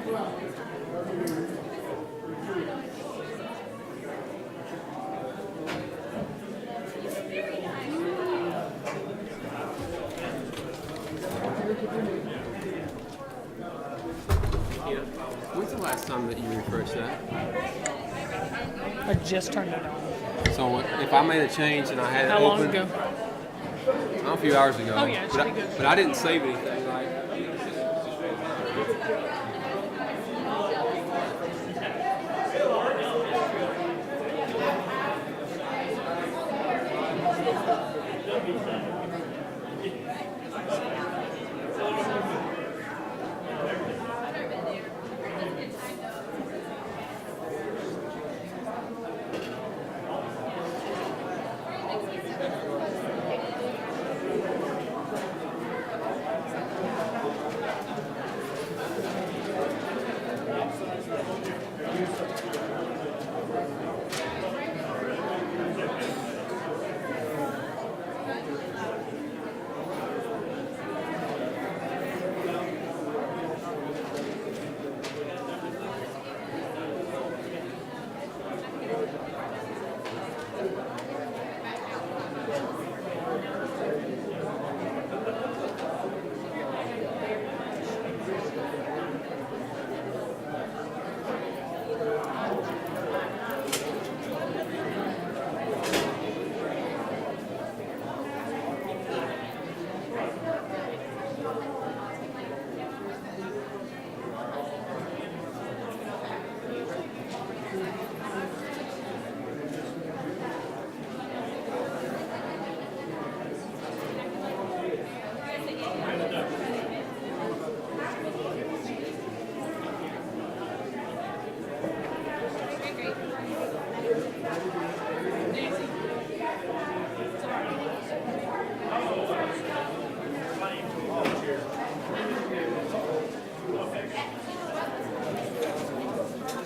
When's the last time that you refreshed that? I just turned it on. So if I made a change and I had it How long open, ago? a few hours ago. Oh, yeah, it should be good. But I didn't save anything. Like,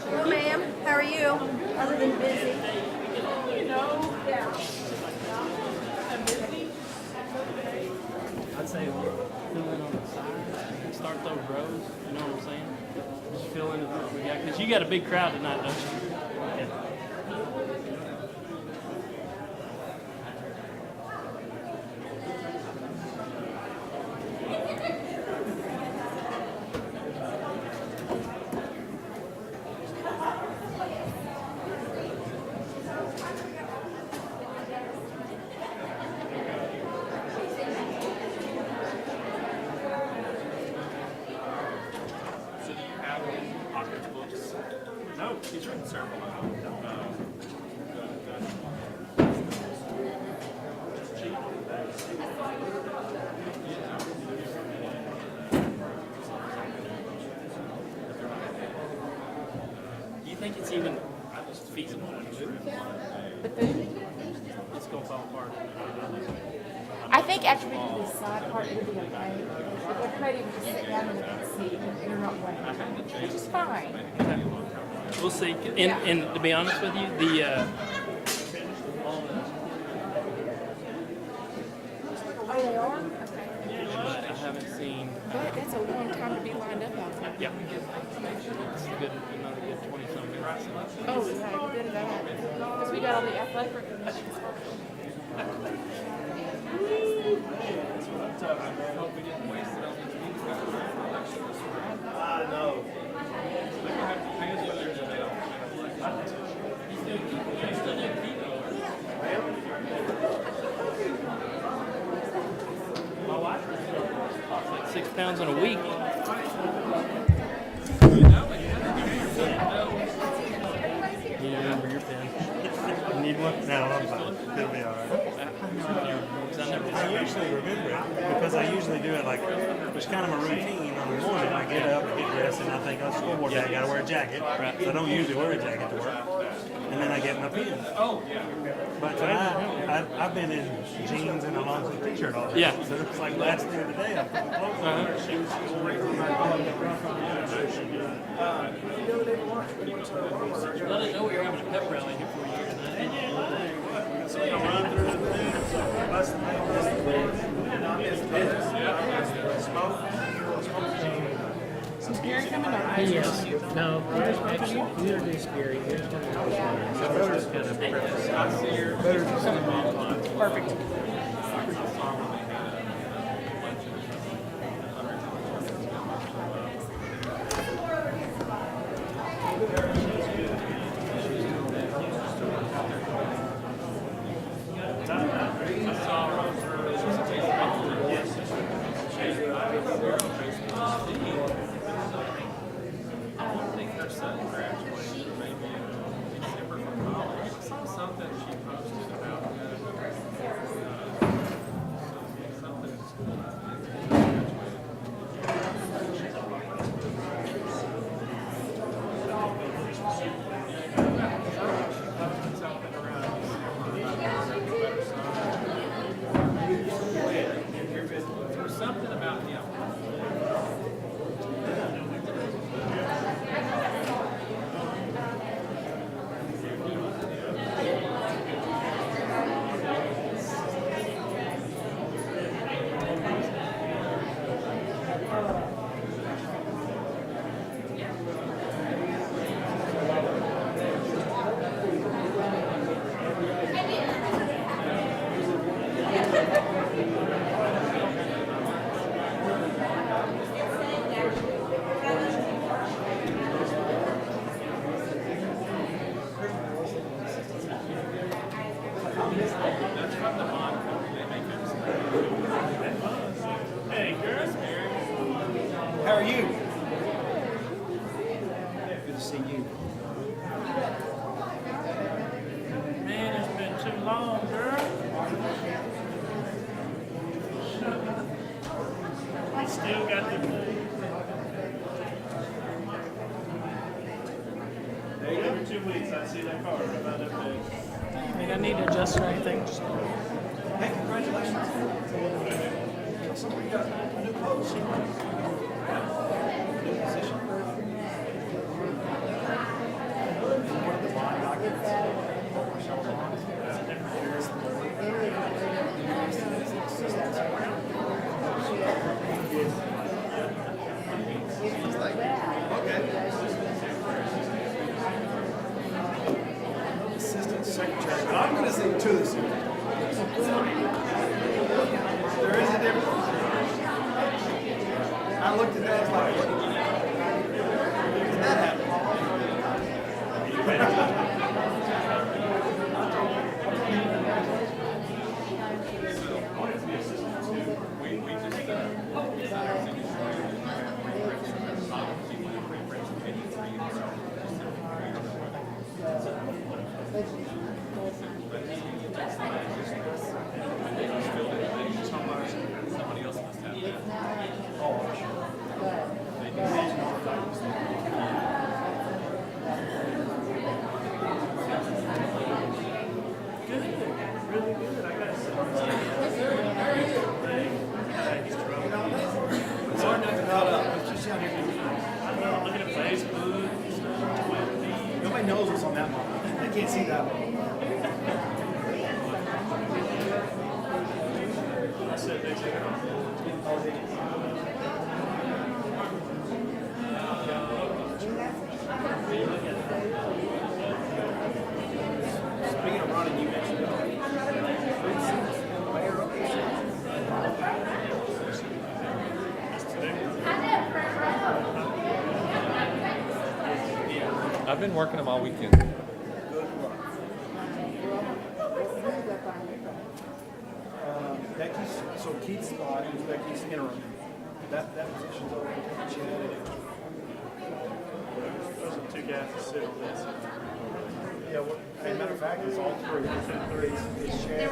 Hello, ma'am. How are you? Other than busy. I'd say fill in on the side, start those rows, you know what I'm saying? Just fill in what we got, because you got a big crowd tonight, don't you? Yeah. No, he's written several. Do you think it's even feasible? The food? It's going to fall apart. I think after we do the side part, it'll be okay. But they're ready to just sit down and see and interrupt one another, which is fine. Okay. We'll see. And to be honest with you, Oh, they are? Okay. but I haven't seen. But that's a long time to be lined up out there. Yeah. It's good, another good 20-some minutes. Oh, yeah, every bit of that. Because we got all the athletic recognitions. I know. My wife lost like 6 pounds in a week. You remember your pen? You need one? No, I'm fine. It'll be all right. I usually remember it because I usually do it like it's kind of a routine on the morning. I get up, get dressed, and I think, oh, schoolboard day, I got to wear a jacket. So I don't usually wear a jacket to work. And then I get my pen. But tonight, I've been in jeans and a long sleeve t-shirt all day. Yeah. So it's like last thing of the day, I'm putting clothes on. Let us know we were having a pep rally here for you tonight. So you run through the thing. So that's the thing. Smoke. Is Gary coming? He is. No, actually, you introduce Gary. Here's one of those ones. So I'll just kind of preface. Perfect. How are you? Good to see you. Man, it's been too long, girl. We still got the every 2 weeks I see that car about that big. I mean, I need to adjust or anything. Just Hey, congratulations. Somebody got a new post. New position. One of the bond documents. Assistant Secretary, but I'm going to say to the Secretary. There is a difference. I looked at that as like, what? Did that happen? Looking at Facebook. Nobody knows what's on that one. They can't see that one. I said they took it off. Speaking of running, you mentioned I've been working them all weekend. Becky's, so Keith's spot is Becky's interim. That position's open. She had it. Those are two guys that sit on this. Yeah, well, as a matter of fact, it's all three. It's Chad.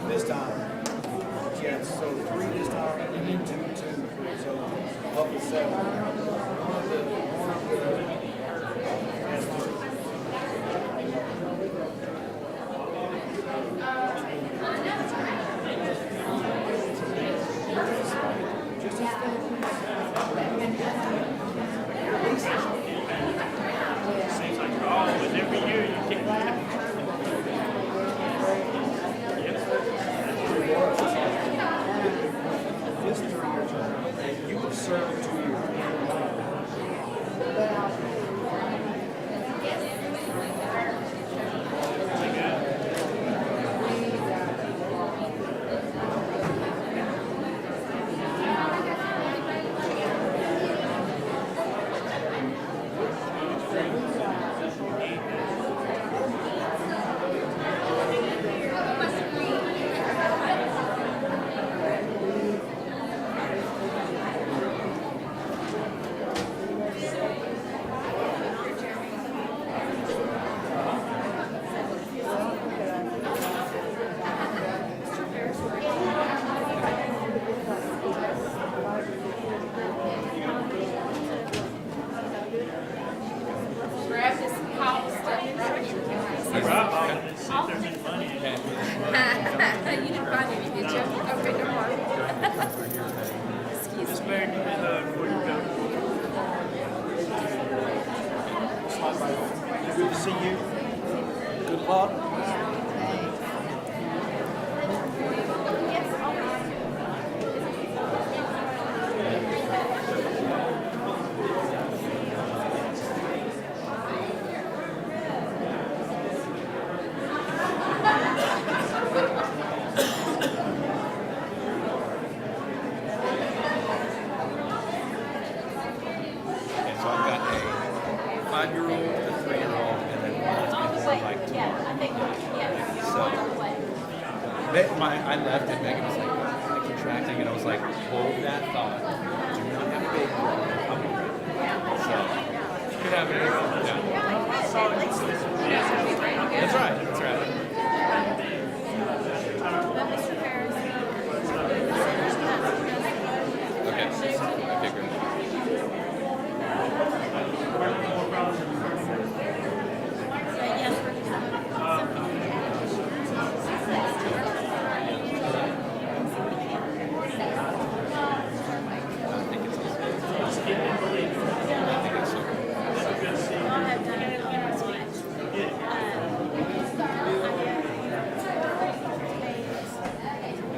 This time, yeah, so 3 this time, and then 2. So up to 7. One of the has 3. Seems like you're always every year you kick Remember, I bought it and see if there's any money in it. You didn't find any, did you? Okay, no more. Excuse Just me. bear in mind before you go. Good to see you. Good luck. Okay, so I've got a 5-year-old, a 3-year-old, and then one that's been born like 2 months. So, I left and Megan was like contracting, and I was like, hold that thought. Do not have a baby. I'll be ready. So, could happen. Yeah. That's right. That's right. Okay. Okay, great. I think it's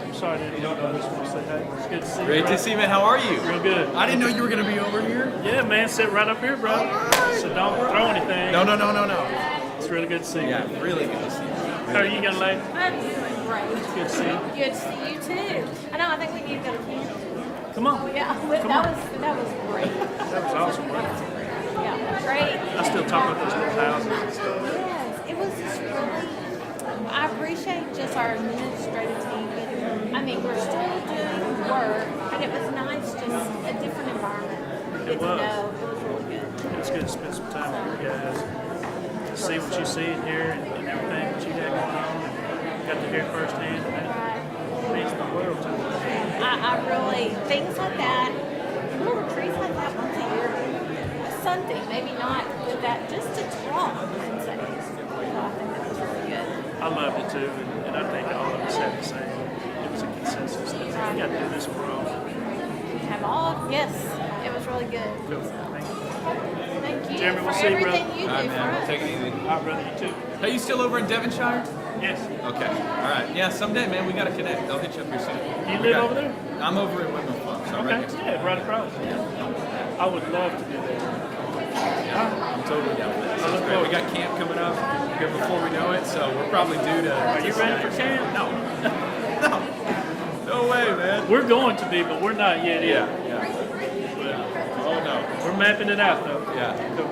I'm sorry to interrupt. I just want to say hey. It's good to see you. Great bro. to see you, man. How are you? Real good. I didn't know you were going to be over here. Yeah, man, sit right up here, bro. So don't throw anything. No. It's really good to see you. Yeah, really good to see you. How are you, young lady? I'm doing great. Good to see you. Good to see you too. I know. I think we need to go to camp. Come on. Yeah, that was great. That was awesome, bro. Yeah, great. I still talk about those little houses and stuff. Yes, it was just really. I appreciate just our administrative team. I mean, we're still doing work, but it was nice, just a different environment. Good to was. know. It was really good. It's good to spend some time with you guys. To see what you see in here and everything that you had going on. Got to hear firsthand. And it means the world to me. I really, things like that, little retreats like that once a year, something, maybe not with that, just to talk and say. So I think that was really good. I loved it too, and I think all of us had the same. It was a consensus that we got to do this for all. Have all, yes, it was really good. Cool. So, Thank you. thank you Jeremy, for we'll see you, brother. everything you All right, do for man. us. Take it easy. I'd rather you too. Are you still over in Devonshire? Yes. Okay. All right. Yeah, someday, man, we got to connect. I'll hit you up here soon. You We live got- over there? I'm over in Woodland Farm, so Okay. right next to Yeah, right across. I would love to do that. Yeah, I'm totally down with that. I Sounds look great. We forward. got camp coming up here before we know it, so we're probably due to. Are you ready for camp? No. No way, man. We're going to be, but we're not yet. Yeah. Either. Yeah. Oh no. We're mapping it out though. Yeah. Cool.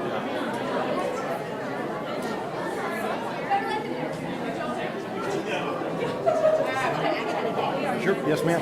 Sure. Yes, ma'am.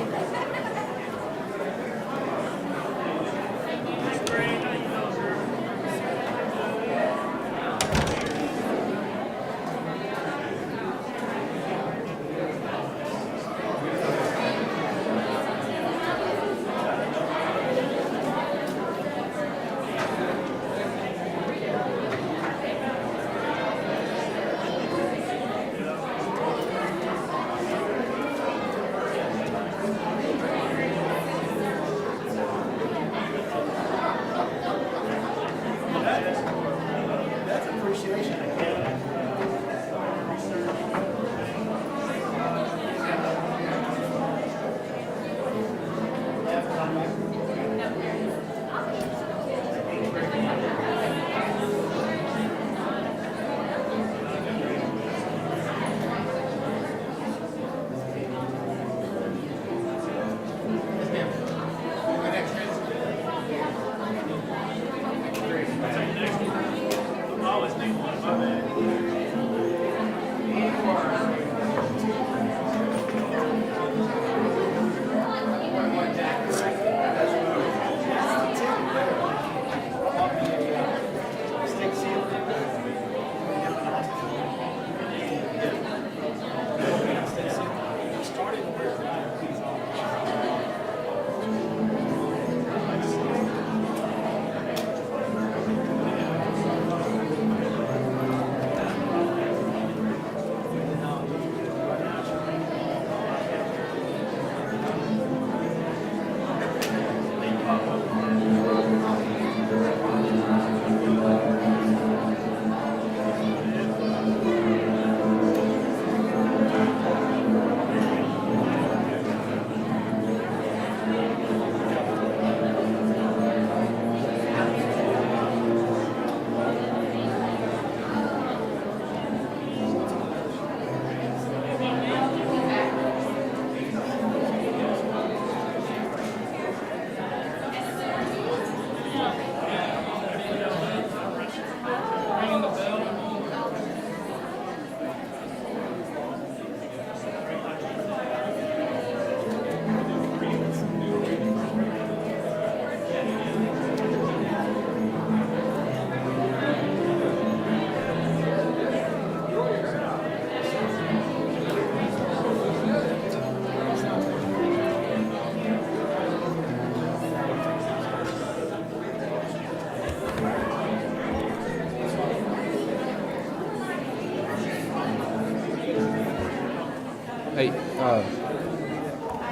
Hey,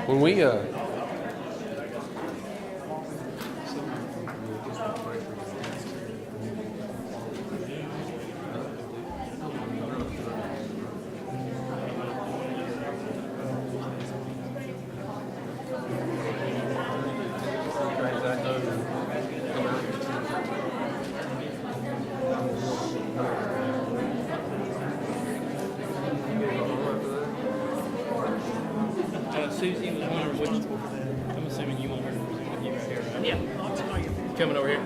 when we Susie was wondering which. I'm assuming you want her to right here. Right? Yeah, I'll tell you. Coming over here.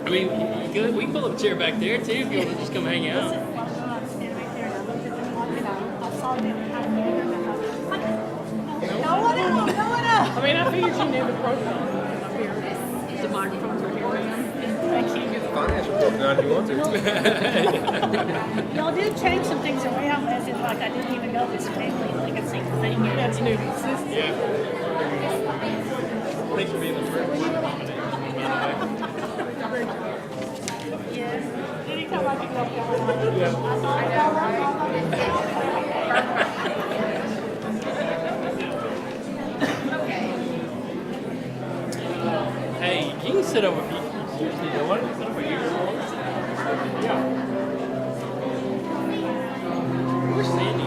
I mean, you could, we can pull up a chair back there too if you want to just come hang out. I mean, I figured you knew the protocol up here. The microphones are here, ma'am. Thank you. finance report done if you want to. Y'all did change some things around as if like I didn't even know this family legacy thing. That's new. Yeah. Thanks for being the first one. Yeah. Anytime I can help y'all. Hey, you can sit over here. Seriously, you want to sit over here? Yeah. Where's Sandy?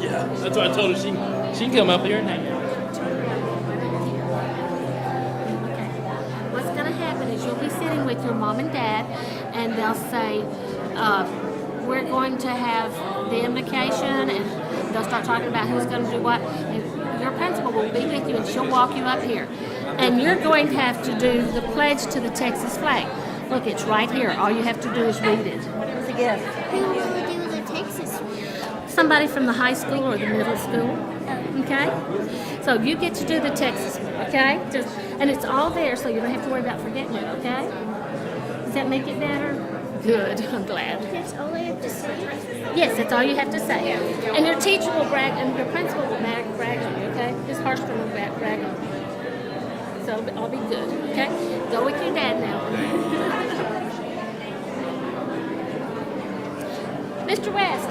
Yeah, that's why I told her she can come up here and hang out. What's going to happen is you'll be sitting with your mom and dad, and they'll say, we're going to have the invocation, and they'll start talking about who's going to do what. And your principal will be with you, and she'll walk you up here. And you're going to have to do the pledge to the Texas flag. Look, it's right here. All you have to do is read it. It's a gift. Who will do the Texas flag? Somebody from the high school or the middle school. Okay? So you get to do the Texas, okay? And it's all there, so you don't have to worry about forgetting it, okay? Does that make it better? Good, I'm glad. That's all I have to say. Yes, that's all you have to say. And your teacher will brag, and your principal will brag on you, okay? Ms. Harstrom will brag on you. So I'll be good, okay? Go with your dad now. Mr. West.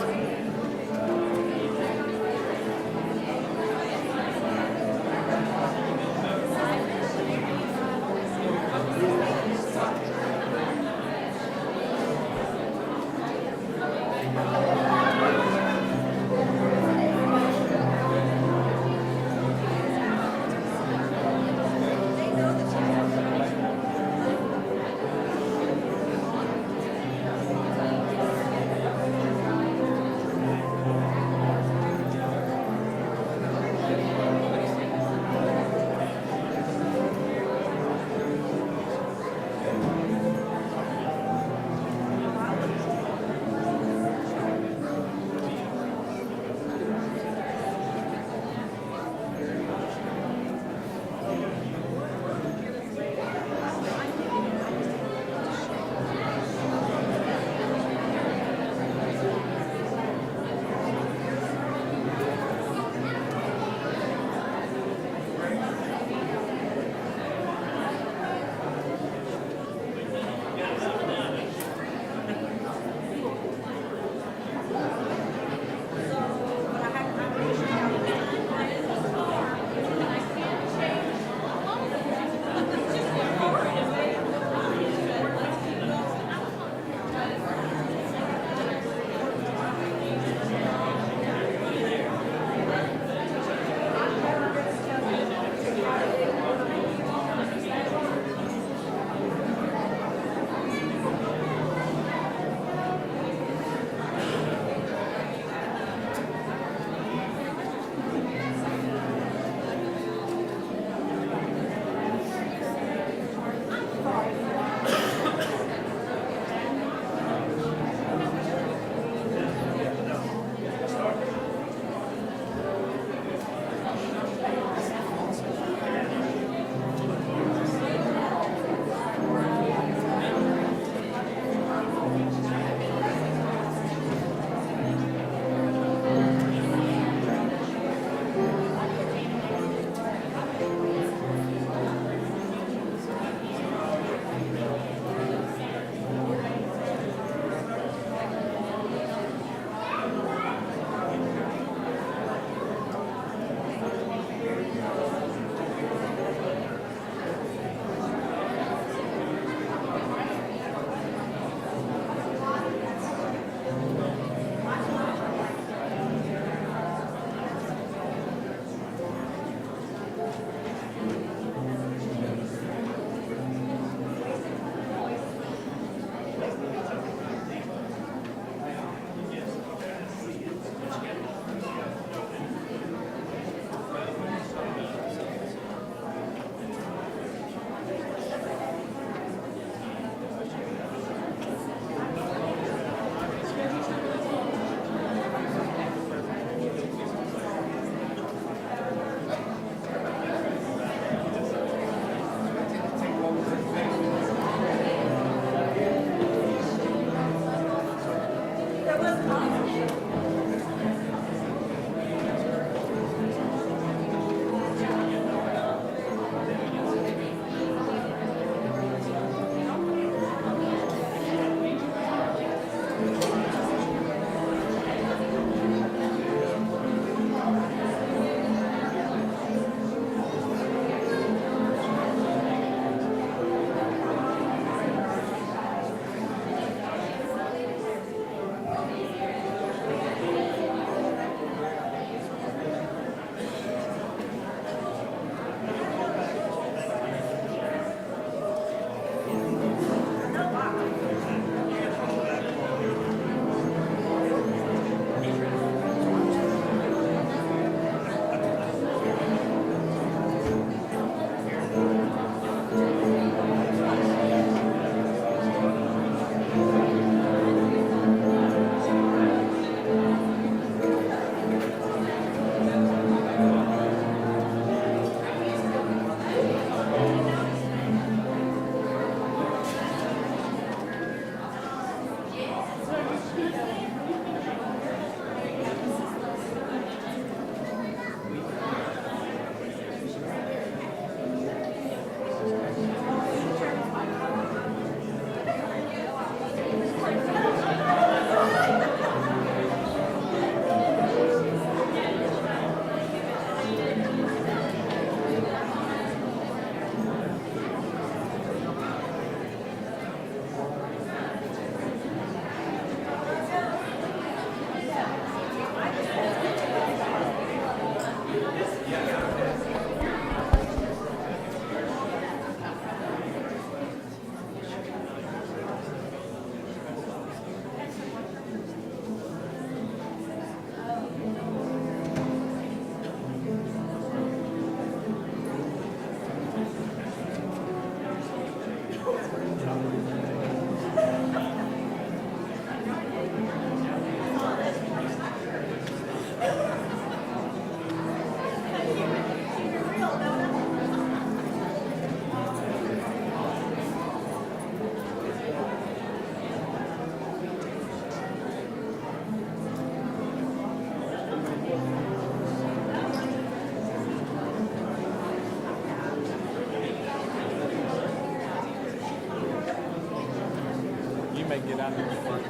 they can get out there and work.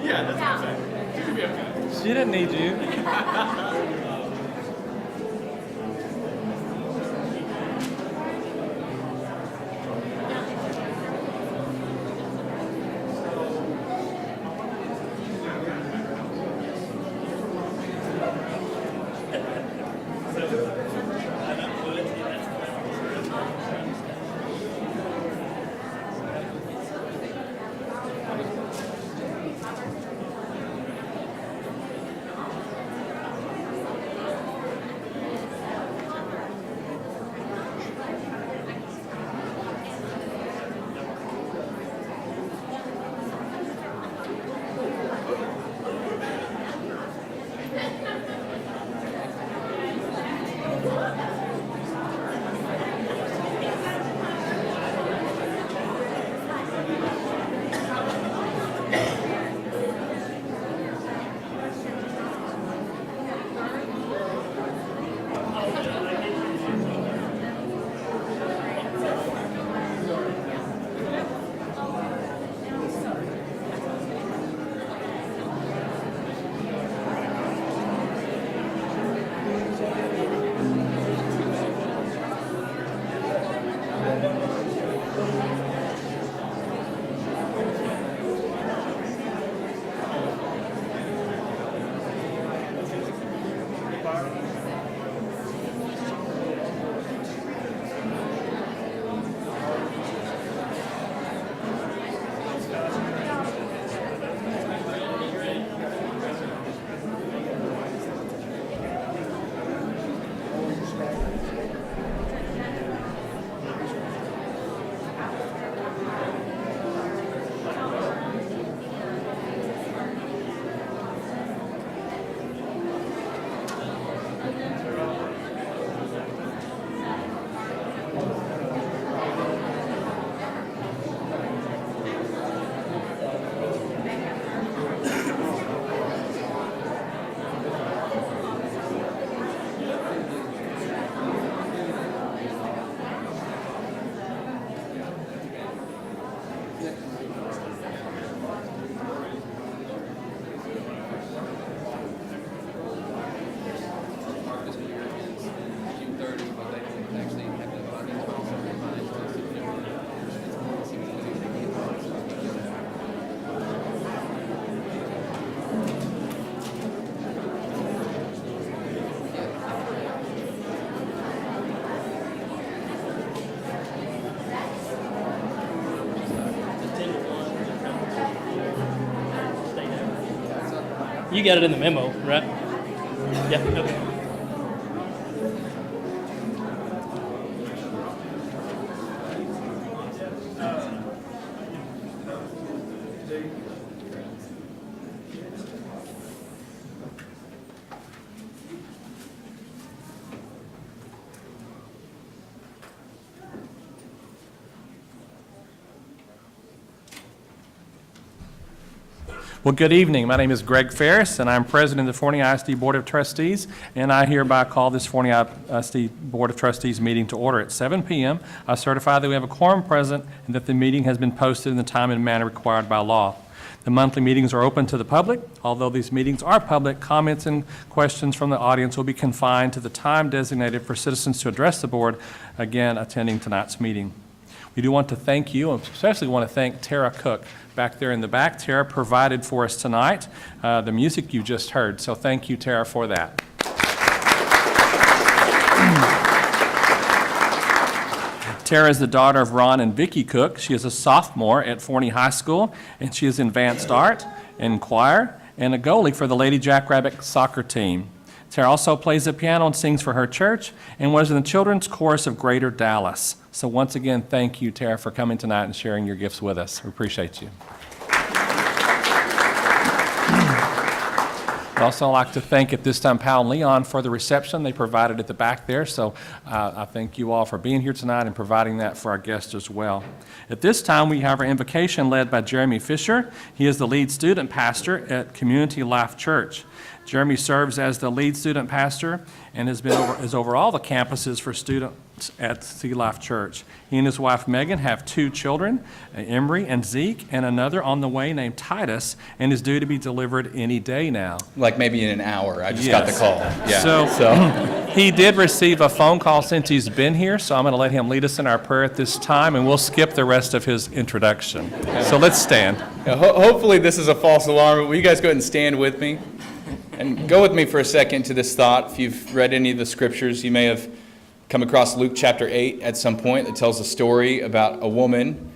Yeah, that's what I'm saying. She should be okay. She didn't need you. You got it in the memo, right? Yeah, okay. Well, good evening. My name is Greg Ferris, and I'm president of the Forney ISD Board of Trustees, and I hereby call this Forney ISD Board of Trustees meeting to order at 7 p.m. I certify that we have a quorum present and that the meeting has been posted in the time and manner required by law. The monthly meetings are open to the public. Although these meetings are public, comments and questions from the audience will be confined to the time designated for citizens to address the board, again, attending tonight's meeting. We do want to thank you, and especially want to thank Tara Cook back there in the back. Tara provided for us tonight the music you just heard, so thank you, Tara, for that. Tara is the daughter of Ron and Vicki Cook. She is a sophomore at Forney High School, and she is in advanced art and choir and a goalie for the Lady Jackrabbit soccer team. Tara also plays the piano and sings for her church and was in the children's chorus of Greater Dallas. So once again, thank you, Tara, for coming tonight and sharing your gifts with us. We appreciate you. I'd also like to thank at this time Powell and Leon for the reception they provided at the back there. So I thank you all for being here tonight and providing that for our guests as well. At this time, we have our invocation led by Jeremy Fisher. He is the lead student pastor at Community Life Church. Jeremy serves as the lead student pastor and is over all the campuses for students at Sea Life Church. He and his wife Megan have 2 children, Emery and Zeke, and another on the way named Titus, and is due to be delivered any day now. Like maybe in an hour. I just got the call. Yeah. So he did receive a phone call since he's been here, so I'm going to let him lead us in our prayer at this time, and we'll skip the rest of his introduction. So let's stand. Yeah, hopefully this is a false alarm. Will you guys go ahead and stand with me? And go with me for a second to this thought. If you've read any of the scriptures, you may have come across Luke chapter 8 at some point that tells a story about a woman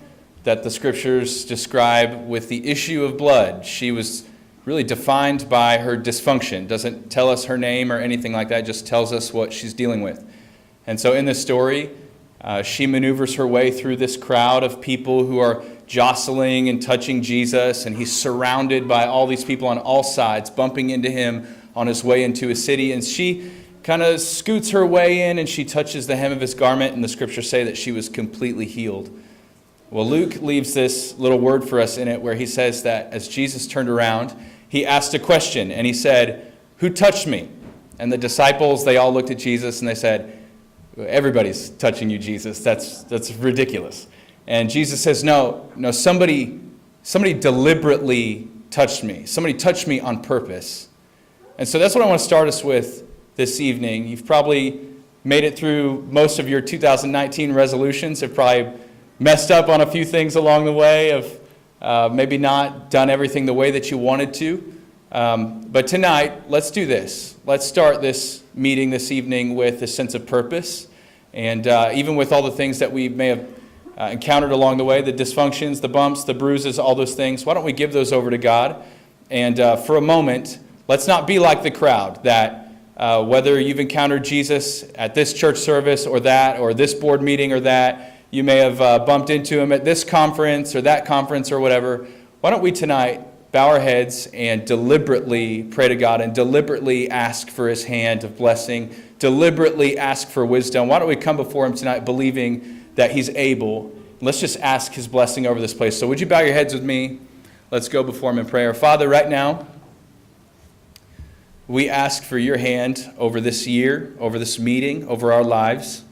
that the scriptures describe with the issue of blood. She was really defined by her dysfunction. Doesn't tell us her name or anything like that, just tells us what she's dealing with. And so in this story, she maneuvers her way through this crowd of people who are jostling and touching Jesus, and he's surrounded by all these people on all sides, bumping into him on his way into a city. And she kind of scoots her way in, and she touches the hem of his garment, and the scriptures say that she was completely healed. Well, Luke leaves this little word for us in it where he says that as Jesus turned around, he asked a question, and he said, "Who touched me?" And the disciples, they all looked at Jesus, and they said, "Everybody's touching you, Jesus. That's ridiculous." And Jesus says, no, somebody deliberately touched me. Somebody touched me on purpose. And so that's what I want to start us with this evening. You've probably made it through most of your 2019 resolutions, have probably messed up on a few things along the way, have maybe not done everything the way that you wanted to. But tonight, let's do this. Let's start this meeting this evening with a sense of purpose. And even with all the things that we may have encountered along the way, the dysfunctions, the bumps, the bruises, all those things, why don't we give those over to God? And for a moment, let's not be like the crowd that whether you've encountered Jesus at this church service or this board meeting or that, you may have bumped into him at this conference or that conference or whatever. Why don't we tonight bow our heads and deliberately pray to God and deliberately ask for his hand of blessing, deliberately ask for wisdom. Why don't we come before him tonight believing that he's able. Let's just ask his blessing over this place. So would you bow your heads with me? Let's go before him in prayer. Father, right now, we ask for your hand over this year, over this meeting, over our lives.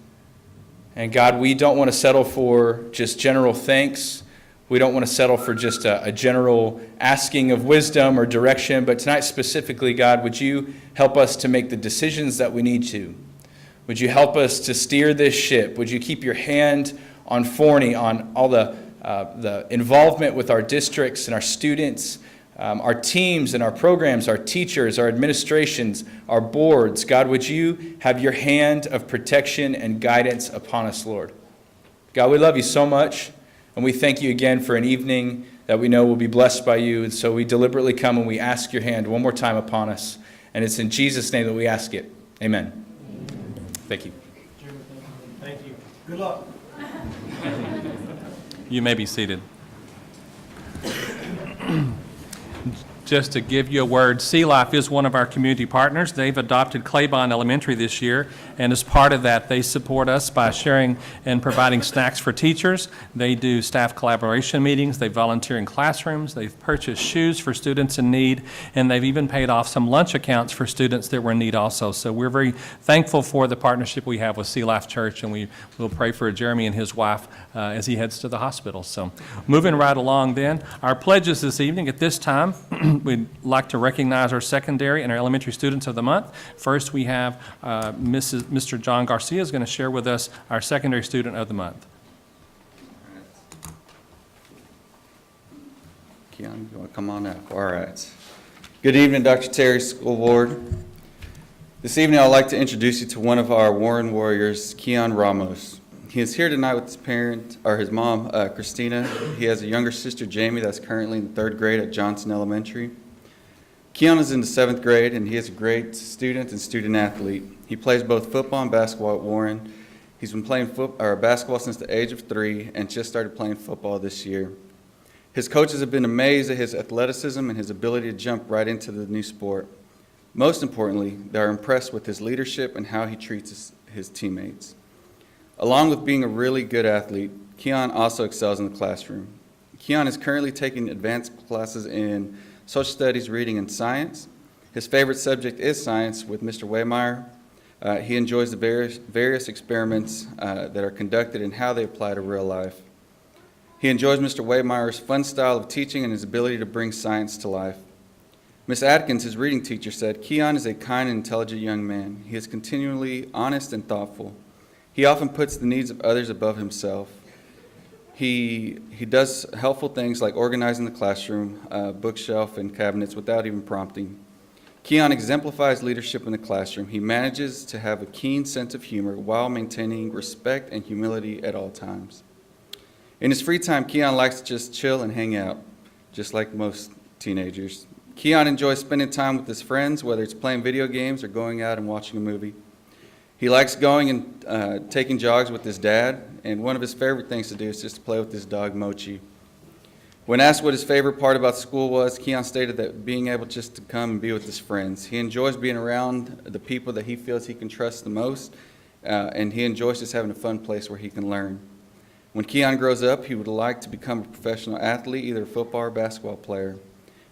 And God, we don't want to settle for just general thanks. We don't want to settle for just a general asking of wisdom or direction. But tonight specifically, God, would you help us to make the decisions that we need to? Would you help us to steer this ship? Would you keep your hand on Forney, on all the involvement with our districts and our students, our teams and our programs, our teachers, our administrations, our boards? God, would you have your hand of protection and guidance upon us, Lord? God, we love you so much, and we thank you again for an evening that we know will be blessed by you. And so we deliberately come and we ask your hand one more time upon us. And it's in Jesus' name that we ask it. Amen. Thank you. Thank you. Good luck. You may be seated. Just to give you a word, Sea Life is one of our community partners. They've adopted Claiborne Elementary this year, and as part of that, they support us by sharing and providing snacks for teachers. They do staff collaboration meetings. They volunteer in classrooms. They've purchased shoes for students in need, and they've even paid off some lunch accounts for students that were in need also. So we're very thankful for the partnership we have with Sea Life Church, and we will pray for Jeremy and his wife as he heads to the hospital. So moving right along then, our pledges this evening. At this time, we'd like to recognize our secondary and our elementary students of the month. First, we have Mr. John Garcia is going to share with us our secondary student of the month. Keon, you want to come on up? All right. Good evening, Dr. Terry, School Board. This evening, I'd like to introduce you to one of our Warren Warriors, Keon Ramos. He is here tonight with his parent, or his mom, Christina. He has a younger sister, Jamie, that's currently in the 3rd grade at Johnson Elementary. Keon is in the 7th grade, and he is a great student and student athlete. He plays both football and basketball at Warren. He's been playing basketball since the age of 3 and just started playing football this year. His coaches have been amazed at his athleticism and his ability to jump right into the new sport. Most importantly, they are impressed with his leadership and how he treats his teammates. Along with being a really good athlete, Keon also excels in the classroom. Keon is currently taking advanced classes in social studies, reading, and science. His favorite subject is science with Mr. Waymeyer. He enjoys the various experiments that are conducted and how they apply to real life. He enjoys Mr. Waymeyer's fun style of teaching and his ability to bring science to life. Miss Atkins, his reading teacher, said, "Keon is a kind and intelligent young man. He is continually honest and thoughtful. He often puts the needs of others above himself. He does helpful things like organizing the classroom, bookshelf, and cabinets without even prompting. Keon exemplifies leadership in the classroom. He manages to have a keen sense of humor while maintaining respect and humility at all times. In his free time, Keon likes to just chill and hang out, just like most teenagers. Keon enjoys spending time with his friends, whether it's playing video games or going out and watching a movie. He likes going and taking jogs with his dad, and one of his favorite things to do is just to play with his dog, Mochi. When asked what his favorite part about school was, Keon stated that being able just to come and be with his friends. He enjoys being around the people that he feels he can trust the most, and he enjoys just having a fun place where he can learn. When Keon grows up, he would like to become a professional athlete, either a football or basketball player.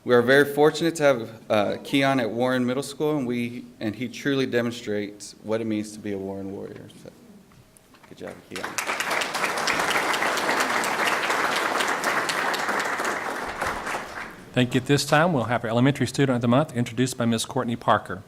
We are very fortunate to have Keon at Warren Middle School, and he truly demonstrates what it means to be a Warren Warrior. So, good job, Keon. Thank you. At this time, we'll have our Elementary Student of the Month introduced by Ms. Courtney Parker.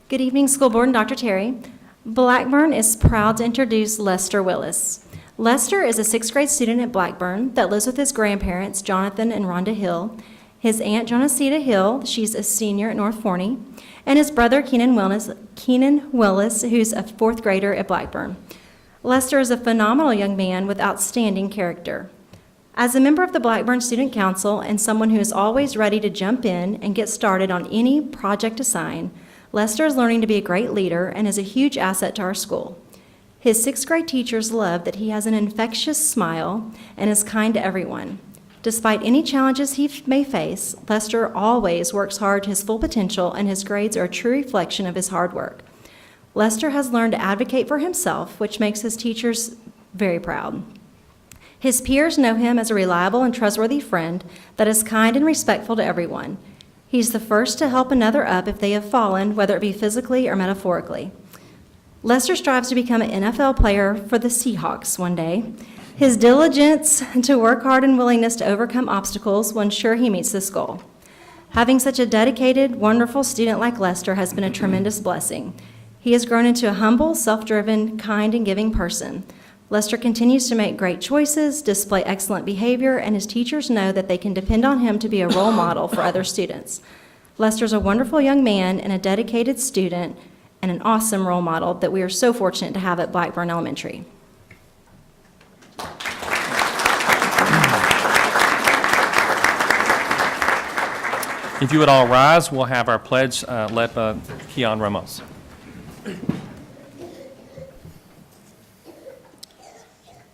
Good evening, School Board and Dr. Terry. Blackburn is proud to introduce Lester Willis. Lester is a sixth grade student at Blackburn that lives with his grandparents, Jonathan and Rhonda Hill, his aunt, Jonasita Hill, she's a senior at North Forney, and his brother, Keenan Willis, who's a fourth grader at Blackburn. Lester is a phenomenal young man with outstanding character. As a member of the Blackburn Student Council and someone who is always ready to jump in and get started on any project assigned, Lester is learning to be a great leader and is a huge asset to our school. His sixth grade teachers love that he has an infectious smile and is kind to everyone. Despite any challenges he may face, Lester always works hard to his full potential, and his grades are a true reflection of his hard work. Lester has learned to advocate for himself, which makes his teachers very proud. His peers know him as a reliable and trustworthy friend that is kind and respectful to everyone. He's the first to help another up if they have fallen, whether it be physically or metaphorically. Lester strives to become an NFL player for the Seahawks one day. His diligence to work hard and willingness to overcome obstacles will ensure he meets this goal. Having such a dedicated, wonderful student like Lester has been a tremendous blessing. He has grown into a humble, self-driven, kind, and giving person. Lester continues to make great choices, display excellent behavior, and his teachers know that they can depend on him to be a role model for other students. Lester's a wonderful young man and a dedicated student, and an awesome role model that we are so fortunate to have at Blackburn Elementary. If you would all rise, we'll have our pledge led by Keon Ramos.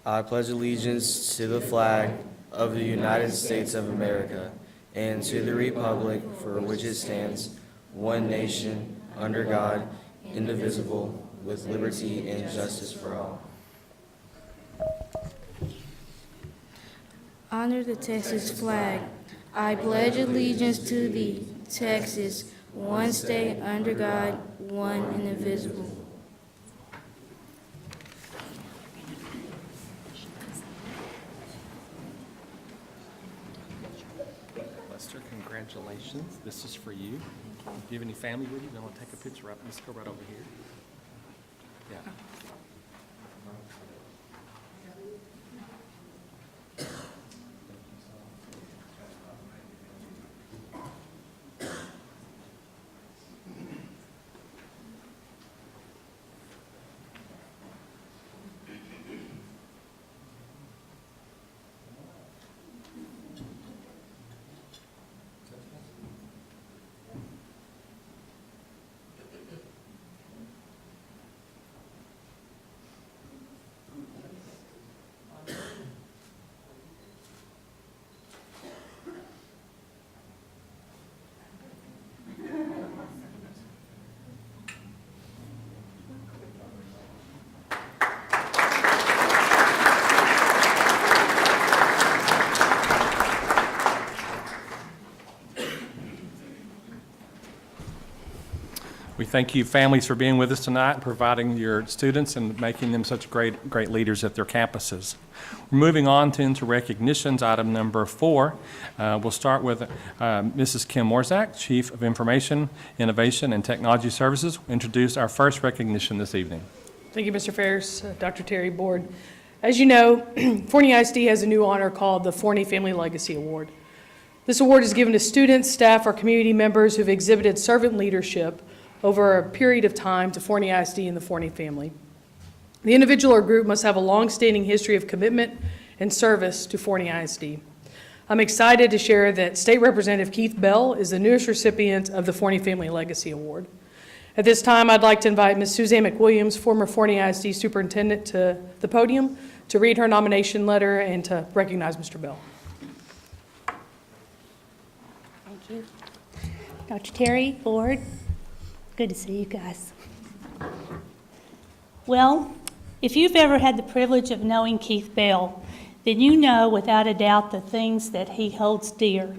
I pledge allegiance to the flag of the United States of America and to the republic for which it stands, one nation, under God, indivisible, with liberty and justice for all. Honor the Texas flag. I pledge allegiance to thee, Texas, one state under God, one and indivisible. Lester, congratulations. This is for you. Do you have any family with you? You want to take a picture? Let's go right over here. Yeah. thank you, families, for being with us tonight and providing your students and making them such great leaders at their campuses. We're moving on into recognitions, item number 4. We'll start with Mrs. Kim Morzak, Chief of Information, Innovation, and Technology Services, will introduce our first recognition this evening. Thank you, Mr. Ferris, Dr. Terry, Board. As you know, Forney ISD has a new honor called the Forney Family Legacy Award. This award is given to students, staff, or community members who have exhibited servant leadership over a period of time to Forney ISD and the Forney family. The individual or group must have a long-standing history of commitment and service to Forney ISD. I'm excited to share that State Representative Keith Bell is the newest recipient of the Forney Family Legacy Award. At this time, I'd like to invite Ms. Suzanne McWilliams, former Forney ISD Superintendent, to the podium to read her nomination letter and to recognize Mr. Bell. Thank you. Dr. Terry, Board, good to see you guys. Well, if you've ever had the privilege of knowing Keith Bell, then you know without a doubt the things that he holds dear.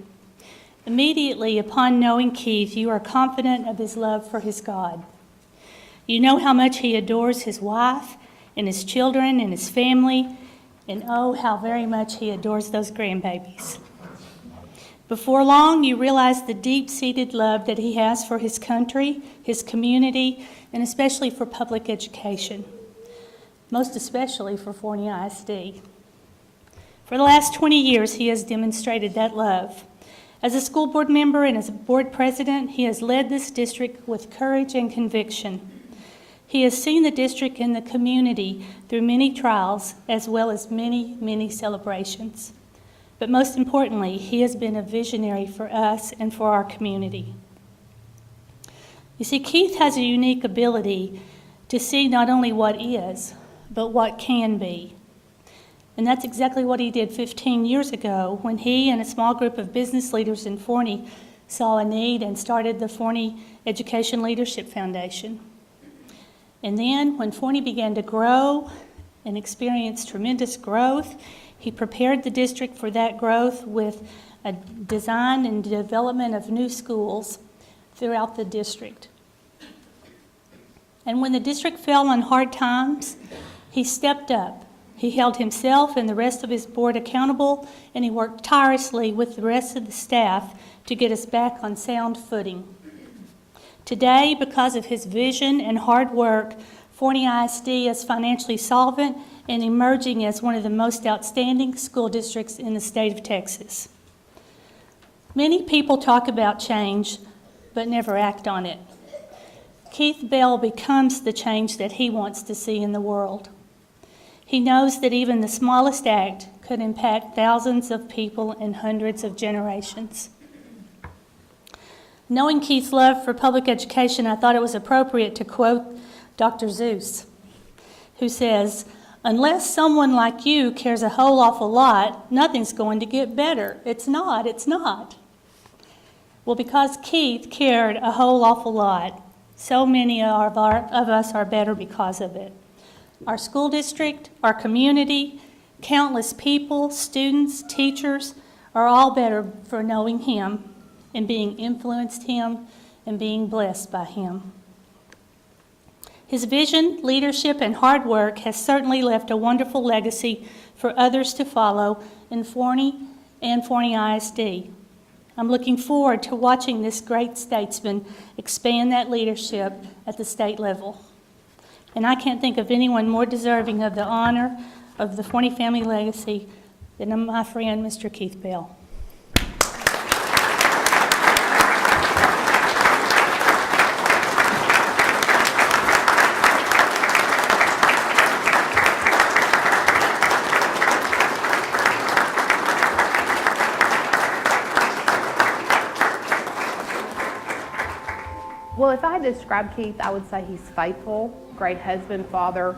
Immediately upon knowing Keith, you are confident of his love for his God. You know how much he adores his wife and his children and his family, and oh, how very much he adores those grandbabies. Before long, you realize the deep-seated love that he has for his country, his community, and especially for public education, most especially for Forney ISD. For the last 20 years, he has demonstrated that love. As a school board member and as a board president, he has led this district with courage and conviction. He has seen the district and the community through many trials as well as many, many celebrations. But most importantly, he has been a visionary for us and for our community. You see, Keith has a unique ability to see not only what is, but what can be. And that's exactly what he did 15 years ago when he and a small group of business leaders in Forney saw a need and started the Forney Education Leadership Foundation. And then when Forney began to grow and experience tremendous growth, he prepared the district for that growth with a design and development of new schools throughout the district. And when the district fell on hard times, he stepped up. He held himself and the rest of his board accountable, and he worked tirelessly with the rest of the staff to get us back on sound footing. Today, because of his vision and hard work, Forney ISD is financially solvent and emerging as one of the most outstanding school districts in the state of Texas. Many people talk about change, but never act on it. Keith Bell becomes the change that he wants to see in the world. He knows that even the smallest act could impact thousands of people and hundreds of generations. Knowing Keith's love for public education, I thought it was appropriate to quote Dr. Seuss, who says, "Unless someone like you cares a whole awful lot, nothing's going to get better. It's not. Well, because Keith cared a whole awful lot, so many of us are better because of it. Our school district, our community, countless people, students, teachers are all better for knowing him and being influenced him and being blessed by him. His vision, leadership, and hard work has certainly left a wonderful legacy for others to follow in Forney and Forney ISD. I'm looking forward to watching this great statesman expand that leadership at the state level. And I can't think of anyone more deserving of the honor of the Forney family legacy than my friend, Mr. Keith Bell. Well, if I had to describe Keith, I would say he's faithful, great husband, father.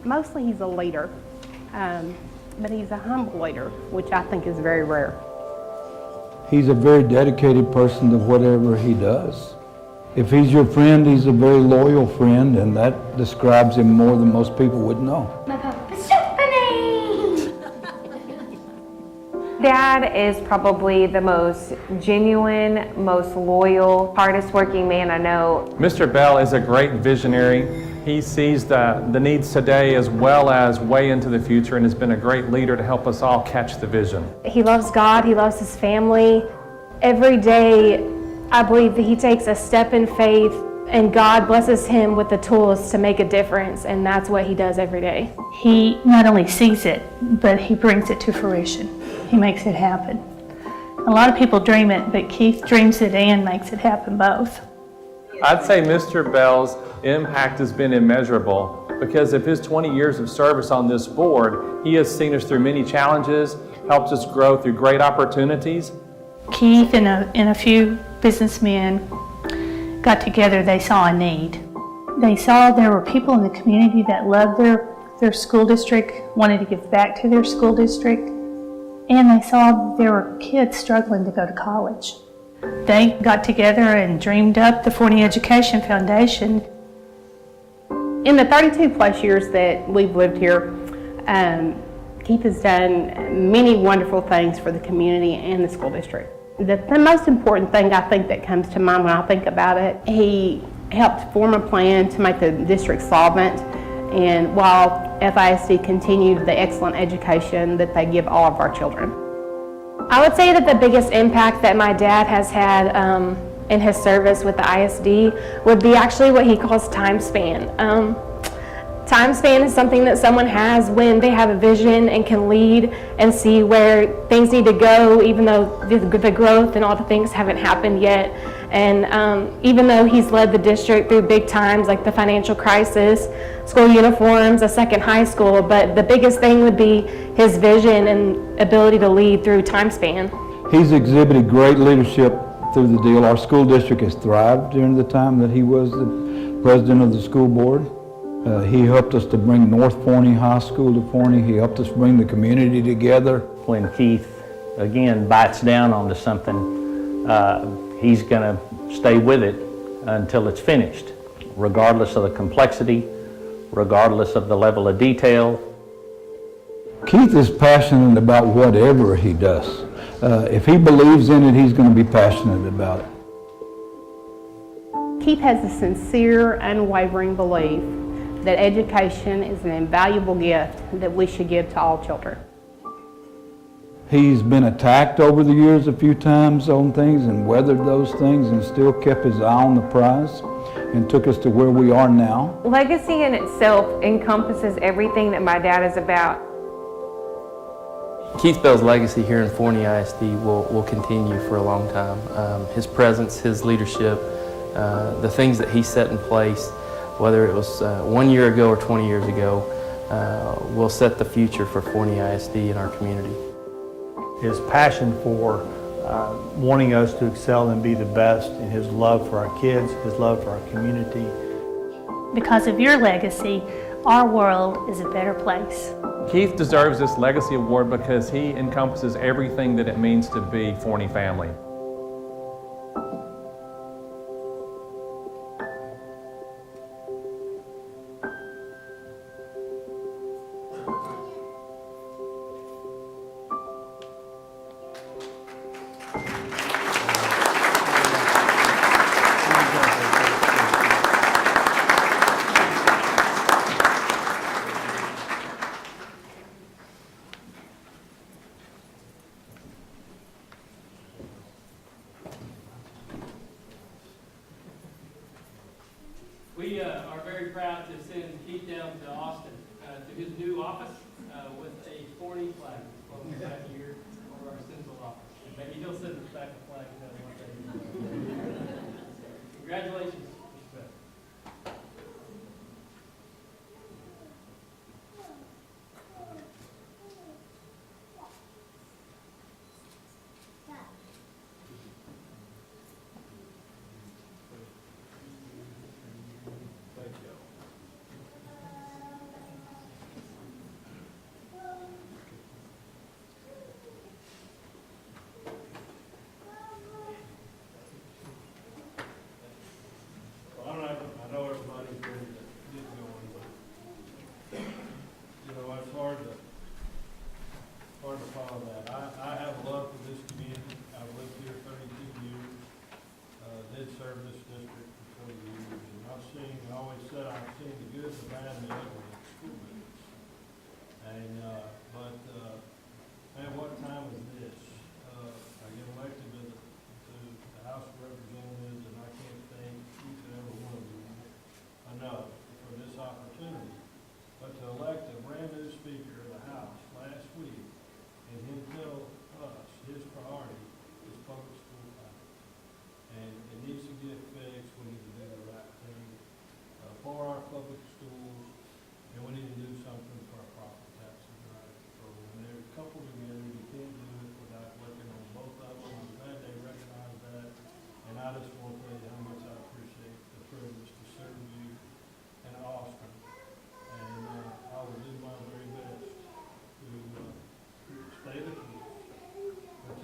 Mostly he's a leader, but he's a humble leader, which I think is very rare. He's a very dedicated person to whatever he does. If he's your friend, he's a very loyal friend, and that describes him more than most people would know. Dad is probably the most genuine, most loyal, hardest working man I know. Mr. Bell is a great visionary. He sees the needs today as well as way into the future and has been a great leader to help us all catch the vision. He loves God, he loves his family. Every day, I believe that he takes a step in faith and God blesses him with the tools to make a difference, and that's what he does every day. He not only sees it, but he brings it to fruition. He makes it happen. A lot of people dream it, but Keith dreams it and makes it happen both. I'd say Mr. Bell's impact has been immeasurable because of his 20 years of service on this board. He has seen us through many challenges, helped us grow through great opportunities. Keith and a few businessmen got together. They saw a need. They saw there were people in the community that loved their school district, wanted to give back to their school district, and they saw there were kids struggling to go to college. They got together and dreamed up the Forney Education Foundation. In the 32 plus years that we've lived here, Keith has done many wonderful things for the community and the school district. The most important thing I think that comes to mind when I think about it, he helped form a plan to make the district solvent, and while FISD continued the excellent education that they give all of our children. I would say that the biggest impact that my dad has had in his service with the ISD would be actually what he calls time span. Time span is something that someone has when they have a vision and can lead and see where things need to go, even though the growth and all the things haven't happened yet. And even though he's led the district through big times like the financial crisis, school uniforms, a second high school, but the biggest thing would be his vision and ability to lead through time span. He's exhibited great leadership through the deal. Our school district has thrived during the time that he was the president of the school board. He helped us to bring North Forney High School to Forney. He helped us bring the community together. When Keith, again, bites down onto something, he's going to stay with it until it's finished, regardless of the complexity, regardless of the level of detail. Keith is passionate about whatever he does. If he believes in it, he's going to be passionate about it. Keith has a sincere, unwavering belief that education is an invaluable gift that we should give to all children. He's been attacked over the years a few times on things and weathered those things and still kept his eye on the prize and took us to where we are now. Legacy in itself encompasses everything that my dad is about. Keith Bell's legacy here in Forney ISD will continue for a long time. His presence, his leadership, the things that he set in place, whether it was 1 year ago or 20 years ago, will set the future for Forney ISD and our community. His passion for wanting us to excel and be the best, and his love for our kids, his love for our community. Because of your legacy, our world is a better place. Keith deserves this legacy award because he encompasses everything that it means to be Forney family. We are very proud to send Keith down to Austin to his new office with a Forney flag floating back here over our central office. Maybe he'll send us back a flag one day. Congratulations, Mr. Bell. Well, I know everybody's ready to get going, but, you know, it's hard to follow that. I have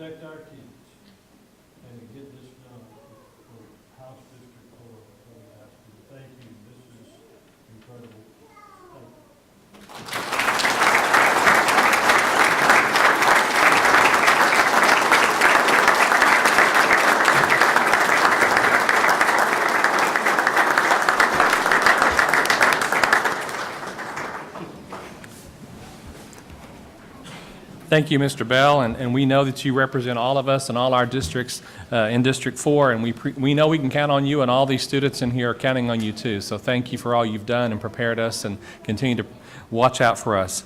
protect our kids and to get this done for House District 4 of Forney High School. Thank you. This is incredible. Thank you. Thank you, Mr. Bell, and we know that you represent all of us and all our districts in District 4, and we know we can count on you, and all these students in here are counting on you too. So thank you for all you've done and prepared us, and continue to watch out for us.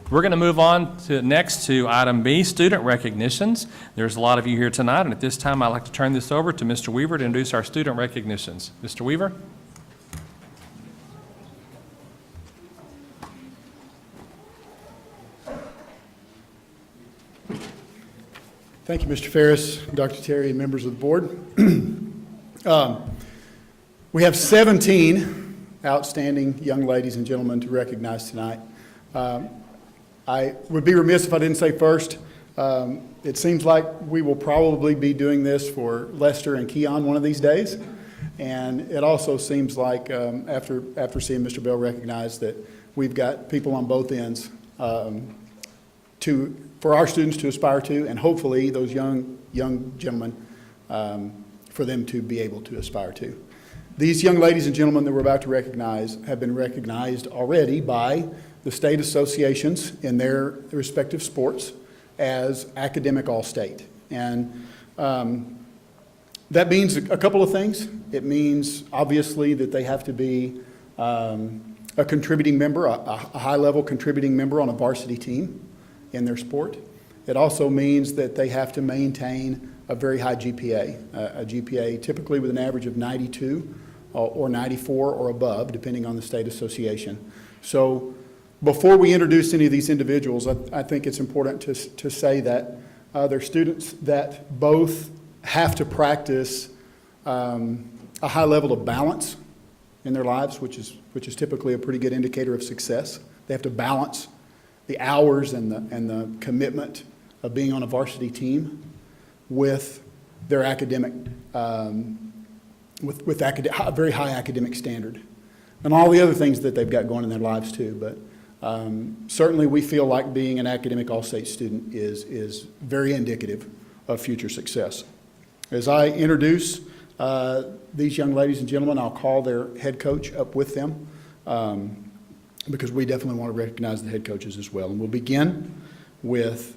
We're going to move on next to item B, student recognitions. There's a lot of you here tonight, and at this time I'd like to turn this over to Mr. Weaver to introduce our student recognitions. Mr. Weaver? Thank you, Mr. Ferris, Dr. Terry, and members of the board. We have 17 outstanding young ladies and gentlemen to recognize tonight. I would be remiss if I didn't say first, it seems like we will probably be doing this for Lester and Keon one of these days. And it also seems like after seeing Mr. Bell recognize that we've got people on both ends for our students to aspire to, and hopefully those young gentlemen for them to be able to aspire to. These young ladies and gentlemen that we're about to recognize have been recognized already by the state associations in their respective sports as academic all-state. And that means a couple of things. It means obviously that they have to be a contributing member, a high-level contributing member on a varsity team in their sport. It also means that they have to maintain a very high GPA, a GPA typically with an average of 92 or 94 or above, depending on the state association. So before we introduce any of these individuals, I think it's important to say that they're students that both have to practice a high level of balance in their lives, which is typically a pretty good indicator of success. They have to balance the hours and the commitment of being on a varsity team with their academic, with a very high academic standard, and all the other things that they've got going in their lives too. But certainly we feel like being an academic all-state student is very indicative of future success. As I introduce these young ladies and gentlemen, I'll call their head coach up with them. Because we definitely want to recognize the head coaches as well. And we'll begin with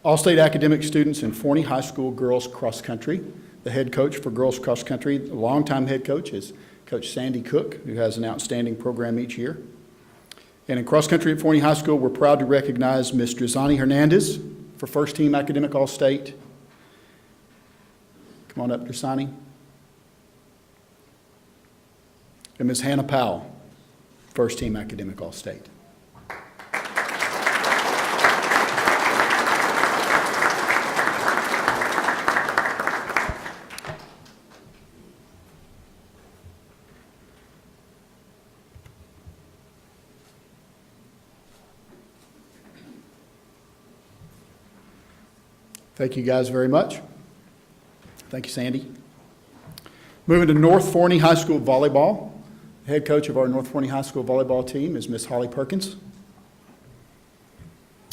all-state academic students in Forney High School girls cross country. The head coach for girls cross country, the longtime head coach, is Coach Sandy Cook, who has an outstanding program each year. And in cross country at Forney High School, we're proud to recognize Ms. Drizani Hernandez for first team academic all-state. Come on up, Drizani. And Ms. Hannah Powell, first team academic all-state. Thank you guys very much. Thank you, Sandy. Moving to North Forney High School volleyball. The head coach of our North Forney High School volleyball team is Miss Holly Perkins.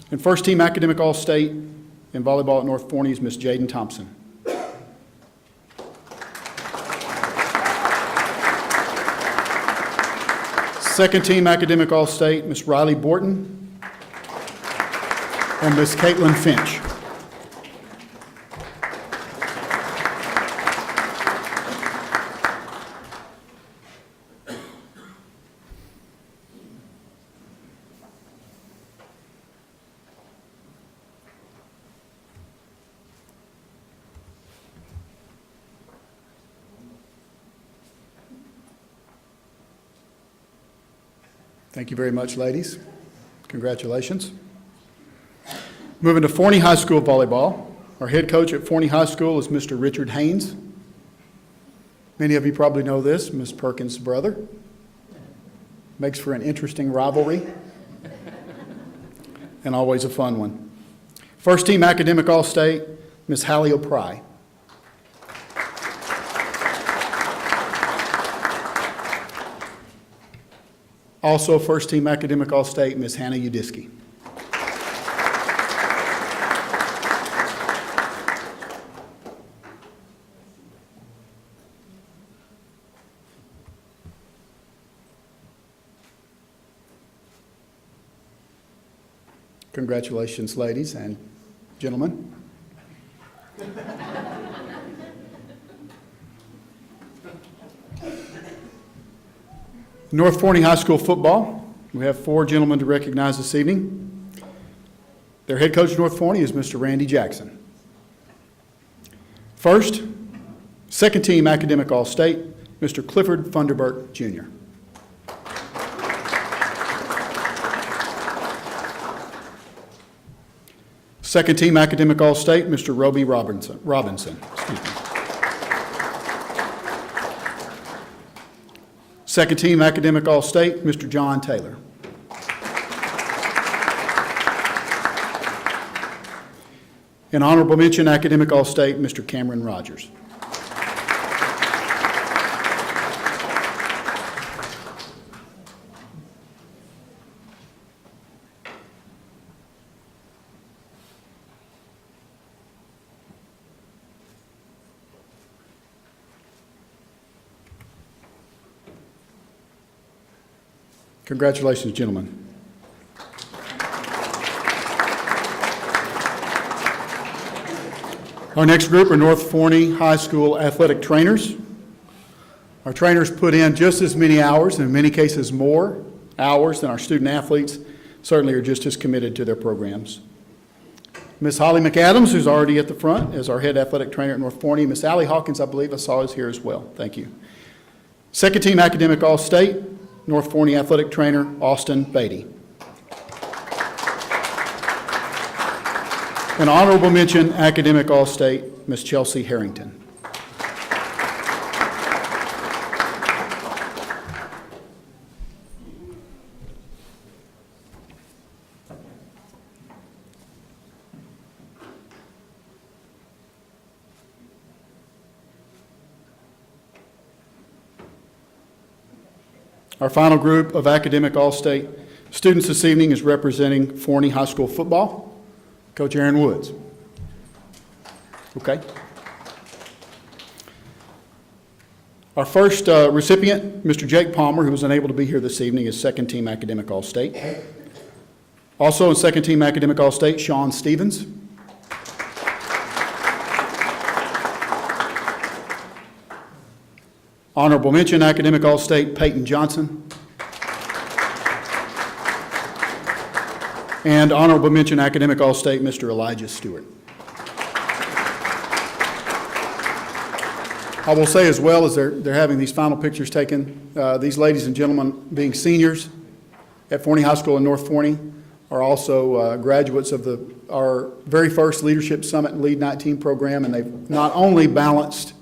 And first team academic all-state in volleyball at North Forney is Miss Jaden Thompson. Second team academic all-state, Miss Riley Borton and Miss Caitlin Finch. Thank you very much, ladies. Congratulations. Moving to Forney High School volleyball. Our head coach at Forney High School is Mr. Richard Haynes. Many of you probably know this, Ms. Perkins' brother. Makes for an interesting rivalry and always a fun one. First team academic all-state, Ms. Hallie O'Pry. Also, first team academic All-State, Ms. Hannah Udiski. Congratulations, ladies and gentlemen. North Forney High School football. We have 4 gentlemen to recognize this evening. Their head coach at North Forney is Mr. Randy Jackson. First, second team academic All-State, Mr. Clifford Funderburk, Jr. Second team academic All-State, Mr. Roby Robinson. Excuse me. Second team academic All-State, Mr. John Taylor. An honorable mention academic All-State, Mr. Cameron Rogers. Congratulations, gentlemen. Our next group are North Forney High School athletic trainers. Our trainers put in just as many hours, and in many cases more hours than our student athletes, certainly are just as committed to their programs. Ms. Holly McAdams, who's already at the front, is our head athletic trainer at North Forney. Ms. Allie Hawkins, I believe I saw, is here as well. Thank you. Second team academic All-State, North Forney athletic trainer Austin Beatty. An honorable mention academic All-State, Ms. Chelsea Harrington. Our final group of academic All-State students this evening is representing Forney High School football. Coach Aaron Woods. Okay. Our first recipient, Mr. Jake Palmer, who was unable to be here this evening, is second team academic All-State. Also in second team academic All-State, Sean Stevens. Honorable mention academic All-State, Peyton Johnson. And honorable mention academic All-State, Mr. Elijah Stewart. I will say as well as they're having these final pictures taken, these ladies and gentlemen being seniors at Forney High School in North Forney are also graduates of our very first Leadership Summit and Lead 19 program, and they've not only balanced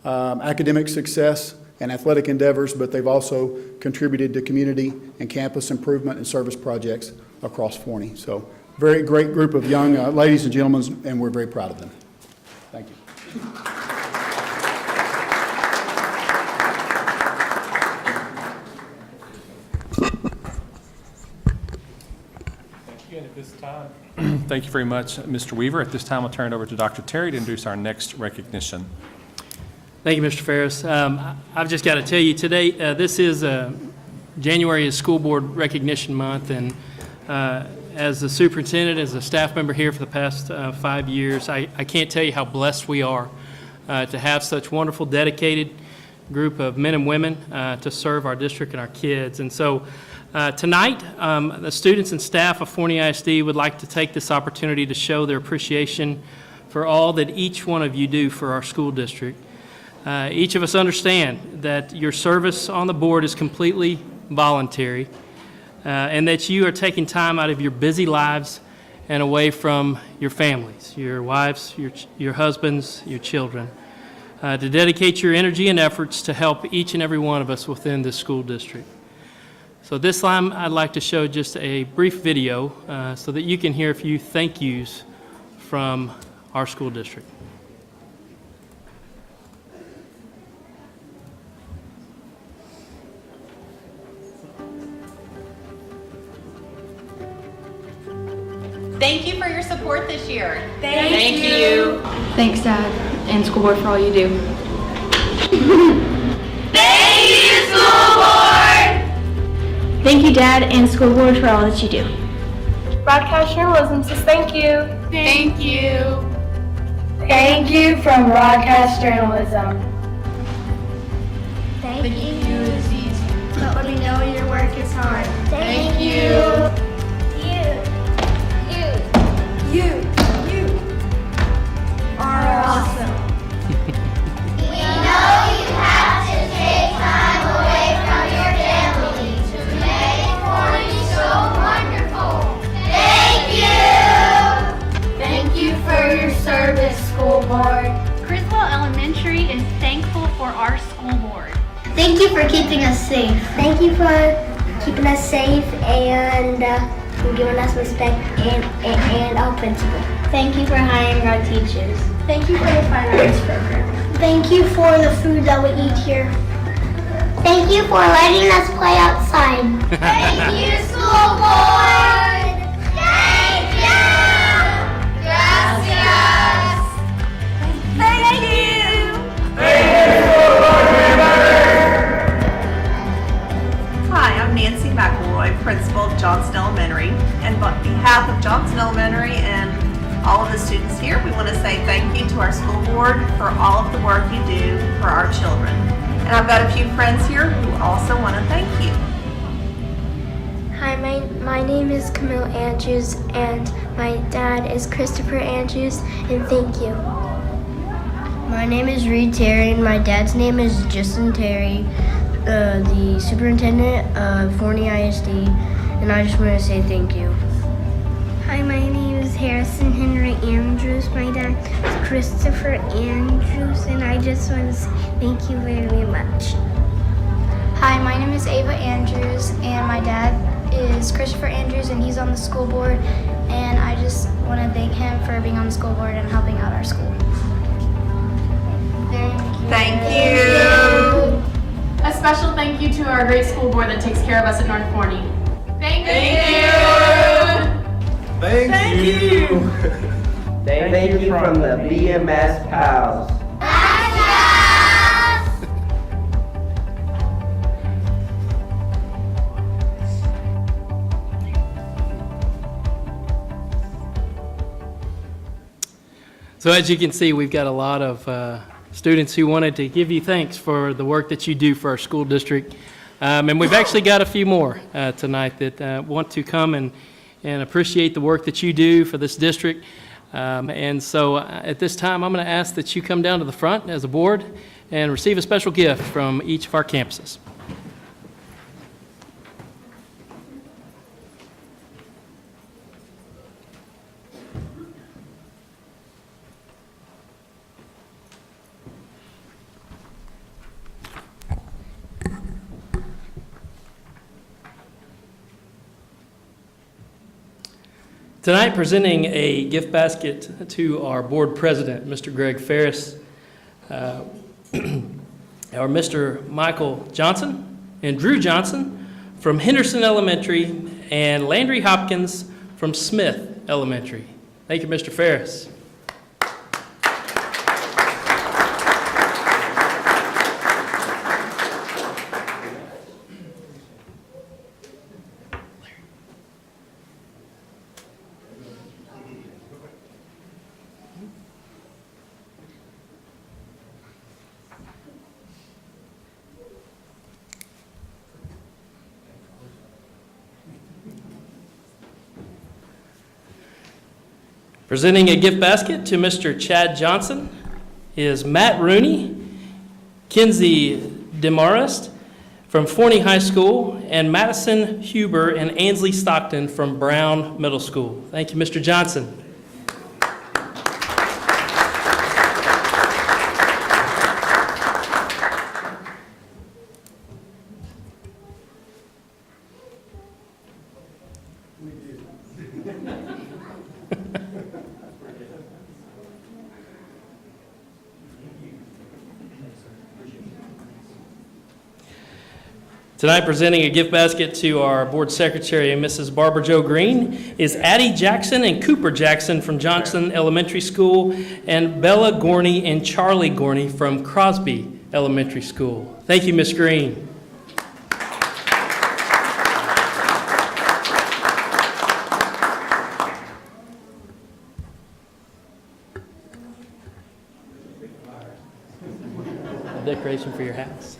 academic success and athletic endeavors, but they've also contributed to community and campus improvement and service projects across Forney. So very great group of young ladies and gentlemen, and we're very proud of them. Thank you. Again, at this time, thank you very much, Mr. Weaver. At this time, I'll turn it over to Dr. Terry to introduce our next recognition. Thank you, Mr. Ferris. I've just got to tell you today, this is January is School Board Recognition Month, and as the superintendent, as a staff member here for the past 5 years, I can't tell you how blessed we are to have such wonderful, dedicated group of men and women to serve our district and our kids. And so tonight, the students and staff of Forney ISD would like to take this opportunity to show their appreciation for all that each one of you do for our school district. Each of us understand that your service on the board is completely voluntary, and that you are taking time out of your busy lives and away from your families, your wives, your husbands, your children, to dedicate your energy and efforts to help each and every one of us within this school district. So this time, I'd like to show just a brief video so that you can hear a few thank yous from our school district. Thank you for your support this year. Thank you. Thanks, Dad, and school board for all you do. Thank you, school board! Thank you, Dad, and school board for all that you do. Broadcast journalism says thank you. Thank you. Thank you from Broadcast Journalism. Thank you, Aziz. But we know your work is hard. Thank you. You are awesome. We know you have to take time away from your family to make Forney so wonderful. Thank you! Thank you for your service, school board. Criswell Elementary is thankful for our school board. Thank you for keeping us safe. Thank you for keeping us safe and giving us respect and our principal. Thank you for hiring our teachers. Thank you for the fine arts program. Thank you for the food that we eat here. Thank you for letting us play outside. Thank you, school board! Thank you! Gracias! Thank you! Hi, I'm Nancy McElroy, principal of Johnson Elementary, and on behalf of Johnson Elementary and all of the students here, we want to say thank you to our school board for all of the work you do for our children. And I've got a few friends here who also want to thank you. Hi, my name is Camille Andrews and my dad is Christopher Andrews, and thank you. My name is Reed Terry and my dad's name is Justin Terry, the superintendent of Forney ISD, and I just want to say thank you. Hi, my name is Harrison Henry Andrews. My dad is Christopher Andrews, and I just want to say thank you very much. Hi, my name is Ava Andrews, and my dad is Christopher Andrews, and he's on the school board, and I just want to thank him for being on the school board and helping out our school. Thank you. A special thank you to our great school board that takes care of us at North Forney. Thank you! Thank you. Thank you from the BMS pals. So as you can see, we've got a lot of students who wanted to give you thanks for the work that you do for our school district. And we've actually got a few more tonight that want to come and appreciate the work that you do for this district. And so at this time, I'm going to ask that you come down to the front as a board and receive a special gift from each of our campuses. Tonight, presenting a gift basket to our board president, Mr. Greg Ferris, our Mr. Michael Johnson and Drew Johnson from Henderson Elementary and Landry Hopkins from Smith Elementary. Thank you, Mr. Ferris. Presenting a gift basket to Mr. Chad Johnson is Matt Rooney, Kinsey Demarest from Forney High School, and Madison Huber and Ansley Stockton from Brown Middle School. Thank you, Mr. Johnson. Tonight, presenting a gift basket to our board secretary, Mrs. Barbara Jo Green, is Addie Jackson and Cooper Jackson from Johnson Elementary School, and Bella Gorney and Charlie Gorney from Crosby Elementary School. Thank you, Ms. Green. A decoration for your house.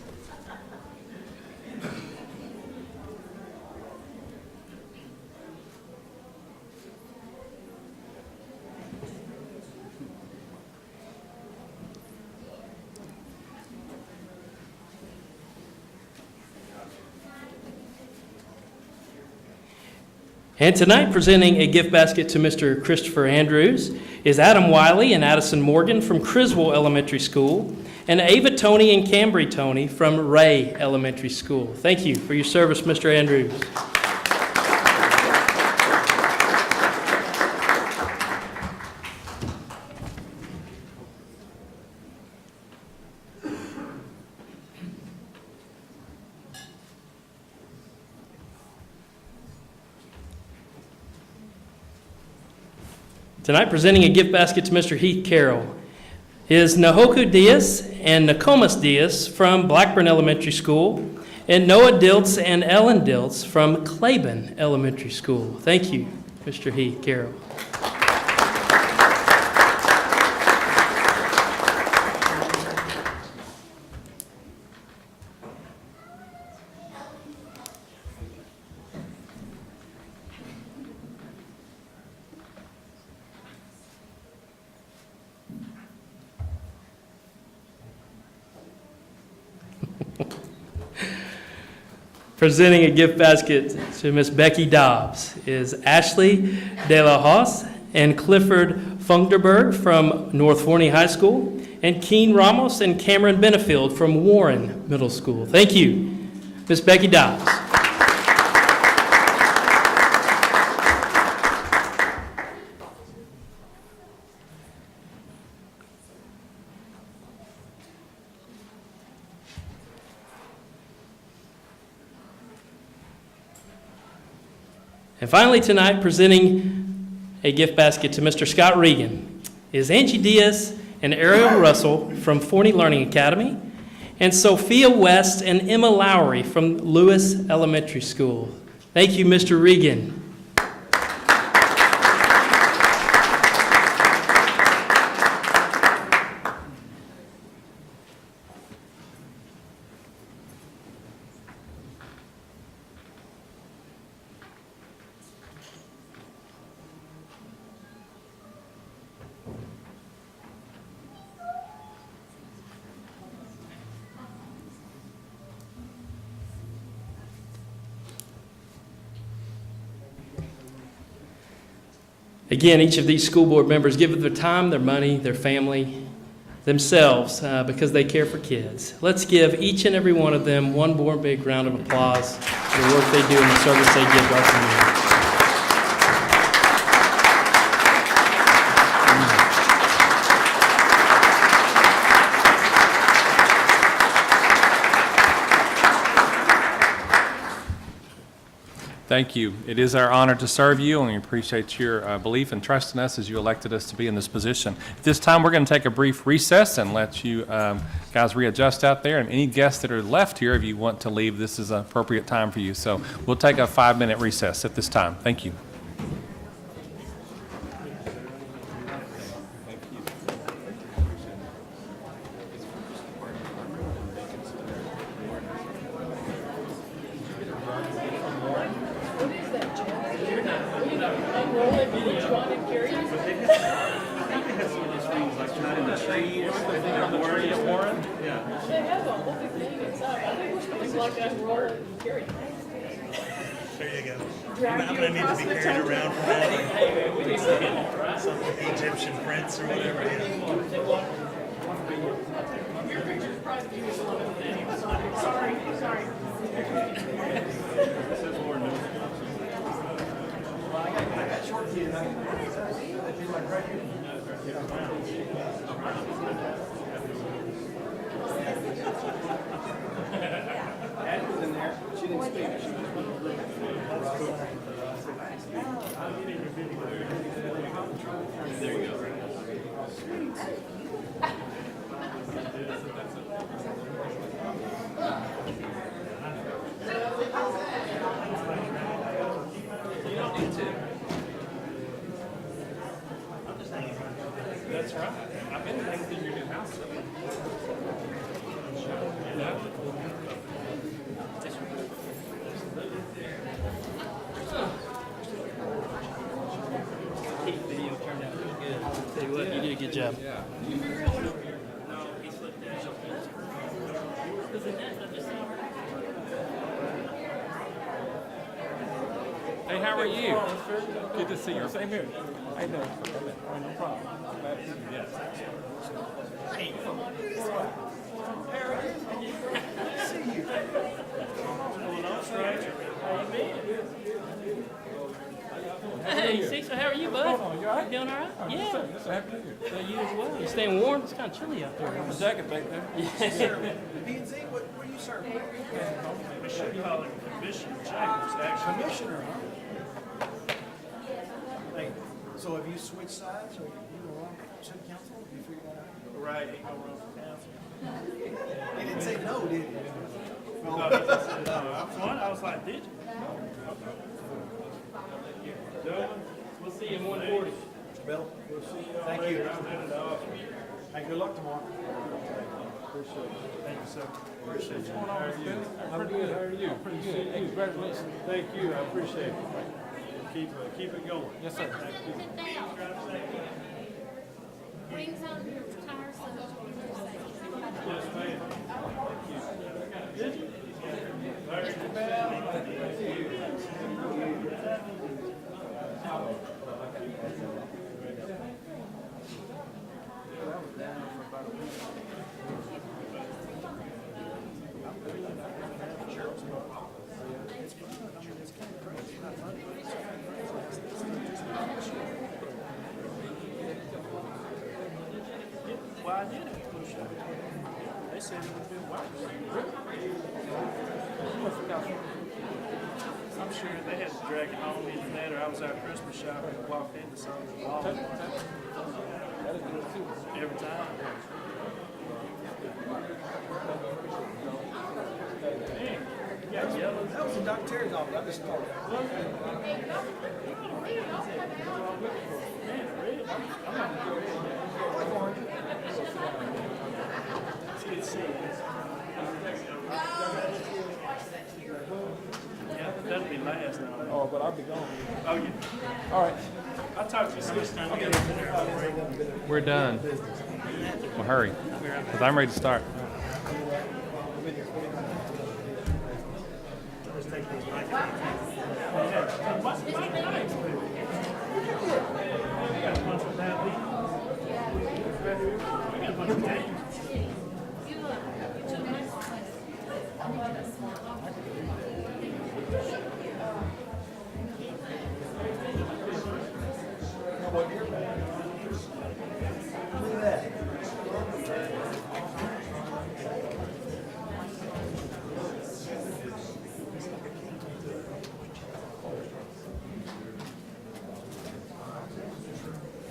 And tonight, presenting a gift basket to Mr. Christopher Andrews is Adam Wiley and Addison Morgan from Criswell Elementary School, and Ava Tony and Cambry Tony from Ray Elementary School. Thank you for your service, Mr. Andrews. Tonight, presenting a gift basket to Mr. Heath Carroll is Nahoku Diaz and Nokomis Diaz from Blackburn Elementary School, and Noah Diltz and Ellen Diltz from Claiborne Elementary School. Thank you, Mr. Heath Carroll. Presenting a gift basket to Miss Becky Dobbs is Ashley De La Hoz and Clifford Funderberg from North Forney High School, and Keen Ramos and Cameron Benefield from Warren Middle School. Thank you, Miss Becky Dobbs. And finally tonight, presenting a gift basket to Mr. Scott Regan is Angie Diaz and Ariel Russell from Forney Learning Academy, and Sophia West and Emma Lowry from Lewis Elementary School. Thank you, Mr. Regan. Again, each of these school board members give of their time, their money, their family, themselves, because they care for kids. Let's give each and every one of them one more big round of applause for the work they do and the service they give to our community. Thank you. It is our honor to serve you, and we appreciate your belief and trust in us as you elected us to be in this position. At this time, we're going to take a brief recess and let you guys readjust out there. And any guests that are left here, if you want to leave, this is an appropriate time for you. So we'll take a 5-minute recess at this time. Thank you. There you go. I'm going to need to be carried around for that. Some Egyptian prince or whatever. Sorry. That was in there. That's right. I've been hanging through your new house. Video turned out pretty good. Tell you what, you did a good job. Hey, how are you? Good to see you. Same here. How you doing? No problem. Glad to see you. Yes. Hey. See you. How you been? Hey, Cecil, how are you, bud? You all right? Doing all right? Yeah. Just happy New Year. So you as well. You staying warm? It's kind of chilly out there. My jacket back there. P&Z, what are you serving? We should call it Commissioner James, actually. Commissioner, huh? Hey, so have you switched sides, or you were on city council? Have you figured that out? Right, he gonna run for council. He didn't say no, did he? No, he just said no. I was like, did you? We'll see you in 140. Bill, we'll see you. Thank you. Hey, good luck tomorrow. Appreciate it. Thank you, sir. Appreciate you. How are you? I'm good. How are you? Pretty good. Hey, congratulations. Thank you, I appreciate it. Keep it going. Yes, sir. Rings on your tires, so Yes, ma'am. Thank you. Well, I did it. They said it would have been worse. I'm sure they had to drag it home either that or I was out Christmas shopping and walked into something. Every time. Man, you got yellow. That was in Dr. Terry's office. I just started. Man, really? I'm not going to go ahead. Yeah, that'll be last now. Oh, but I'll be gone. Oh, yeah. All right. I'll talk to you soon. We're done. Well, hurry, because I'm ready to start.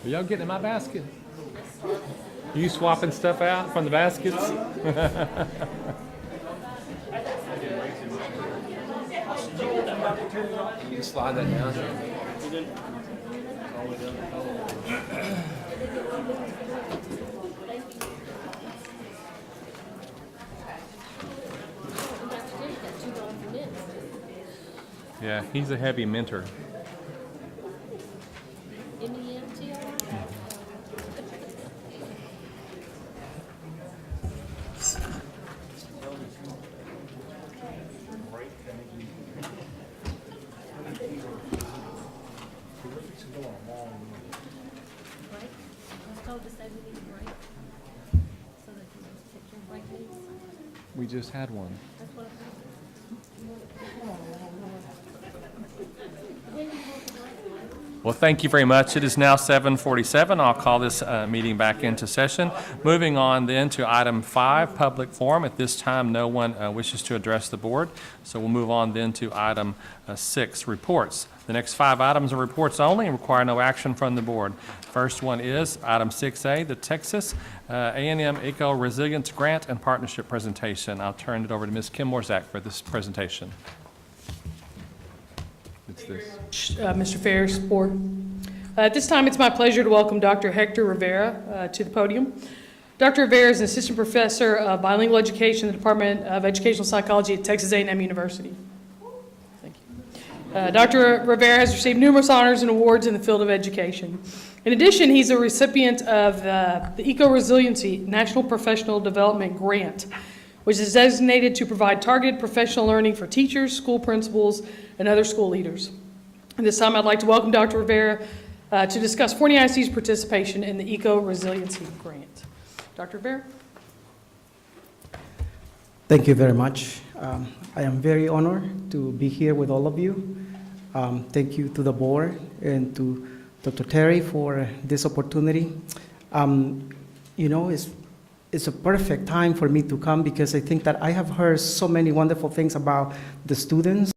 Are y'all getting in my basket? You swapping stuff out from the baskets? You can slide that down. Yeah, he's a heavy mentor. We just had one. Well, thank you very much. It is now 7:47. I'll call this meeting back into session. Moving on then to item 5, public forum. At this time, no one wishes to address the board, so we'll move on then to item 6, reports. The next 5 items are reports only and require no action from the board. First one is item 6A, the Texas A&M Eco Resilience Grant and Partnership presentation. I'll turn it over to Ms. Kim Morzak for this presentation. It's this. Mr. Ferris, Board. At this time, it's my pleasure to welcome Dr. Hector Rivera to the podium. Dr. Rivera is an assistant professor of bilingual education in the Department of Educational Psychology at Texas A&M University. Thank you. Dr. Rivera has received numerous honors and awards in the field of education. In addition, he's a recipient of the Eco-Resiliency National Professional Development Grant, which is designated to provide targeted professional learning for teachers, school principals, and other school leaders. At this time, I'd like to welcome Dr. Rivera to discuss Forney ISD's participation in the Eco-Resiliency Grant. Dr. Rivera. Thank you very much. I am very honored to be here with all of you. Thank you to the board and to Dr. Terry for this opportunity. You know, it's a perfect time for me to come because I think that I have heard so many wonderful things about the students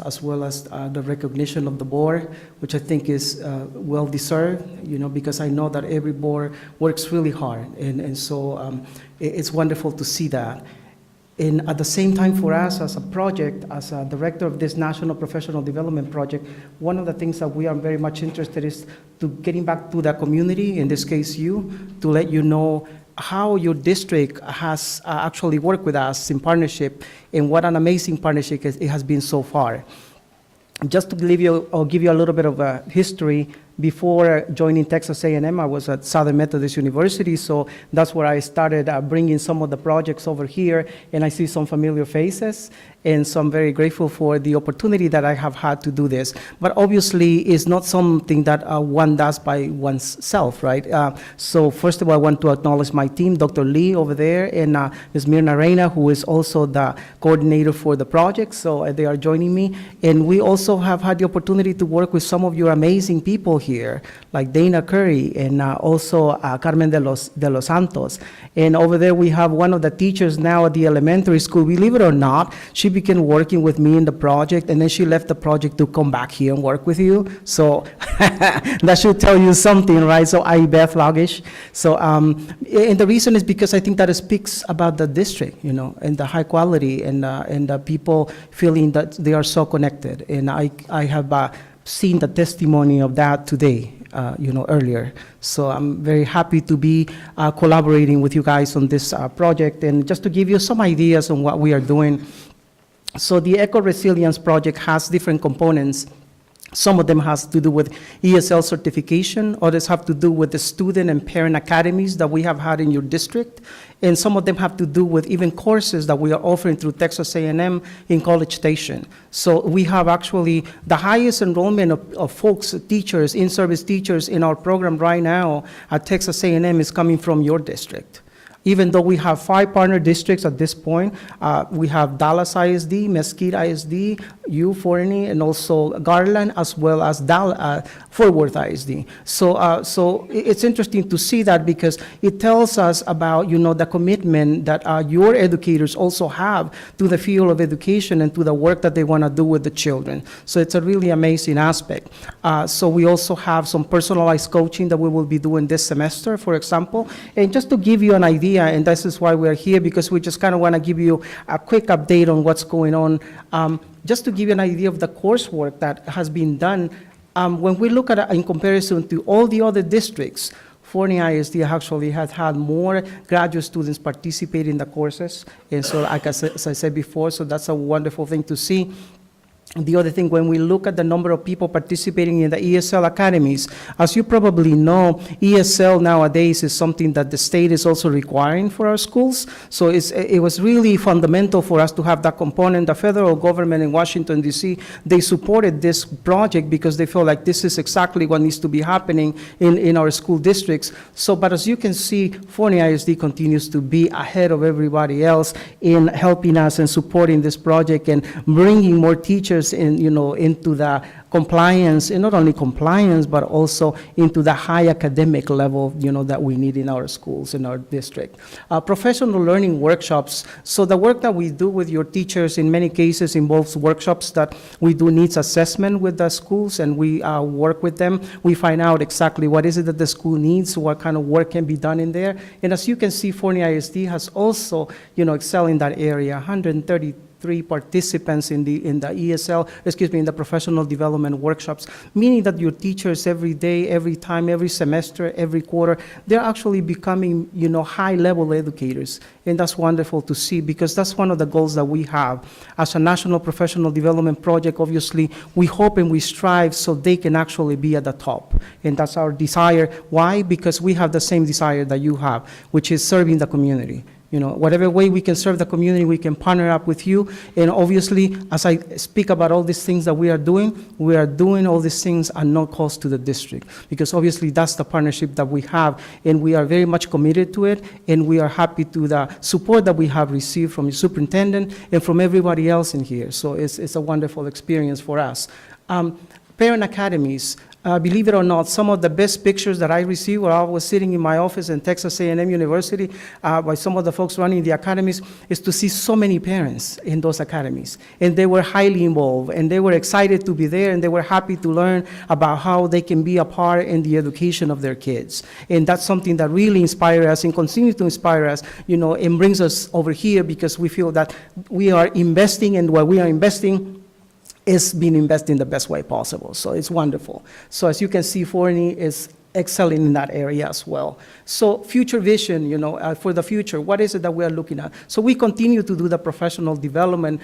as well as the recognition of the board, which I think is well deserved, you know, because I know that every board works really hard. And so it's wonderful to see that. And at the same time for us as a project, as a director of this National Professional Development Project, one of the things that we are very much interested is to getting back to the community, in this case you, to let you know how your district has actually worked with us in partnership and what an amazing partnership it has been so far. Just to give you a little bit of a history. Before joining Texas A&M, I was at Southern Methodist University, so that's where I started bringing some of the projects over here, and I see some familiar faces, and so I'm very grateful for the opportunity that I have had to do this. But obviously, it's not something that one does by oneself, right? So first of all, I want to acknowledge my team, Dr. Lee over there, and Ms. Mirna Reina, who is also the coordinator for the project, so they are joining me. And we also have had the opportunity to work with some of your amazing people here, like Dana Curry and also Carmen de los Santos. And over there we have one of the teachers now at the elementary school. Believe it or not, she began working with me in the project, and then she left the project to come back here and work with you. So that should tell you something, right? So Beth Logish. So and the reason is because I think that it speaks about the district, you know, and the high quality and the people feeling that they are so connected. And I have seen the testimony of that today, you know, earlier. So I'm very happy to be collaborating with you guys on this project. And just to give you some ideas on what we are doing. So the Eco Resilience Project has different components. Some of them has to do with ESL certification, others have to do with the student and parent academies that we have had in your district, and some of them have to do with even courses that we are offering through Texas A&M in College Station. So we have actually the highest enrollment of folks, teachers, in-service teachers in our program right now at Texas A&M is coming from your district. Even though we have 5 partner districts at this point, we have Dallas ISD, Mesquite ISD, Forney, and also Garland, as well as Fort Worth ISD. So it's interesting to see that because it tells us about, you know, the commitment that your educators also have to the field of education and to the work that they want to do with the children. So it's a really amazing aspect. So we also have some personalized coaching that we will be doing this semester, for example. And just to give you an idea, and this is why we're here, because we just kind of want to give you a quick update on what's going on. Just to give you an idea of the coursework that has been done, when we look at it in comparison to all the other districts, Forney ISD actually has had more graduate students participate in the courses. And so, like as I said before, so that's a wonderful thing to see. The other thing, when we look at the number of people participating in the ESL academies, as you probably know, ESL nowadays is something that the state is also requiring for our schools. So it was really fundamental for us to have that component. The federal government in Washington, D.C., they supported this project because they feel like this is exactly what needs to be happening in our school districts. So, but as you can see, Forney ISD continues to be ahead of everybody else in helping us and supporting this project and bringing more teachers teachers into the compliance, and not only compliance, but also into the high academic level, that we need in our schools, in our district. Professional learning workshops. So the work that we do with your teachers in many cases involves workshops that we do needs assessment with the schools, and we work with them. We find out exactly what is it that the school needs, what kind of work can be done in there. And as you can see, Forney ISD has also, excelled in that area. 133 participants in the ESL, in the professional development workshops, meaning that your teachers every day, every time, every semester, every quarter, they're actually becoming, high-level educators. And that's wonderful to see, because that's one of the goals that we have. As a national professional development project, obviously, we hope and we strive so they can actually be at the top. And that's our desire. Why? Because we have the same desire that you have, which is serving the community. Whatever way we can serve the community, we can partner up with you. And obviously, as I speak about all these things that we are doing all these things at no cost to the district, because obviously that's the partnership that we have, and we are very much committed to it, and we are happy to the support that we have received from the superintendent and from everybody else in here. So it's a wonderful experience for us. Parent academies. Believe it or not, some of the best pictures that I received while I was sitting in my office in Texas A&M University by some of the folks running the academies is to see so many parents in those academies. And they were highly involved, and they were excited to be there, and they were happy to learn about how they can be a part in the education of their kids. And that's something that really inspires us and continues to inspire us, and brings us over here, because we feel that we are investing, and what we are investing is being invested in the best way possible. So it's wonderful. So as you can see, Forney is excelling in that area as well. So future vision, for the future, what is it that we are looking at? So we continue to do the professional development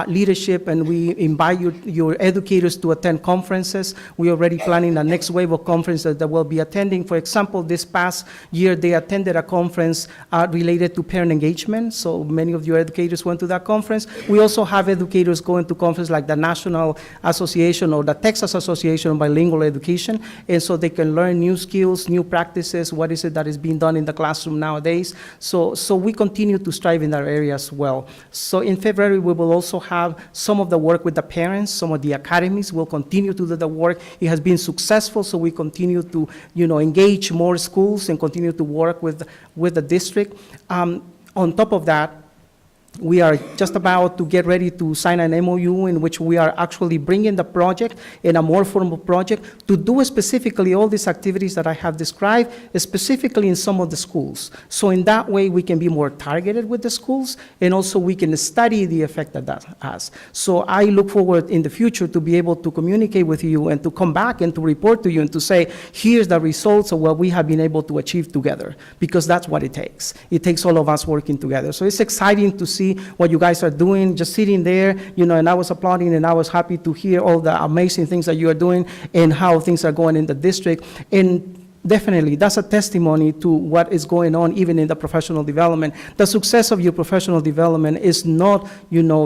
leadership, and we invite your educators to attend conferences. We are already planning the next wave of conferences that we'll be attending. For example, this past year, they attended a conference related to parent engagement. So many of your educators went to that conference. We also have educators going to conferences like the National Association or the Texas Association of Bilingual Education, and so they can learn new skills, new practices, what is it that is being done in the classroom nowadays. So we continue to strive in that area as well. So in February, we will also have some of the work with the parents. Some of the academies will continue to do the work. It has been successful, so we continue to, engage more schools and continue to work with the district. On top of that, we are just about to get ready to sign an MOU in which we are actually bringing the project in a more formal project to do specifically all these activities that I have described, specifically in some of the schools. So in that way, we can be more targeted with the schools, and also we can study the effect that that has. So I look forward in the future to be able to communicate with you and to come back and to report to you and to say, here's the results of what we have been able to achieve together, because that's what it takes. It takes all of us working together. So it's exciting to see what you guys are doing, just sitting there, and I was applauding, and I was happy to hear all the amazing things that you are doing and how things are going in the district. And definitely, that's a testimony to what is going on even in the professional development. The success of your professional development is not,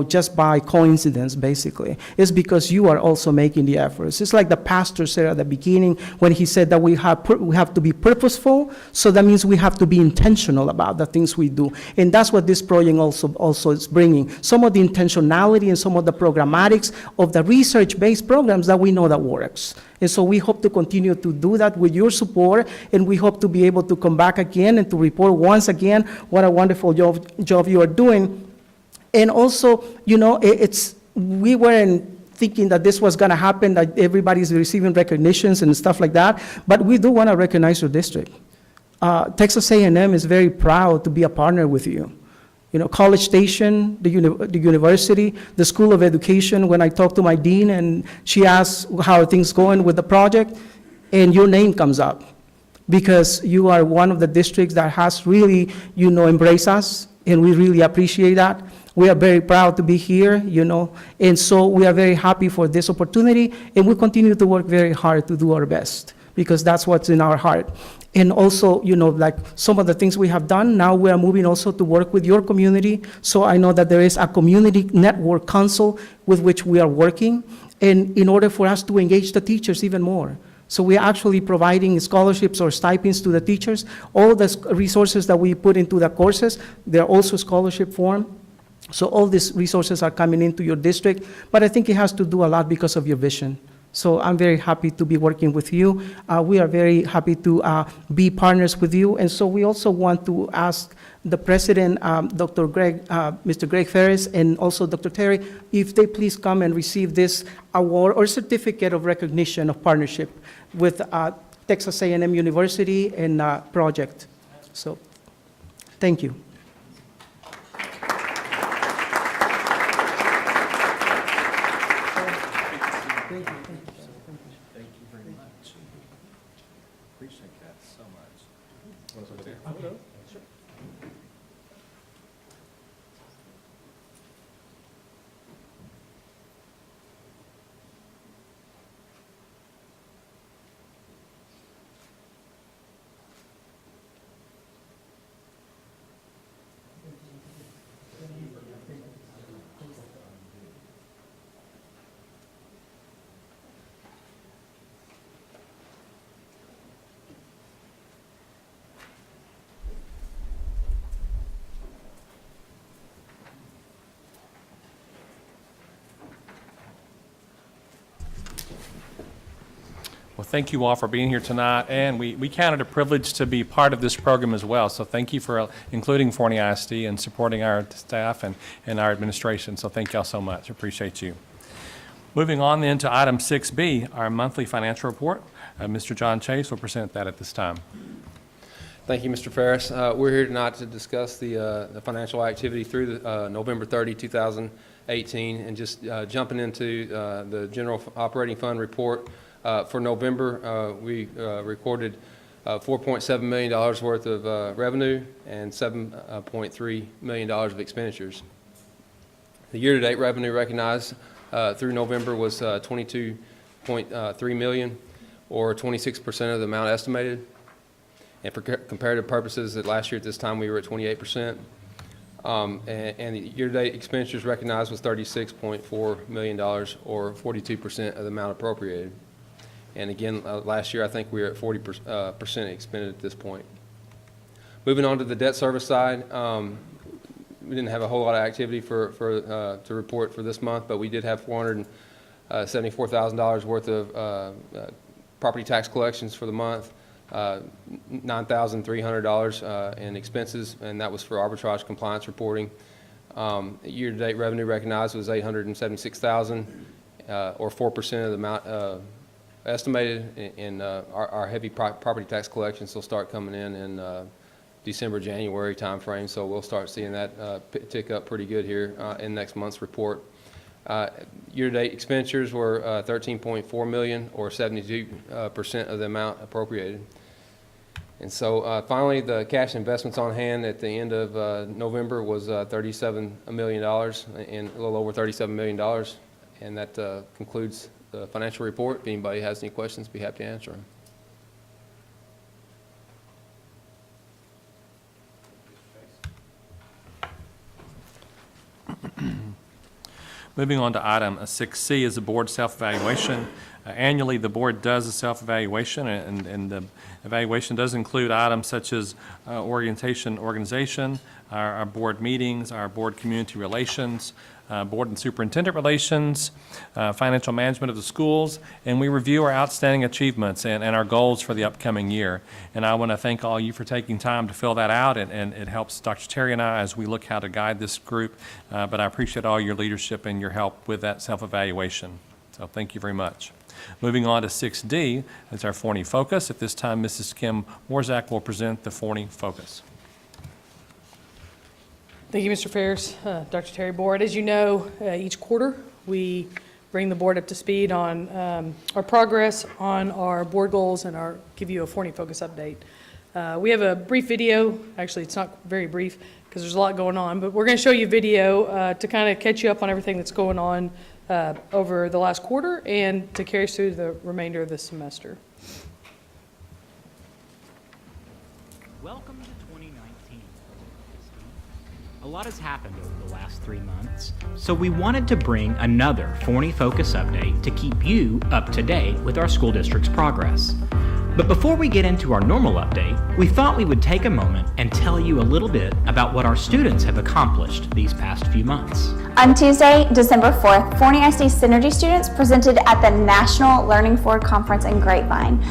just by coincidence, basically. It's because you are also making the efforts. It's like the pastor said at the beginning when he said that we have to be purposeful, so that means we have to be intentional about the things we do. And that's what this project also is bringing. Some of the intentionality and some of the programmatics of the research-based programs that we know that works. And so we hope to continue to do that with your support, and we hope to be able to come back again and to report once again what a wonderful job you are doing. And also, we weren't thinking that this was going to happen, that everybody's receiving recognitions and stuff like that, but we do want to recognize your district. Texas A&M is very proud to be a partner with you. College Station, the university, the School of Education, when I talked to my dean and she asked how are things going with the project, and your name comes up because you are one of the districts that has really, embraced us, and we really appreciate that. We are very proud to be here, and so we are very happy for this opportunity, and we continue to work very hard to do our best, because that's what's in our heart. And also, like some of the things we have done, now we are moving also to work with your community. So I know that there is a community network council with which we are working, and in order for us to engage the teachers even more. So we are actually providing scholarships or stipends to the teachers. All the resources that we put into the courses, they're also scholarship form. So all these resources are coming into your district, but I think it has to do a lot because of your vision. So I'm very happy to be working with you. We are very happy to be partners with you. And so we also want to ask the president, Mr. Greg Ferris, and also Dr. Terry, if they please come and receive this award or certificate of recognition of partnership with Texas A&M University and project. So thank you. Well, thank you all for being here tonight, and we count it a privilege to be part of this program as well. So thank you for including Forney ISD and supporting our staff and our administration. So thank y'all so much. Appreciate you. Moving on then to item 6B, our monthly financial report. Mr. John Chase will present that at this time. Thank you, Mr. Ferris. We're here tonight to discuss the financial activity through November 30, 2018, and just jumping into the general operating fund report. For November, we recorded $4.7 million worth of revenue and $7.3 million of expenditures. The year-to-date revenue recognized through November was $22.3 million, or 26% of the amount estimated. And for comparative purposes, that last year at this time we were at 28%. And the year-to-date expenditures recognized was $36.4 million, or 42% of the amount appropriated. And again, last year I think we were at 40% expended at this point. Moving on to the debt service side, we didn't have a whole lot of activity to report for this month, but we did have $474,000 worth of property tax collections for the month, $9,300 in expenses, and that was for arbitrage compliance reporting. Year-to-date revenue recognized was $876,000, or 4% of the amount estimated, and our heavy property tax collections will start coming in December, January timeframe, so we'll start seeing that tick up pretty good here in next month's report. Year-to-date expenditures were $13.4 million, or 72% of the amount appropriated. And so finally, the cash investments on hand at the end of November was $37 million, and a little over $37 million, and that concludes the financial report. If anybody has any questions, be happy to answer them. Moving on to item 6C is the board self-evaluation. Annually, the board does a self-evaluation, and the evaluation does include items such as organization, our board meetings, our board community relations, board and superintendent relations, financial management of the schools, and we review our outstanding achievements and our goals for the upcoming year. And I want to thank all you for taking time to fill that out, and it helps Dr. Terry and I as we look how to guide this group, but I appreciate all your leadership and your help with that self-evaluation. So thank you very much. Moving on to 6D, it's our Forney Focus. At this time, Mrs. Kim Morzak will present the Forney Focus. Thank you, Mr. Ferris, Dr. Terry, board. As you know, each quarter we bring the board up to speed on our progress on our board goals and give you a Forney Focus update. We have a brief video. Actually, it's not very brief because there's a lot going on, but we're going to show you video to kind of catch you up on everything that's going on over the last quarter and to carry us through the remainder of this semester. Welcome to 2019. A lot has happened over the last 3 months, so we wanted to bring another Forney Focus update to keep you up to date with our school district's progress. But before we get into our normal update, we thought we would take a moment and tell you a little bit about what our students have accomplished these past few months. On Tuesday, December 4th, Forney ISD Synergy students presented at the National Learning Forward Conference in Grapevine.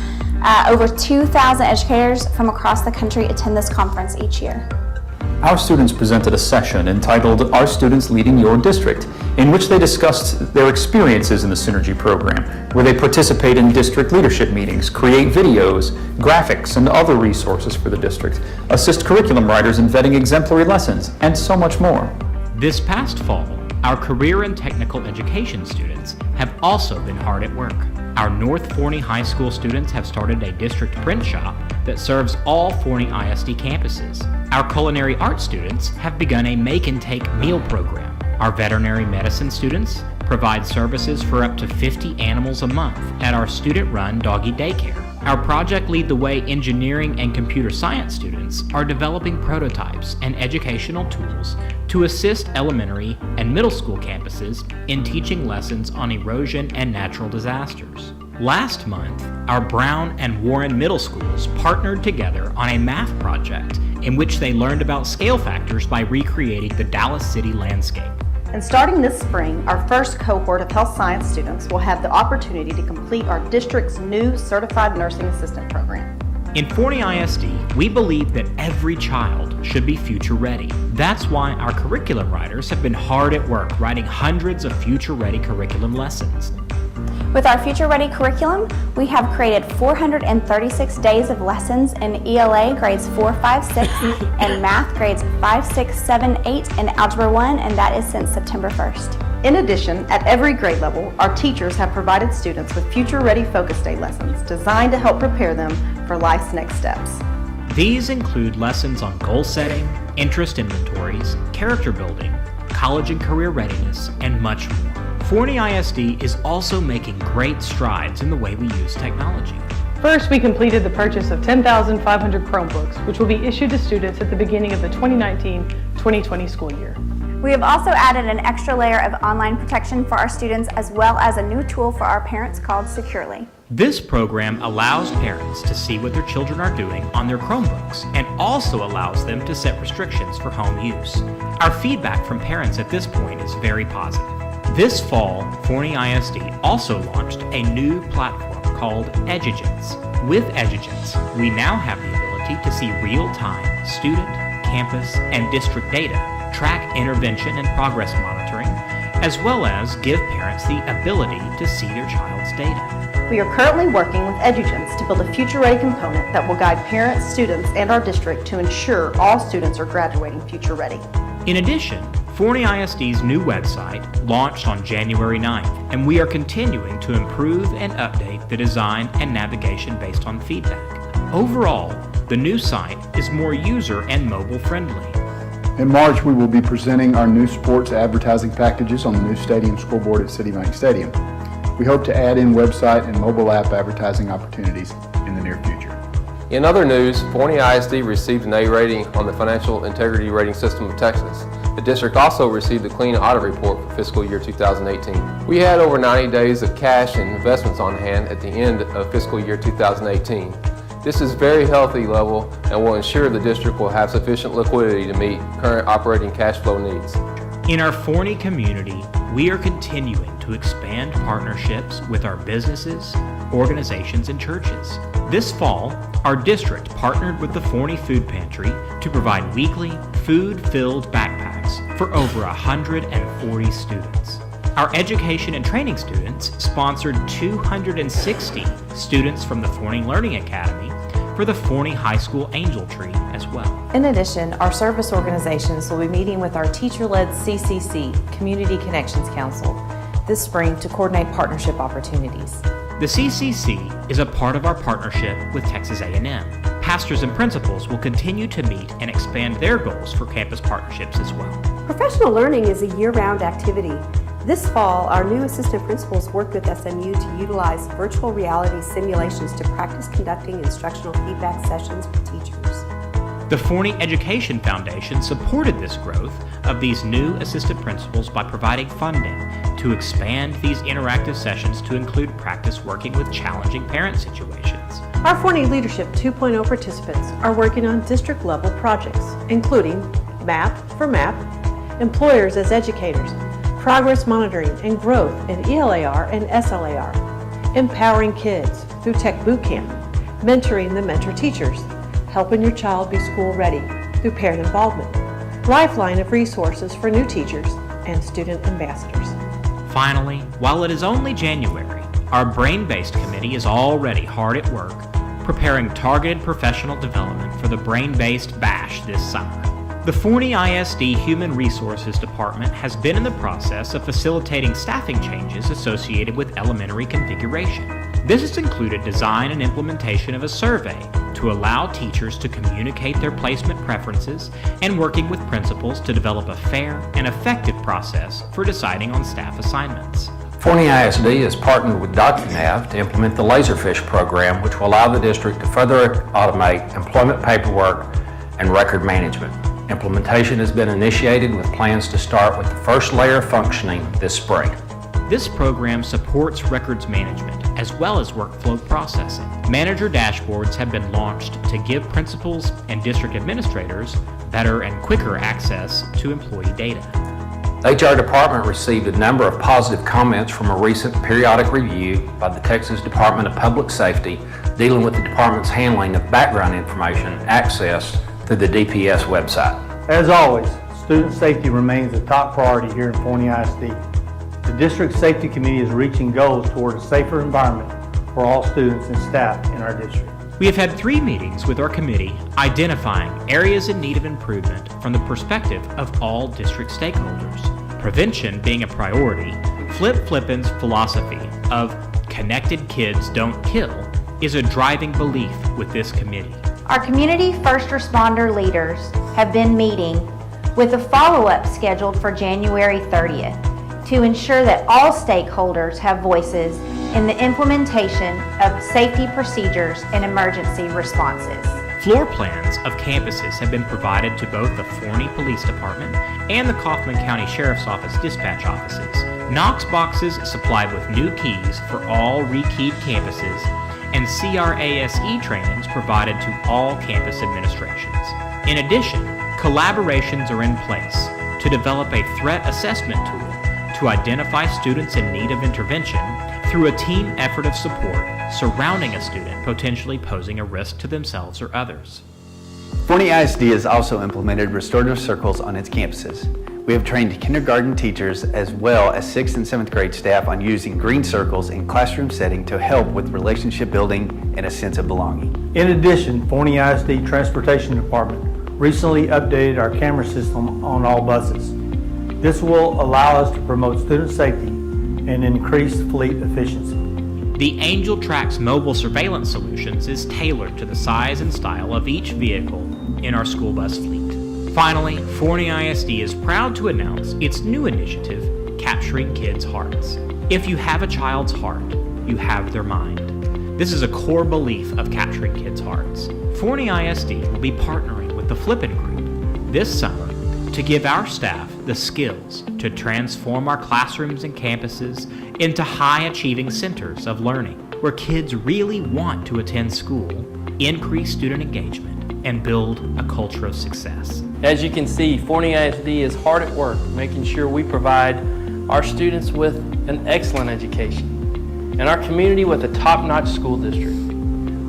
Over 2,000 educators from across the country attend this conference each year. Our students presented a session entitled Our Students Leading Your District, in which they discussed their experiences in the Synergy program, where they participate in district leadership meetings, create videos, graphics, and other resources for the district, assist curriculum writers in vetting exemplary lessons, and so much more. This past fall, our career and technical education students have also been hard at work. Our North Forney High School students have started a district print shop that serves all Forney ISD campuses. Our culinary arts students have begun a make and take meal program. Our veterinary medicine students provide services for up to 50 animals a month at our student-run doggy daycare. Our Project Lead the Way engineering and computer science students are developing prototypes and educational tools to assist elementary and middle school campuses in teaching lessons on erosion and natural disasters. Last month, our Brown and Warren middle schools partnered together on a math project in which they learned about scale factors by recreating the Dallas City landscape. And starting this spring, our first cohort of health science students will have the opportunity to complete our district's new Certified Nursing Assistant program. In Forney ISD, we believe that every child should be future ready. That's why our curriculum writers have been hard at work writing hundreds of future ready curriculum lessons. With our Future Ready curriculum, we have created 436 days of lessons in ELA grades 4, 5, 6, and math grades 5, 6, 7, 8, and Algebra 1, and that is since September 1st. In addition, at every grade level, our teachers have provided students with Future Ready Focus Day lessons designed to help prepare them for life's next steps. These include lessons on goal setting, interest inventories, character building, college and career readiness, and much more. Forney ISD is also making great strides in the way we use technology. First, we completed the purchase of 10,500 Chromebooks, which will be issued to students at the beginning of the 2019-2020 school year. We have also added an extra layer of online protection for our students, as well as a new tool for our parents called Securely. This program allows parents to see what their children are doing on their Chromebooks and also allows them to set restrictions for home use. Our feedback from parents at this point is very positive. This fall, Forney ISD also launched a new platform called Edugents. With Edugents, we now have the ability to see real-time student, campus, and district data, track intervention and progress monitoring, as well as give parents the ability to see their child's data. We are currently working with Edugents to build a Future Ready component that will guide parents, students, and our district to ensure all students are graduating Future Ready. In addition, Forney ISD's new website launched on January 9th, and we are continuing to improve and update the design and navigation based on feedback. Overall, the new site is more user and mobile friendly. In March, we will be presenting our new sports advertising packages on the new stadium scoreboard at Citibank Stadium. We hope to add in website and mobile app advertising opportunities in the near future. In other news, Forney ISD received an A rating on the Financial Integrity Rating System of Texas. The district also received a clean audit report for fiscal year 2018. We had over 90 days of cash and investments on hand at the end of fiscal year 2018. This is a very healthy level and will ensure the district will have sufficient liquidity to meet current operating cash flow needs. In our Forney community, we are continuing to expand partnerships with our businesses, organizations, and churches. This fall, our district partnered with the Forney Food Pantry to provide weekly food-filled backpacks for over 140 students. Our education and training students sponsored 260 students from the Forney Learning Academy for the Forney High School Angel Tree as well. In addition, our service organizations will be meeting with our teacher-led CCC, Community Connections Council, this spring to coordinate partnership opportunities. The CCC is a part of our partnership with Texas A&M. Pastors and principals will continue to meet and expand their goals for campus partnerships as well. Professional learning is a year-round activity. This fall, our new assistant principals worked with SMU to utilize virtual reality simulations to practice conducting instructional feedback sessions with teachers. The Forney Education Foundation supported this growth of these new assistant principals by providing funding to expand these interactive sessions to include practice working with challenging parent situations. Our Forney Leadership 2.0 participants are working on district-level projects, including MAP for MAP, Employers as Educators, Progress Monitoring and Growth in ELAR and SLAR, Empowering Kids through Tech Boot Camp, Mentoring the Mentor Teachers, Helping Your Child Be School Ready through Parent Involvement, Lifeline of Resources for New Teachers, and Student Ambassadors. Finally, while it is only January, our Brain-Based Committee is already hard at work preparing targeted professional development for the Brain-Based Bash this summer. The Forney ISD Human Resources Department has been in the process of facilitating staffing changes associated with elementary configuration. This has included design and implementation of a survey to allow teachers to communicate their placement preferences and working with principals to develop a fair and effective process for deciding on staff assignments. Forney ISD has partnered with DocuNav to implement the Laserfish program, which will allow the district to further automate employment paperwork and record management. Implementation has been initiated with plans to start with the first layer functioning this spring. This program supports records management as well as workflow processing. Manager dashboards have been launched to give principals and district administrators better and quicker access to employee data. The HR department received a number of positive comments from a recent periodic review by the Texas Department of Public Safety dealing with the department's handling of background information access through the DPS website. As always, student safety remains a top priority here in Forney ISD. The District Safety Committee is reaching goals toward a safer environment for all students and staff in our district. We have had 3 meetings with our committee identifying areas in need of improvement from the perspective of all district stakeholders. Prevention being a priority, Flip Flippin's philosophy of connected kids don't kill is a driving belief with this committee. Our community first responder leaders have been meeting with a follow-up scheduled for January 30th to ensure that all stakeholders have voices in the implementation of safety procedures and emergency responses. Floor plans of campuses have been provided to both the Forney Police Department and the Kaufman County Sheriff's Office dispatch offices. Knox boxes supplied with new keys for all rekeyed campuses, and CRASE trainings provided to all campus administrations. In addition, collaborations are in place to develop a threat assessment tool to identify students in need of intervention through a team effort of support surrounding a student potentially posing a risk to themselves or others. Forney ISD has also implemented restorative circles on its campuses. We have trained kindergarten teachers as well as 6th and 7th grade staff on using green circles in classroom setting to help with relationship building and a sense of belonging. In addition, Forney ISD Transportation Department recently updated our camera system on all buses. This will allow us to promote student safety and increase fleet efficiency. The Angel Tracks mobile surveillance solutions is tailored to the size and style of each vehicle in our school bus fleet. Finally, Forney ISD is proud to announce its new initiative, Capturing Kids' Hearts. If you have a child's heart, you have their mind. This is a core belief of Capturing Kids' Hearts. Forney ISD will be partnering with the Flippin Group this summer to give our staff the skills to transform our classrooms and campuses into high-achieving centers of learning where kids really want to attend school, increase student engagement, and build a culture of success. As you can see, Forney ISD is hard at work making sure we provide our students with an excellent education and our community with a top-notch school district.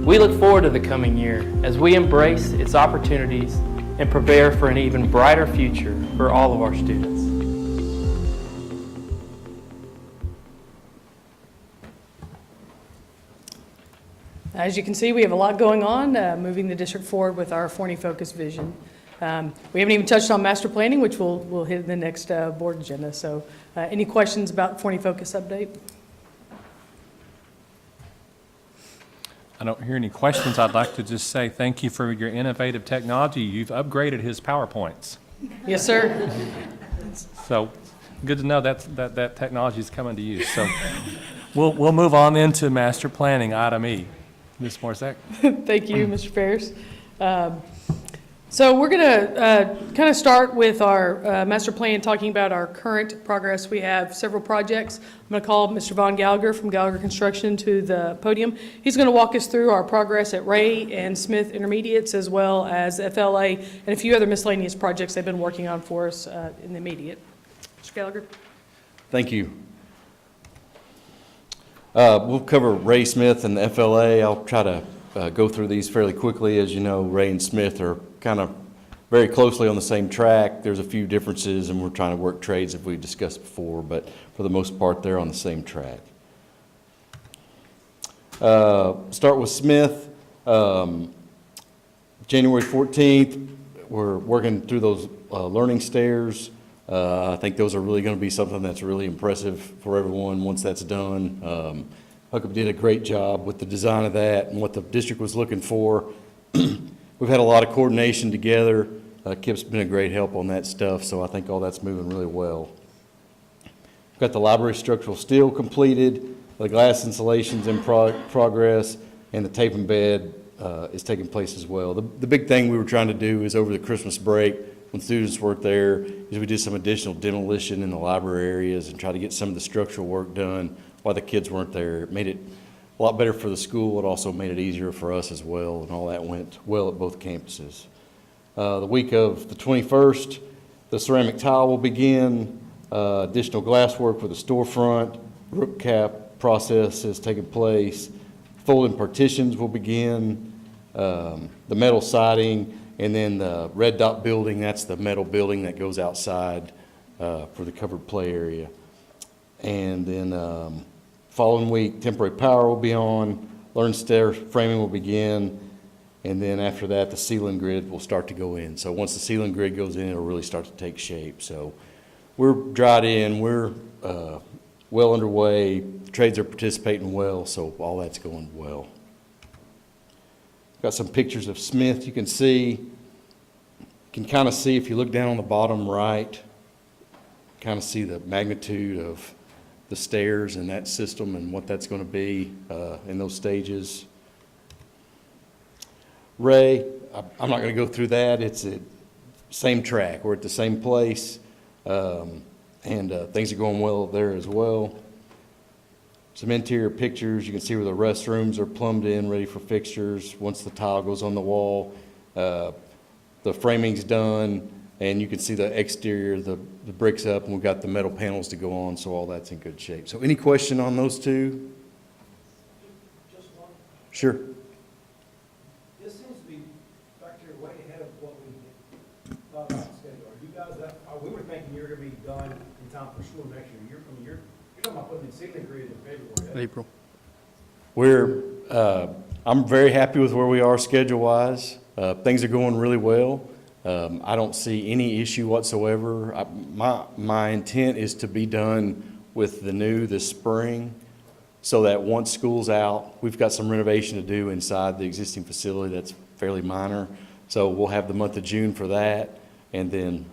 We look forward to the coming year as we embrace its opportunities and prepare for an even brighter future for all of our students. As you can see, we have a lot going on, moving the district forward with our Forney Focus vision. We haven't even touched on master planning, which we'll hit in the next board agenda. So any questions about Forney Focus update? I don't hear any questions. I'd like to just say thank you for your innovative technology. You've upgraded his PowerPoints. Yes, sir. So good to know that technology is coming to use. So we'll move on then to master planning, item E. Ms. Morsak. Thank you, Mr. Ferris. So we're going to kind of start with our master plan, talking about our current progress. We have several projects. I'm going to call Mr. Von Gallagher from Gallagher Construction to the podium. He's going to walk us through our progress at Ray and Smith Intermediates, as well as FLA and a few other miscellaneous projects they've been working on for us in the immediate. Mr. Gallagher. Thank you. We'll cover Ray Smith and the FLA. I'll try to go through these fairly quickly. As you know, Ray and Smith are kind of very closely on the same track. There's a few differences, and we're trying to work trades as we discussed before, but for the most part, they're on the same track. Start with Smith. January 14th, we're working through those learning stairs. I think those are really going to be something that's really impressive for everyone once that's done. Hookup did a great job with the design of that and what the district was looking for. We've had a lot of coordination together. Kip's been a great help on that stuff, so I think all that's moving really well. We've got the library structural steel completed, the glass insulation's in progress, and the tape and bed is taking place as well. The big thing we were trying to do is over the Christmas break, when students weren't there, is we did some additional demolition in the library areas and try to get some of the structural work done while the kids weren't there. It made it a lot better for the school. It also made it easier for us as well, and all that went well at both campuses. The week of the 21st, the ceramic tile will begin. Additional glass work for the storefront. Roof cap process has taken place. Folding partitions will begin. The metal siding, and then the red dot building, that's the metal building that goes outside for the covered play area. And then following week, temporary power will be on, learn stair framing will begin, and then after that, the ceiling grid will start to go in. So once the ceiling grid goes in, it'll really start to take shape. So we're dried in, we're well underway, trades are participating well, so all that's going well. Got some pictures of Smith you can see. You can kind of see, if you look down on the bottom right, kind of see the magnitude of the stairs and that system and what that's going to be in those stages. Ray, I'm not going to go through that. It's the same track. We're at the same place, and things are going well there as well. Some interior pictures. You can see where the restrooms are plumbed in, ready for fixtures. Once the tile goes on the wall, the framing's done, and you can see the exterior, the bricks up, and we've got the metal panels to go on, so all that's in good shape. So any question on those two? Just one. Sure. This seems to be back here way ahead of what we thought about the schedule. Are you guys, we were thinking you were going to be done in time for school next year. You're talking about putting the ceiling grid in February. April. I'm very happy with where we are schedule-wise. Things are going really well. I don't see any issue whatsoever. My intent is to be done with the new this spring, so that once school's out, we've got some renovation to do inside the existing facility that's fairly minor. So we'll have the month of June for that, and then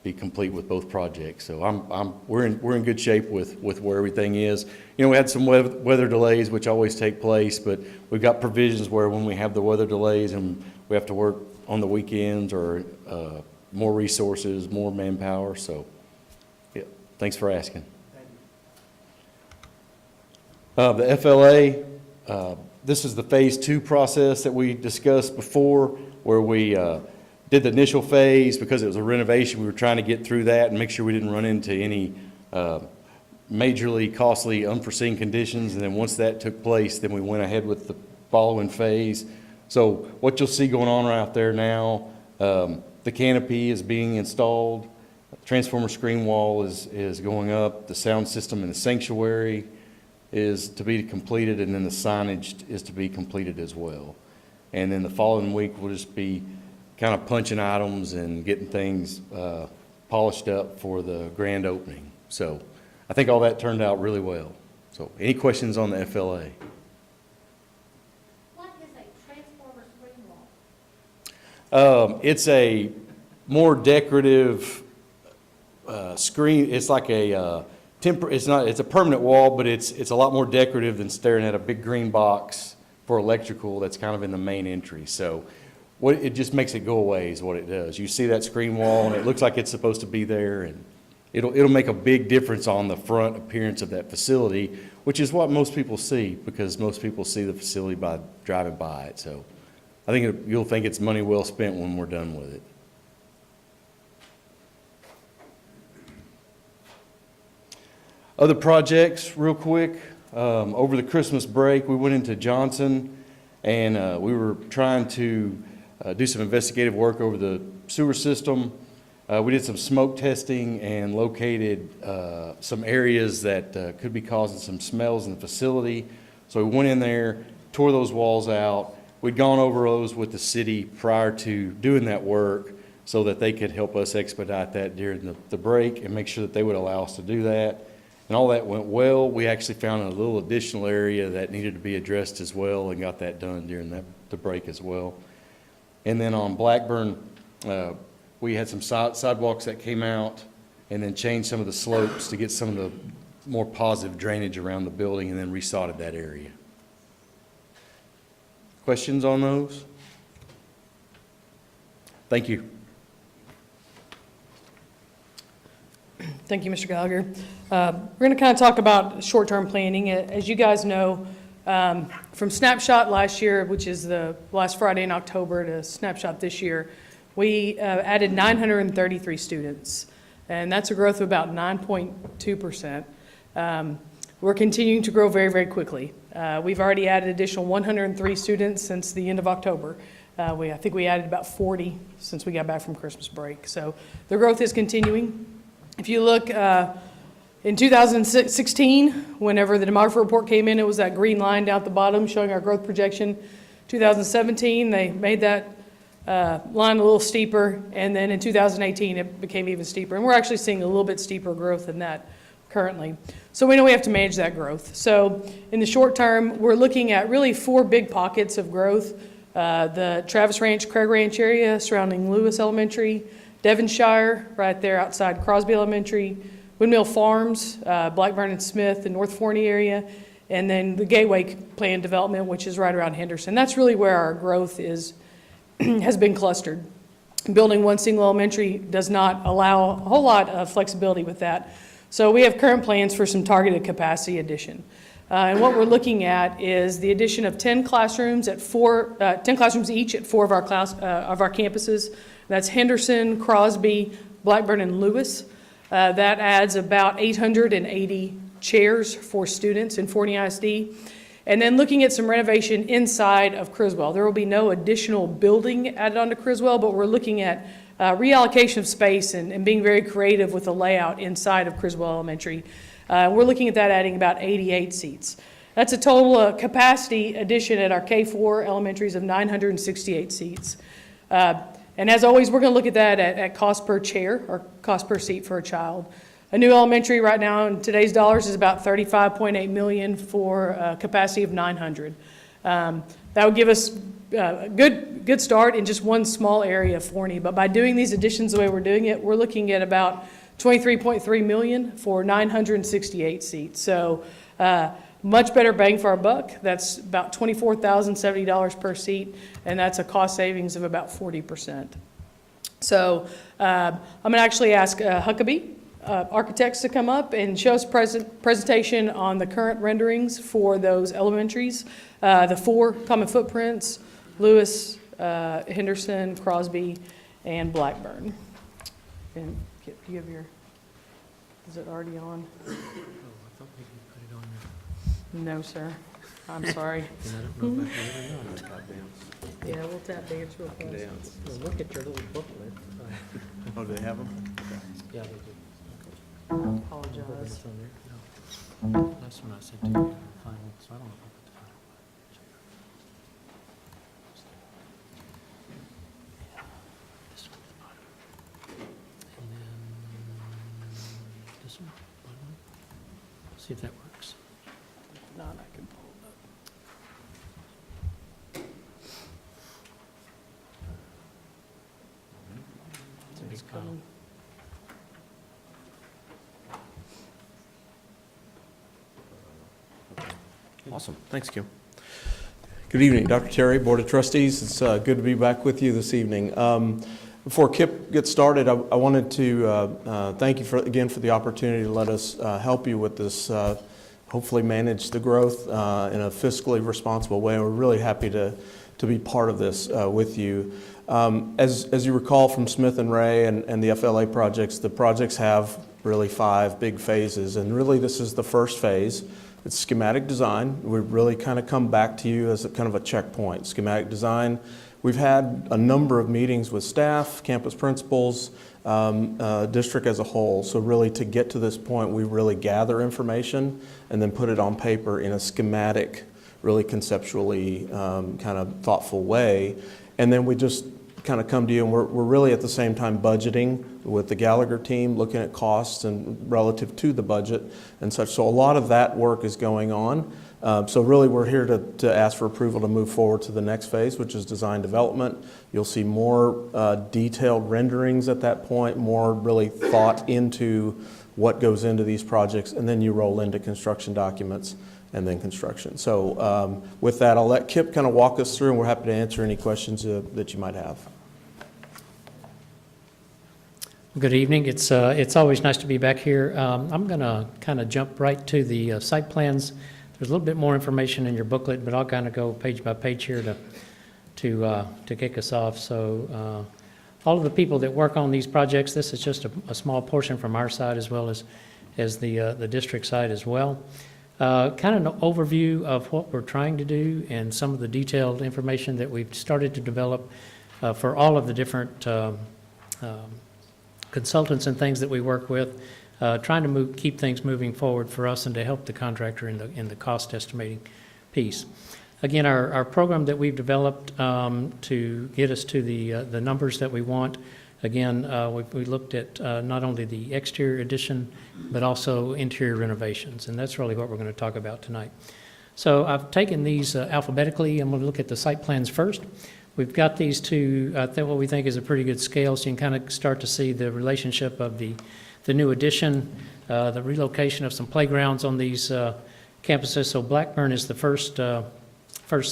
be complete with both projects. So we're in good shape with where everything is. You know, we had some weather delays, which always take place, but we've got provisions where when we have the weather delays and we have to work on the weekends or more resources, more manpower. So, yeah, thanks for asking. The FLA, this is the phase 2 process that we discussed before, where we did the initial phase. Because it was a renovation, we were trying to get through that and make sure we didn't run into any majorly costly unforeseen conditions. And then once that took place, then we went ahead with the following phase. So what you'll see going on right out there now, the canopy is being installed, transformer screen wall is going up, the sound system in the sanctuary is to be completed, and then the signage is to be completed as well. And then the following week will just be kind of punching items and getting things polished up for the grand opening. So I think all that turned out really well. So any questions on the FLA? It's a more decorative screen. It's like a it's a permanent wall, but it's a lot more decorative than staring at a big green box for electrical that's kind of in the main entry. So what, it just makes it go away is what it does. You see that screen wall and it looks like it's supposed to be there, and it'll make a big difference on the front appearance of that facility, which is what most people see, because most people see the facility by driving by it. So I think you'll think it's money well spent when we're done with it. Other projects, real quick. Over the Christmas break, we went into Johnson, and we were trying to do some investigative work over the sewer system. We did some smoke testing and located some areas that could be causing some smells in the facility. So we went in there, tore those walls out. We'd gone over those with the city prior to doing that work so that they could help us expedite that during the break and make sure that they would allow us to do that. And all that went well. We actually found a little additional area that needed to be addressed as well, and got that done during the break as well. And then on Blackburn, we had some sidewalks that came out, and then changed some of the slopes to get some of the more positive drainage around the building, and then resodded that area. Questions on those? Thank you. Thank you, Mr. Gallagher. We're going to kind of talk about short-term planning. As you guys know, from Snapshot last year, which is the last Friday in October, to Snapshot this year, we added 933 students, and that's a growth of about 9.2%. We're continuing to grow very, very quickly. We've already added additional 103 students since the end of October. I think we added about 40 since we got back from Christmas break. So the growth is continuing. If you look in 2016, whenever the demographer report came in, it was that green line down at the bottom showing our growth projection. 2017, they made that line a little steeper, and then in 2018, it became even steeper. And we're actually seeing a little bit steeper growth than that currently. So we know we have to manage that growth. So in the short term, we're looking at really 4 big pockets of growth. The Travis Ranch, Craig Ranch area surrounding Lewis Elementary, Devonshire, right there outside Crosby Elementary, Windmill Farms, Blackburn and Smith, the North Forney area, and then the Gateway Plan development, which is right around Henderson. That's really where our growth is has been clustered. Building one single elementary does not allow a whole lot of flexibility with that. So we have current plans for some targeted capacity addition. And what we're looking at is the addition of 10 classrooms at 10 classrooms each at 4 of our campuses. That's Henderson, Crosby, Blackburn, and Lewis. That adds about 880 chairs for students in Forney ISD. And then looking at some renovation inside of Criswell. There will be no additional building added onto Criswell, but we're looking at reallocation of space and being very creative with the layout inside of Criswell Elementary. We're looking at that adding about 88 seats. That's a total capacity addition at our K-4 elementaries of 968 seats. And as always, we're going to look at that at cost per chair or cost per seat for a child. A new elementary right now in today's dollars is about $35.8 million for a capacity of 900. That would give us a good start in just one small area of Forney. But by doing these additions the way we're doing it, we're looking at about $23.3 million for 968 seats. So much better bang for our buck. That's about $24,070 per seat, and that's a cost savings of about 40%. So I'm going to actually ask Huckabee Architects to come up and show us presentation on the current renderings for those elementaries, the 4 common footprints, Lewis, Henderson, Crosby, and Blackburn. And do you have your, is it already on? No, sir. I'm sorry. Yeah, we'll tap dance real quick. Look at your little booklet. Oh, do they have them? Yeah, they do. Apologize. No. That's when I said to you, final, so I don't know if I put the final. Yeah, this one at the bottom. And then this one, bottom one. See if that works. No, I can pull it up. It's a big pile. Awesome. Thanks, Kim. Good evening, Dr. Terry, Board of Trustees. It's good to be back with you this evening. Before Kip gets started, I wanted to thank you again for the opportunity to let us help you with this, hopefully manage the growth in a fiscally responsible way. We're really happy to be part of this with you. As you recall from Smith and Ray and the FLA projects, the projects have really 5 big phases, and really this is the first phase. It's schematic design. We've really kind of come back to you as a kind of a checkpoint. Schematic design. We've had a number of meetings with staff, campus principals, district as a whole. So really to get to this point, we really gather information and then put it on paper in a schematic, really conceptually kind of thoughtful way. And then we just kind of come to you, and we're really at the same time budgeting with the Gallagher team, looking at costs and relative to the budget and such. So a lot of that work is going on. So really we're here to ask for approval to move forward to the next phase, which is design development. You'll see more detailed renderings at that point, more really thought into what goes into these projects, and then you roll into construction documents and then construction. So with that, I'll let Kip kind of walk us through, and we're happy to answer any questions that you might have. Good evening. It's always nice to be back here. I'm going to kind of jump right to the site plans. There's a little bit more information in your booklet, but I'll kind of go page by page here to kick us off. So all of the people that work on these projects, this is just a small portion from our side as well as the district side as well. Kind of an overview of what we're trying to do and some of the detailed information that we've started to develop for all of the different consultants and things that we work with, trying to keep things moving forward for us and to help the contractor in the cost estimating piece. Again, our program that we've developed to get us to the numbers that we want. Again, we looked at not only the exterior addition, but also interior renovations, and that's really what we're going to talk about tonight. So I've taken these alphabetically. I'm going to look at the site plans first. We've got these two, what we think is a pretty good scale, so you can kind of start to see the relationship of the new addition, the relocation of some playgrounds on these campuses. So Blackburn is the first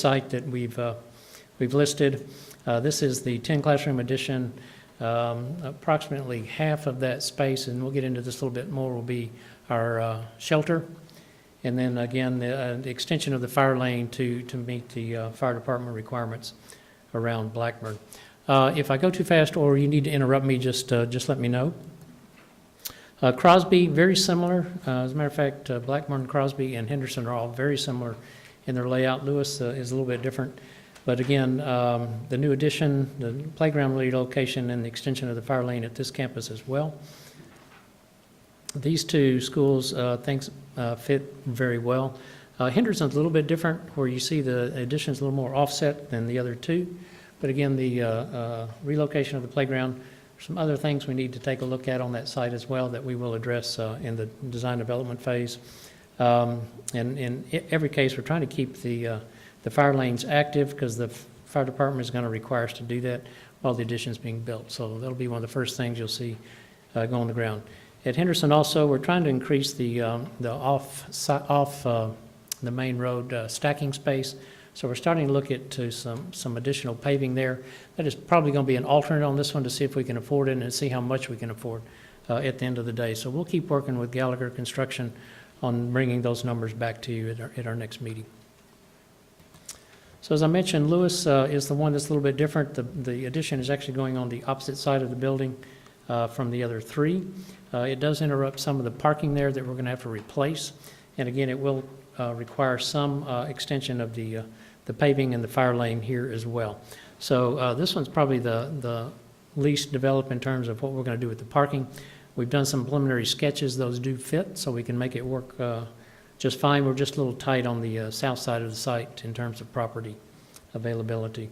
site that we've listed. This is the 10 classroom addition. Approximately half of that space, and we'll get into this a little bit more, will be our shelter. And then again, the extension of the fire lane to meet the fire department requirements around Blackburn. If I go too fast or you need to interrupt me, just let me know. Crosby, very similar. As a matter of fact, Blackburn, Crosby, and Henderson are all very similar in their layout. Lewis is a little bit different. But again, the new addition, the playground relocation, and the extension of the fire lane at this campus as well. These two schools, things fit very well. Henderson's a little bit different, where you see the addition's a little more offset than the other two. But again, the relocation of the playground, some other things we need to take a look at on that site as well that we will address in the design development phase. And in every case, we're trying to keep the fire lanes active because the fire department is going to require us to do that while the addition is being built. So that'll be one of the first things you'll see go on the ground. At Henderson also, we're trying to increase the off the main road stacking space. So we're starting to look at some additional paving there. That is probably going to be an alternate on this one to see if we can afford it and see how much we can afford at the end of the day. So we'll keep working with Gallagher Construction on bringing those numbers back to you at our next meeting. So as I mentioned, Lewis is the one that's a little bit different. The addition is actually going on the opposite side of the building from the other three. It does interrupt some of the parking there that we're going to have to replace. And again, it will require some extension of the paving and the fire lane here as well. So this one's probably the least developed in terms of what we're going to do with the parking. We've done some preliminary sketches. Those do fit, so we can make it work just fine. We're just a little tight on the south side of the site in terms of property availability.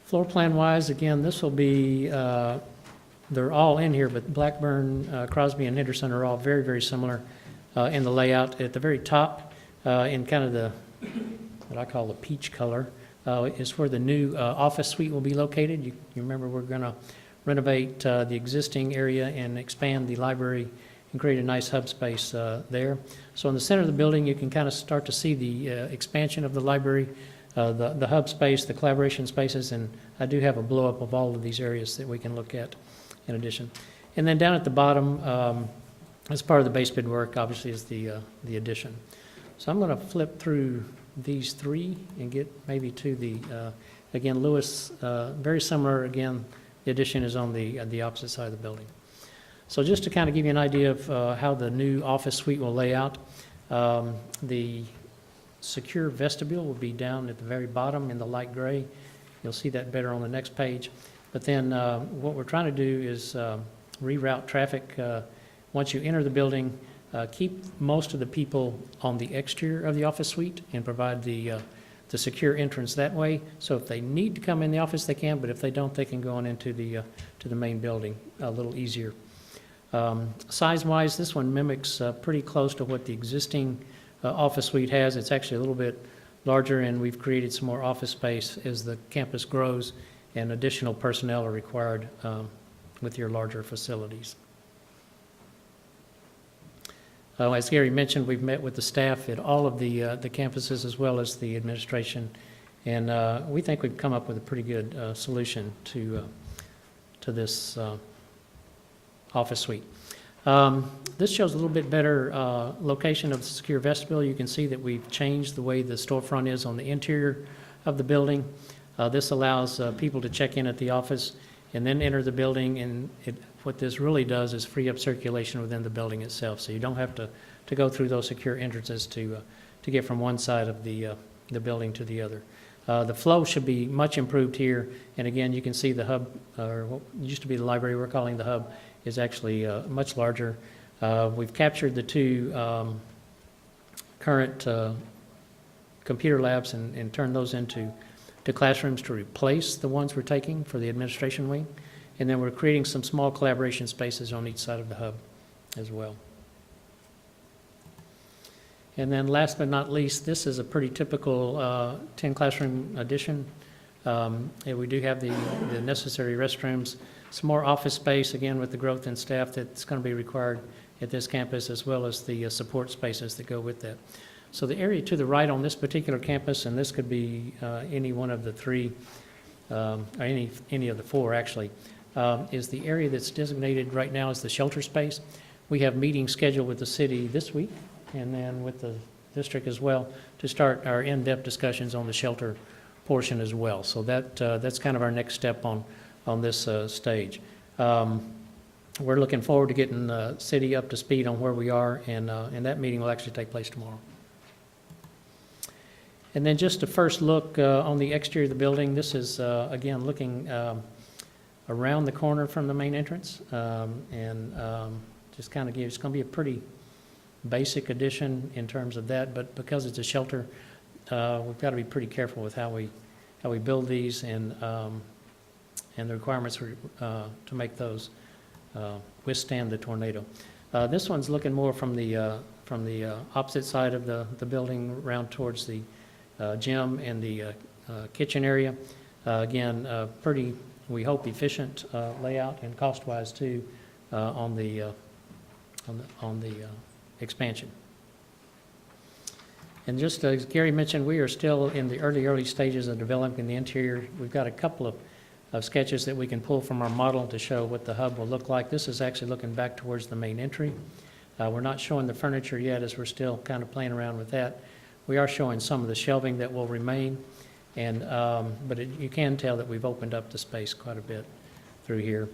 Floor plan wise, again, this will be, they're all in here, but Blackburn, Crosby, and Henderson are all very, very similar in the layout. At the very top, in kind of what I call the peach color, is where the new office suite will be located. You remember we're going to renovate the existing area and expand the library and create a nice hub space there. So in the center of the building, you can kind of start to see the expansion of the library, the hub space, the collaboration spaces, and I do have a blow-up of all of these areas that we can look at in addition. And then down at the bottom, as part of the base bid work, obviously, is the addition. So I'm going to flip through these three and get maybe to the, again, Lewis, very similar. Again, the addition is on the opposite side of the building. So just to kind of give you an idea of how the new office suite will lay out, the secure vestibule will be down at the very bottom in the light gray. You'll see that better on the next page. But then what we're trying to do is reroute traffic. Once you enter the building, keep most of the people on the exterior of the office suite and provide the secure entrance that way. So if they need to come in the office, they can, but if they don't, they can go on into to the main building a little easier. Size-wise, this one mimics pretty close to what the existing office suite has. It's actually a little bit larger, and we've created some more office space as the campus grows and additional personnel are required with your larger facilities. As Gary mentioned, we've met with the staff at all of the campuses as well as the administration, and we think we've come up with a pretty good solution to this office suite. This shows a little bit better location of the secure vestibule. You can see that we've changed the way the storefront is on the interior of the building. This allows people to check in at the office and then enter the building, and what this really does is free up circulation within the building itself, so you don't have to go through those secure entrances to get from one side of the building to the other. The flow should be much improved here, and again, you can see the hub, or what used to be the library we're calling the hub, is actually much larger. We've captured the two current computer labs and turned those into classrooms to replace the ones we're taking for the administration wing. And then we're creating some small collaboration spaces on each side of the hub as well. And then last but not least, this is a pretty typical 10 classroom addition. And we do have the necessary restrooms, some more office space, again, with the growth in staff that's going to be required at this campus, as well as the support spaces that go with that. So the area to the right on this particular campus, and this could be any one of the three, or any of the four actually, is the area that's designated right now as the shelter space. We have meetings scheduled with the city this week and then with the district as well to start our in-depth discussions on the shelter portion as well. So that's kind of our next step on this stage. We're looking forward to getting the city up to speed on where we are, and that meeting will actually take place tomorrow. And then just a first look on the exterior of the building. This is, again, looking around the corner from the main entrance, just kind of gives, it's going to be a pretty basic addition in terms of that, but because it's a shelter, we've got to be pretty careful with how we build these and the requirements to make those withstand the tornado. This one's looking more from the opposite side of the building, around towards the gym and the kitchen area. Again, pretty, we hope, efficient layout, and cost-wise too, on the expansion. And just as Gary mentioned, we are still in the early stages of developing the interior. We've got a couple of sketches that we can pull from our model to show what the hub will look like. This is actually looking back towards the main entry. We're not showing the furniture yet, as we're still kind of playing around with that. We are showing some of the shelving that will remain, and but you can tell that we've opened up the space quite a bit through here.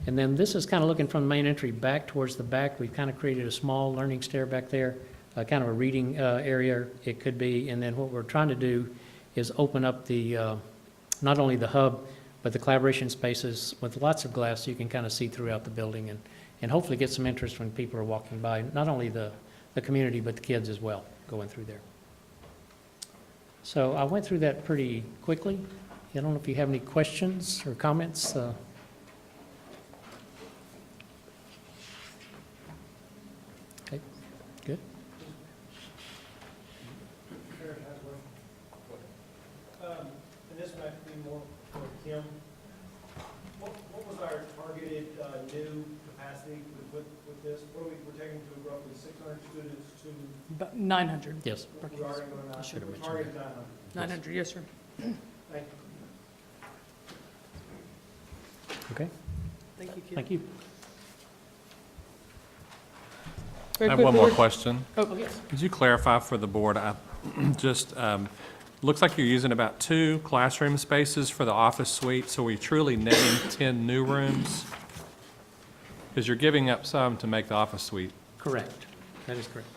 And then this is kind of looking from the main entry back towards the back. We've kind of created a small learning stair back there, kind of a reading area it could be. And then what we're trying to do is open up the not only the hub, but the collaboration spaces with lots of glass so you can kind of see throughout the building, and hopefully get some interest when people are walking by, not only the community, but the kids as well going through there. So I went through that pretty quickly. I don't know if you have any questions or comments. Okay, good. And this might be more for Kim. What was our targeted new capacity with this? What are we're taking to roughly 600 students to? About 900. Yes. We are going to, I should have we're mentioned targeting that. 900. 900, yes, sir. Thank you. Okay, Thank you, Keith. thank you. Very I have quick, one more Board. question. Oh, yes. Could you clarify for the board, just, looks like you're using about 2 classroom spaces for the office suite, so we truly netting 10 new rooms? Because you're giving up some to make the office suite. Correct. That is correct.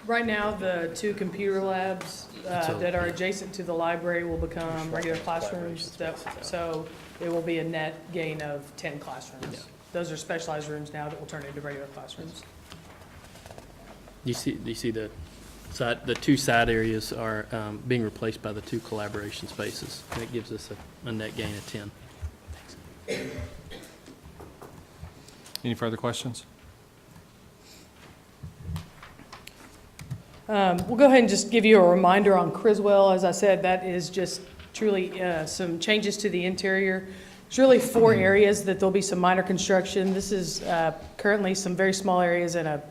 Right now, the 2 computer labs that are adjacent to the library will become regular classrooms. So it will be a net gain of 10 classrooms. Those are specialized rooms now that will turn into regular classrooms. Do you see the side, the 2 side areas are being replaced by the 2 collaboration spaces. That gives us a net gain of 10. Any further questions? We'll go ahead and just give you a reminder on Criswell. As I said, that is just truly some changes to the interior. There's really 4 areas that there'll be some minor construction. This is currently some very small areas and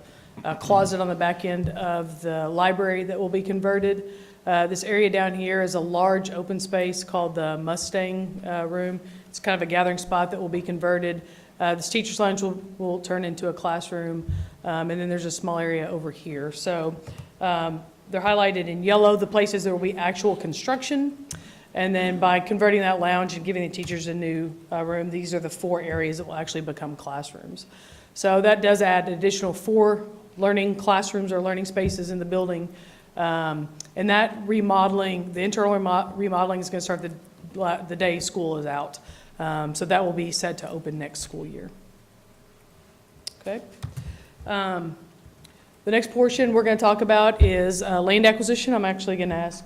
a closet on the back end of the library that will be converted. This area down here is a large open space called the Mustang Room. It's kind of a gathering spot that will be converted. This teacher's lounge will turn into a classroom, and then there's a small area over here. So they're highlighted in yellow, the places there will be actual construction. And then by converting that lounge and giving the teachers a new room, these are the 4 areas that will actually become classrooms. So that does add an additional 4 learning classrooms or learning spaces in the building. And that remodeling, the internal remodeling is going to start the day school is out. So that will be set to open next school year. Okay. The next portion we're going to talk about is land acquisition. I'm actually going to ask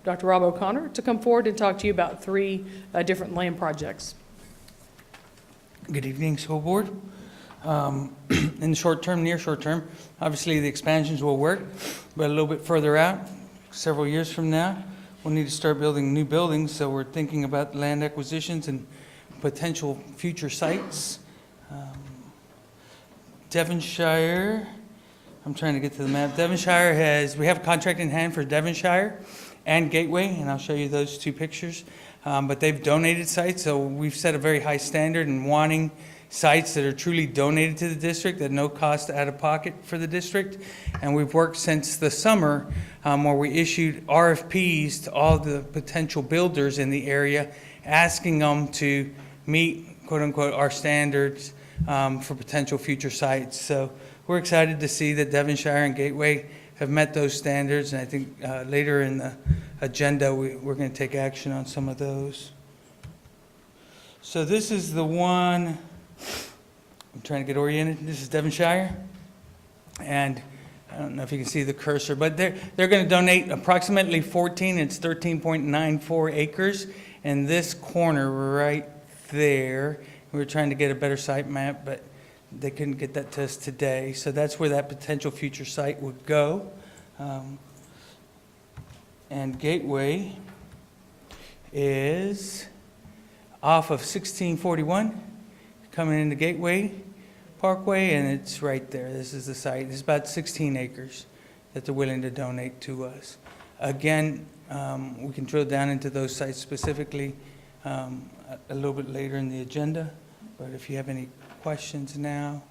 Dr. Rob O'Connor to come forward and talk to you about 3 different land projects. Good evening, school board. In the short term, near short term, obviously the expansions will work, but a little bit further out, several years from now, we'll need to start building new buildings, so we're thinking about land acquisitions and potential future sites. Devonshire, I'm trying to get to the map. Devonshire we have a contract in hand for Devonshire and Gateway, and I'll show you those 2 pictures. But they've donated sites, so we've set a very high standard in wanting sites that are truly donated to the district at no cost out of pocket for the district. And we've worked since the summer where we issued RFPs to all the potential builders in the area, asking them to meet, quote unquote, our standards for potential future sites. So we're excited to see that Devonshire and Gateway have met those standards, and I think later in the agenda we're going to take action on some of those. So this is the one, I'm trying to get oriented. This is Devonshire, and I don't know if you can see the cursor, but they're going to donate approximately 13.94 acres in this corner right there. We were trying to get a better site map, but they couldn't get that to us today. So that's where that potential future site would go. And Gateway is off of 1641, coming into Gateway Parkway, and it's right there. This is the site. It's about 16 acres that they're willing to donate to us. Again, we can drill down into those sites specifically a little bit later in the agenda, but if you have any questions now,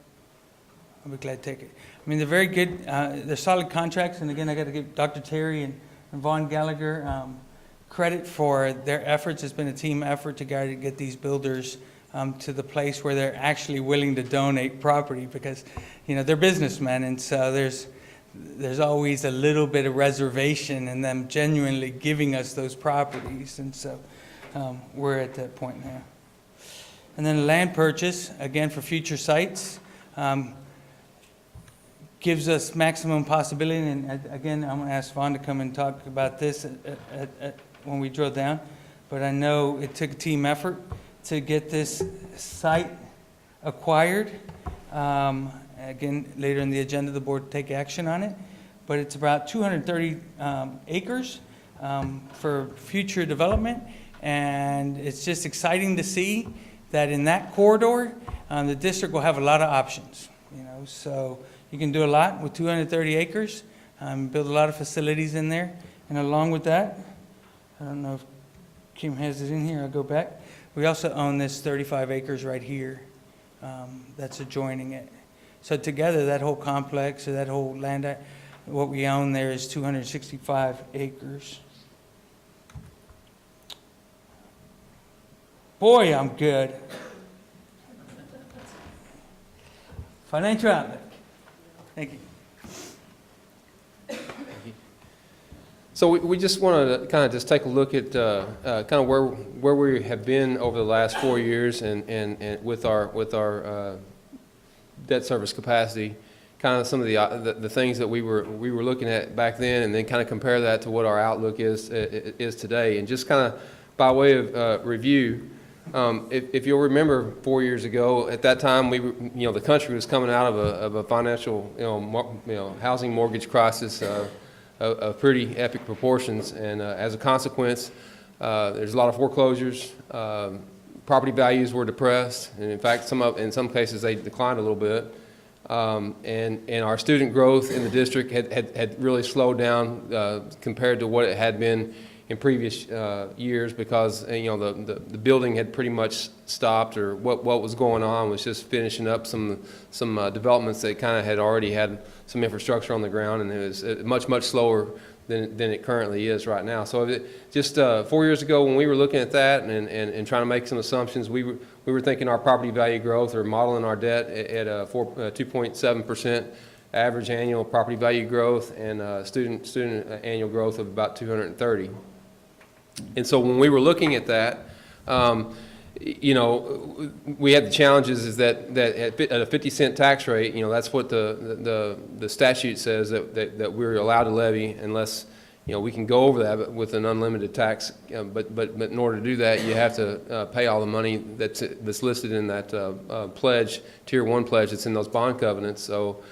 I'll be glad to take it. I mean, they're very good. They're solid contracts, and again, I got to give Dr. Terry and Vaughn Gallagher credit for their efforts. It's been a team effort to get these builders to the place where they're actually willing to donate property, because, you know, they're businessmen, and so there's always a little bit of reservation in them genuinely giving us those properties, and so we're at that point now. And then the land purchase, again for future sites, gives us maximum possibility. And again, I'm going to ask Vaughn to come and talk about this when we drill down. But I know it took a team effort to get this site acquired. Again, later in the agenda, the board will take action on it. But it's about 230 acres for future development. And it's just exciting to see that in that corridor, the district will have a lot of options, you know, so you can do a lot with 230 acres, build a lot of facilities in there, and along with that, I don't know if Kim has it in here, I'll go back. We also own this 35 acres right here that's adjoining it. So together, that whole complex, or that whole land, what we own there is 265 acres. Boy, I'm good. Financial outlook. Thank you. So we just wanted to kind of just take a look at kind of where we have been over the last 4 years and with our debt service capacity, kind of some of the things that we were looking at back then, and then kind of compare that to what our outlook is today. And just kind of by way of review, if you'll remember 4 years ago, at that time the country was coming out of a financial housing mortgage crisis of pretty epic proportions, and as a consequence, there's a lot of foreclosures. Property values were depressed, and in fact, in some cases they declined a little bit. And our student growth in the district had really slowed down compared to what it had been in previous years, because the building had pretty much stopped, or what was going on was just finishing up some developments that kind of had already had some infrastructure on the ground, and it was much slower than it currently is right now. So just 4 years ago, when we were looking at that and trying to make some assumptions, we were thinking our property value growth, or modeling our debt at 2.7% average annual property value growth, and student annual growth of about 230. And so when we were looking at that, we had the challenges is that at a 50-cent tax rate, that's what the statute says that we're allowed to levy, unless we can go over that with an unlimited tax. But in order to do that, you have to pay all the money that's listed in that pledge, Tier 1 pledge that's in those bond covenants. So.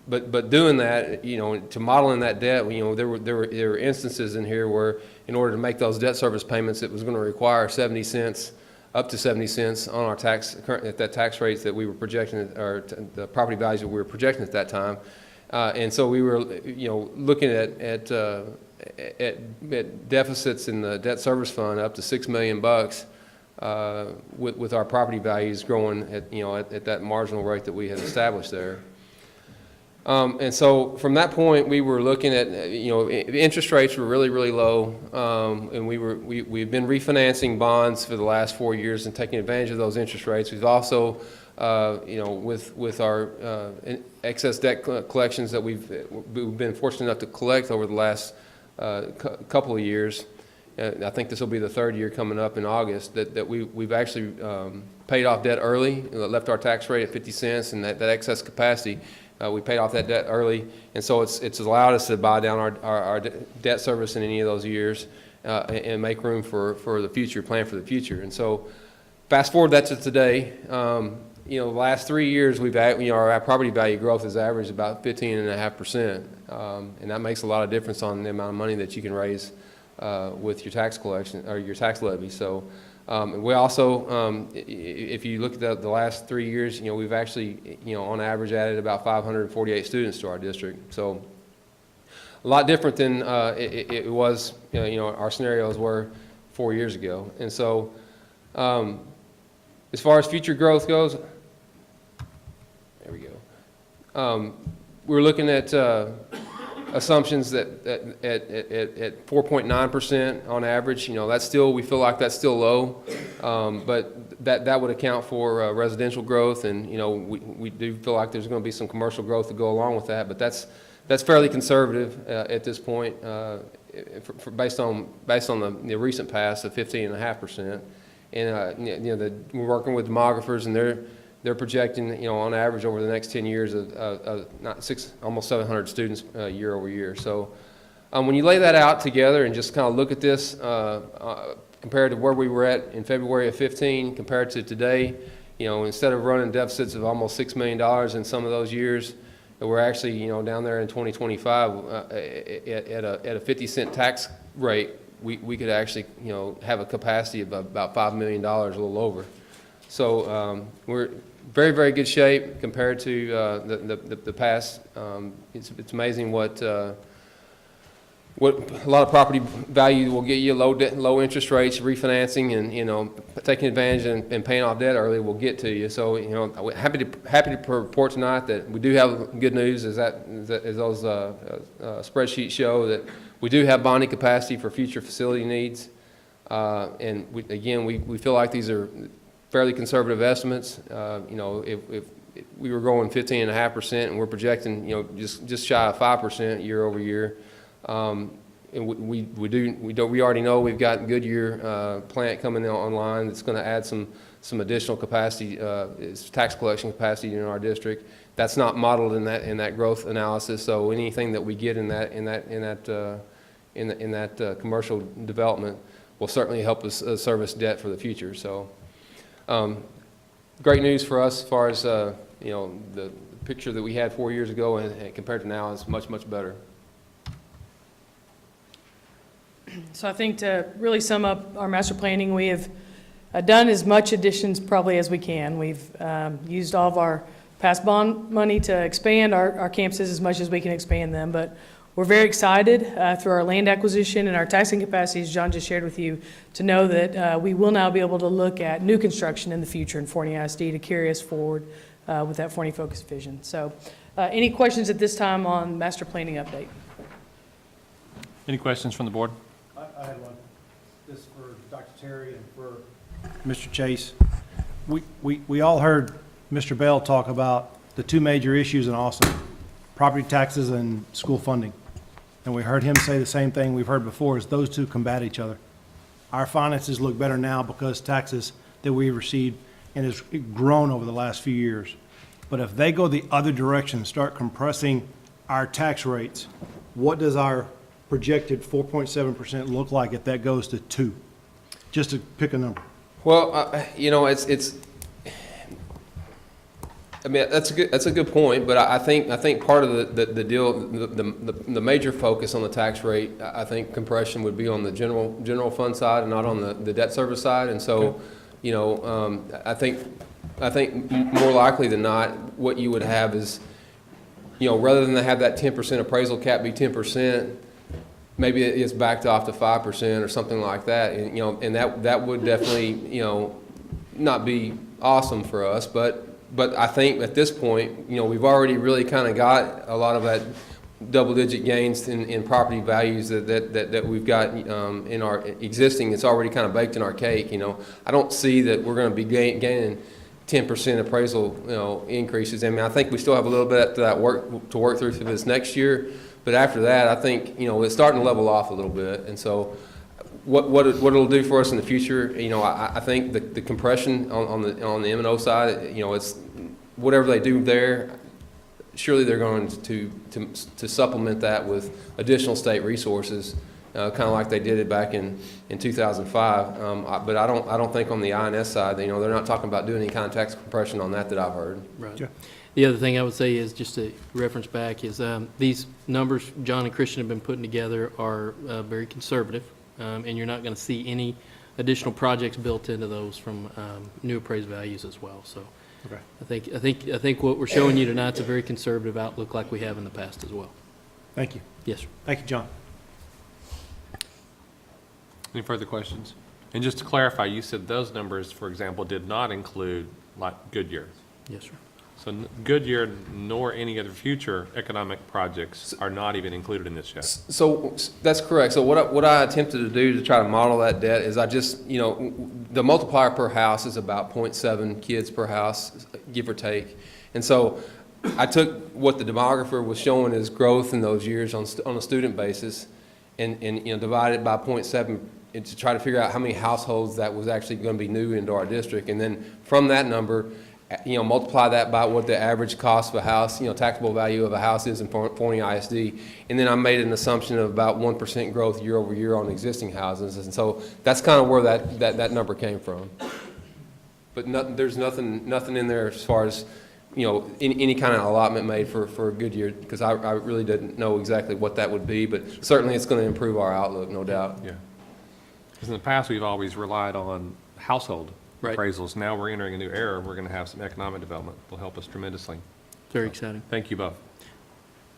But doing that, to modeling that debt, there were instances in here where, in order to make those debt service payments, it was going to require 70 cents, up to 70 cents on our tax, at that tax rates that we were projecting, or the property values that we were projecting at that time. And so we were, looking at deficits in the debt service fund up to $6 million, with our property values growing at that marginal rate that we had established there. And so from that point, we were looking at, interest rates were really, really low, and we've been refinancing bonds for the last 4 years and taking advantage of those interest rates. We've also, with our excess debt collections that we've been fortunate enough to collect over the last couple of years. I think this will be the third year coming up in August that we've actually paid off debt early, left our tax rate at 50 cents, and that excess capacity. We paid off that debt early, and so it's allowed us to buy down our debt service in any of those years and make room for the future, plan for the future. And so fast forward that to today, the last 3 years our property value growth has averaged about 15.5%, and that makes a lot of difference on the amount of money that you can raise with your tax collection or your tax levy. So. We also, if you look at the last 3 years, we've actually, on average added about 548 students to our district. So a lot different than it was, our scenarios were 4 years ago. And so as far as future growth goes, there we go. We're looking at assumptions that at 4.9% on average, that's still, we feel like that's still low, but that would account for residential growth, and we do feel like there's going to be some commercial growth to go along with that, but that's fairly conservative at this point, based on the recent past of 15.5%, and we're working with demographers, and they're projecting, on average over the next 10 years almost 700 students year over year. So when you lay that out together and just kind of look at this compared to where we were at in February of 15 compared to today, instead of running deficits of almost $6 million in some of those years, we're actually, down there in 2025 at a 50-cent tax rate we could actually, have a capacity of about $5 million, a little over. So we're very, very good shape compared to the past. It's amazing what a lot of property value will get you, low interest rates, refinancing, and taking advantage and paying off debt early will get to you. So happy to report tonight that we do have good news. As those spreadsheets show, that we do have bonding capacity for future facility needs, and we feel like these are fairly conservative estimates. If we were growing 15.5% and we're projecting just shy of 5% year over year. And we already know we've got Goodyear plant coming online that's going to add some additional capacity, tax collection capacity in our district. That's not modeled in that growth analysis. So anything that we get in that commercial development will certainly help us service debt for the future. So great news for us as far as the picture that we had 4 years ago and compared to now is much, much better. So I think to really sum up our master planning, we have done as much additions probably as we can. We've used all of our past bond money to expand our campuses as much as we can expand them. But we're very excited through our land acquisition and our taxing capacities, John just shared with you, to know that we will now be able to look at new construction in the future in Forney ISD to carry us forward with that Forney focused vision. So any questions at this time on master planning update? Any questions from the board? I had one. This is for Dr. Terry and for Mr. Chase. We all heard Mr. Bell talk about the two major issues in Austin, property taxes and school funding. And we heard him say the same thing we've heard before, is those two combat each other. Our finances look better now because taxes that we received and has grown over the last few years. But if they go the other direction, start compressing our tax rates, what does our projected 4.7% look like if that goes to 2%? Just to pick a number. Well, it's. I mean, that's a good point, but I think part of the deal, the major focus on the tax rate, I think compression would be on the general fund side and not on the debt service side, and so, I think more likely than not, what you would have is, rather than have that 10% appraisal cap be 10%. Maybe it's backed off to 5% or something like that, and that would definitely not be awesome for us, but I think at this point we've already really kind of got a lot of that double-digit gains in property values that we've got in our existing. It's already kind of baked in our cake. I don't see that we're going to be gaining 10% appraisal increases. I mean, I think we still have a little bit of that work to work through for this next year. But after that, I think, it's starting to level off a little bit. And so what it'll do for us in the future, I think the compression on the M&O side, it's whatever they do there, surely they're going to supplement that with additional state resources, kind of like they did it back in 2005. But I don't think on the INS side, they're not talking about doing any kind of tax compression on that I've heard. Right. Yeah. The other thing I would say is, just to reference back, is these numbers John and Christian have been putting together are very conservative, and you're not going to see any additional projects built into those from new appraised values as well. So, okay. I think what we're showing you tonight is a very conservative outlook, like we have in the past as well. Thank you. Yes, sir. Thank you, John. Any further questions? And just to clarify, you said those numbers, for example, did not include like Goodyear. Yes, sir. So Goodyear nor any other future economic projects are not even included in this yet. So that's correct. So what I attempted to do to try to model that debt is I just, the multiplier per house is about 0.7 kids per house, give or take. And so I took what the demographer was showing as growth in those years on a student basis and divided it by 0.7 to try to figure out how many households that was actually going to be new into our district. And then from that number, multiply that by what the average cost of a house, taxable value of a house is in Forney ISD. And then I made an assumption of about 1% growth year over year on existing houses. And so that's kind of where that number came from. But there's nothing in there as far as, any kind of allotment made for a good year, because I really didn't know exactly what that would be. But certainly it's going to improve our outlook, no doubt. Yeah. Because in the past, we've always relied on household Right. appraisals. Now we're entering a new era, and we're going to have some economic development. Will help us tremendously. Very exciting. Thank you both.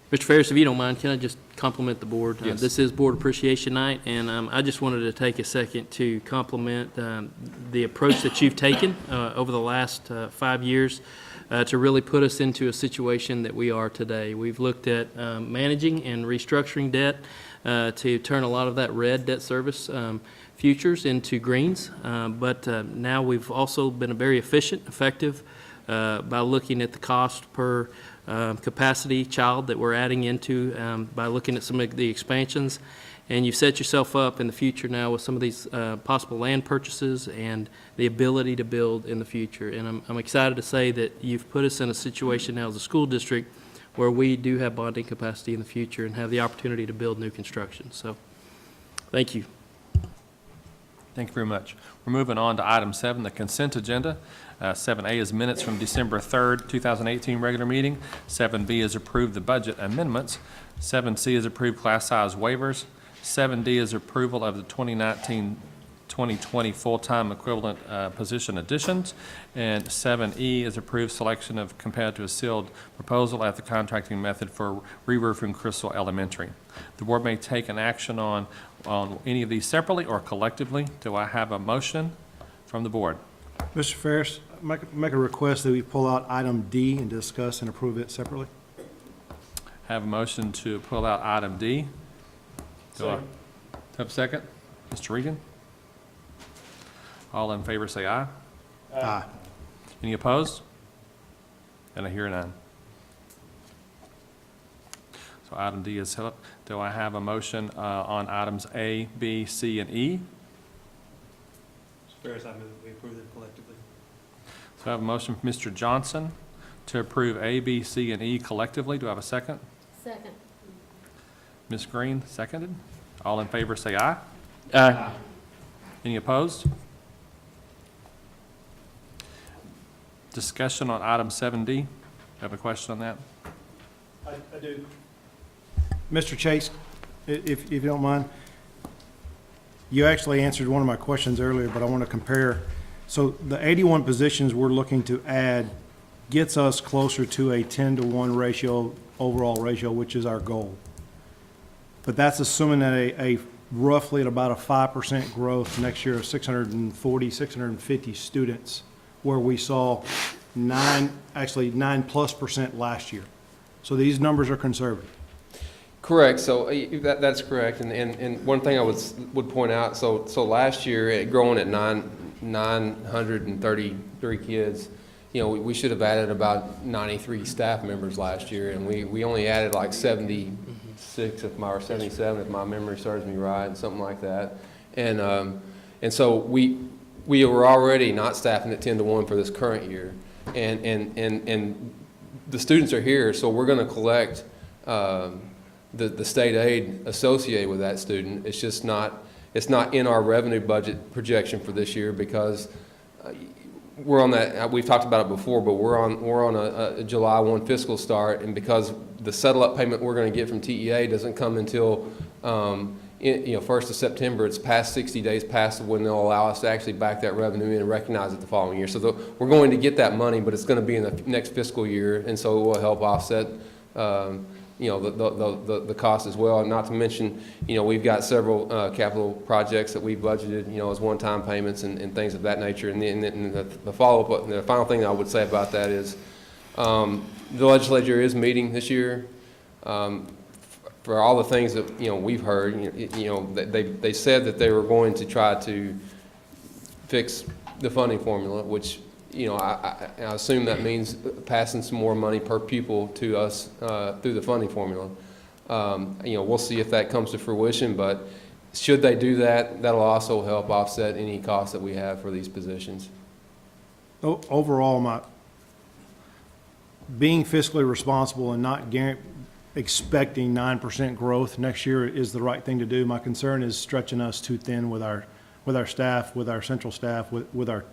Mr. Ferris, if you don't mind, can I just compliment the board? Yes. This is Board Appreciation Night, and I just wanted to take a second to compliment the approach that you've taken over the last 5 years to really put us into a situation that we are today. We've looked at managing and restructuring debt to turn a lot of that red debt service futures into greens, but now we've also been very efficient, effective by looking at the cost per capacity child that we're adding into by looking at some of the expansions. And you've set yourself up in the future now with some of these possible land purchases and the ability to build in the future. And I'm excited to say that you've put us in a situation now as a school district where we do have bonding capacity in the future and have the opportunity to build new construction. So thank you. Thank you very much. We're moving on to item 7, the consent agenda. 7A is minutes from December 3rd, 2018 regular meeting. 7B is approved the budget amendments. 7C is approved class size waivers. 7D is approval of the 2019-2020 full-time equivalent position additions. And 7E is approved selection of competitive sealed proposal at the contracting method for re-roofing Crystal Elementary. The board may take an action on any of these separately or collectively. Do I have a motion from the board? Mr. Ferris, make a request that we pull out item D and discuss and approve it separately. Have a motion to pull out item D. Do I have a second? Mr. Regan? All in favor say aye. Aye. Any opposed? And I hear none. So item D is held up. Do I have a motion on items A, B, C, and E? Mr. Ferris, I move we approve them collectively. So I have a motion from Mr. Johnson to approve A, B, C, and E collectively. Do I have a second? Second. Ms. Green, seconded. All in favor say aye. Aye. Any opposed? Discussion on item 7D. Have a question on that? I do. Mr. Chase, if you don't mind, you actually answered one of my questions earlier, but I want to compare. So the 81 positions we're looking to add gets us closer to a 10-to-1 ratio, overall ratio, which is our goal. But that's assuming that a roughly at about a 5% growth next year of 640, 650 students, where we saw 9+% last year. So these numbers are conservative. Correct. So that's correct. And one thing I would point out, so last year, growing at 933 kids, you know, we should have added about 93 staff members last year, and we only added like 76 or 77 if my memory serves me right, and something like that. And so we were already not staffing at 10-to-1 for this current year, and the students are here, so we're going to collect the state aid associated with that student. It's just not, it's not in our revenue budget projection for this year because we're on that, we've talked about it before, but we're on a July 1 fiscal start, and because the settle-up payment we're going to get from TEA doesn't come until 1st of September, it's past 60 days past when they'll allow us to actually back that revenue in and recognize it the following year. So we're going to get that money, but it's going to be in the next fiscal year, and so it will help offset the cost as well. And not to mention, we've got several capital projects that we budgeted, as one-time payments and things of that nature. And the follow-up, the final thing I would say about that is the legislature is meeting this year. For all the things that we've heard, they said that they were going to try to fix the funding formula, which I assume that means passing some more money per pupil to us through the funding formula. We'll see if that comes to fruition, but should they do that, that'll also help offset any costs that we have for these positions. Overall, being fiscally responsible and not expecting 9% growth next year is the right thing to do. My concern is stretching us too thin with our staff, with our central staff, with our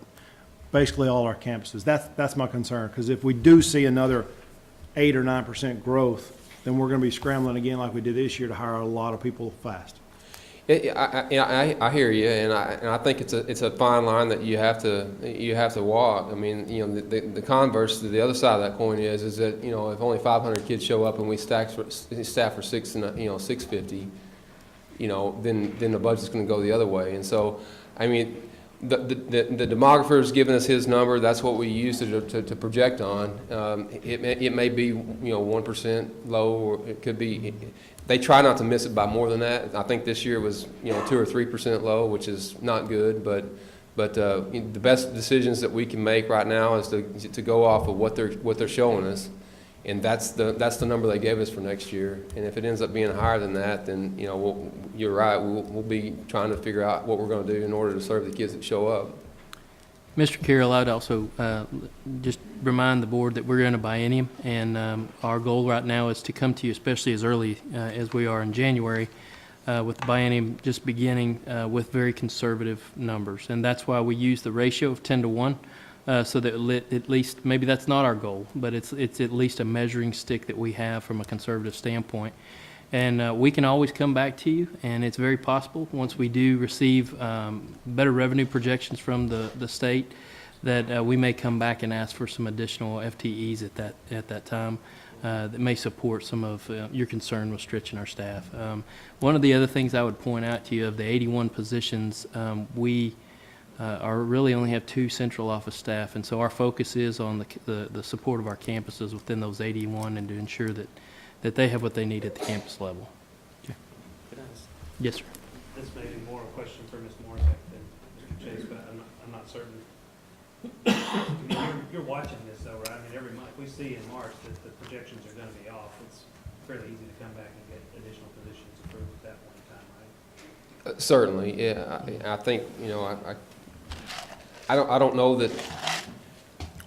basically all our campuses. That's my concern, because if we do see another 8 or 9% growth, then we're going to be scrambling again like we did this year to hire a lot of people fast. I hear you, and I think it's a fine line that you have to walk. I mean, the converse to the other side of that coin is that if only 500 kids show up and we staff for 650, then the budget's going to go the other way. And so, I mean, the demographer's given us his number. That's what we use to project on. It may be 1% low, or it could be. They try not to miss it by more than that. I think this year was 2 or 3% low, which is not good. But the best decisions that we can make right now is to go off of what they're showing us, and that's the number they gave us for next year. And if it ends up being higher than that, then you're right. We'll be trying to figure out what we're going to do in order to serve the kids that show up. Mr. Carroll, I'd also just remind the board that we're in a biennium, and our goal right now is to come to you, especially as early as we are in January, with the biennium just beginning with very conservative numbers. And that's why we use the ratio of 10 to 1, so that at least, maybe that's not our goal, but it's at least a measuring stick that we have from a conservative standpoint. And we can always come back to you, and it's very possible, once we do receive better revenue projections from the state, that we may come back and ask for some additional FTEs at that time that may support some of your concern with stretching our staff. One of the other things I would point out to you, of the 81 positions, we really only have 2 central office staff, and so our focus is on the support of our campuses within those 81, and to ensure that they have what they need at the campus level. Okay. Yes, sir. This may be more a question for Ms. Morsak than Mr. Chase, but I'm not certain. I mean, you're watching this though, right? I mean, every month, we see in March that the projections are going to be off. It's fairly easy to come back and get additional positions approved at that point in time, right? Certainly, yeah. I think I don't know that.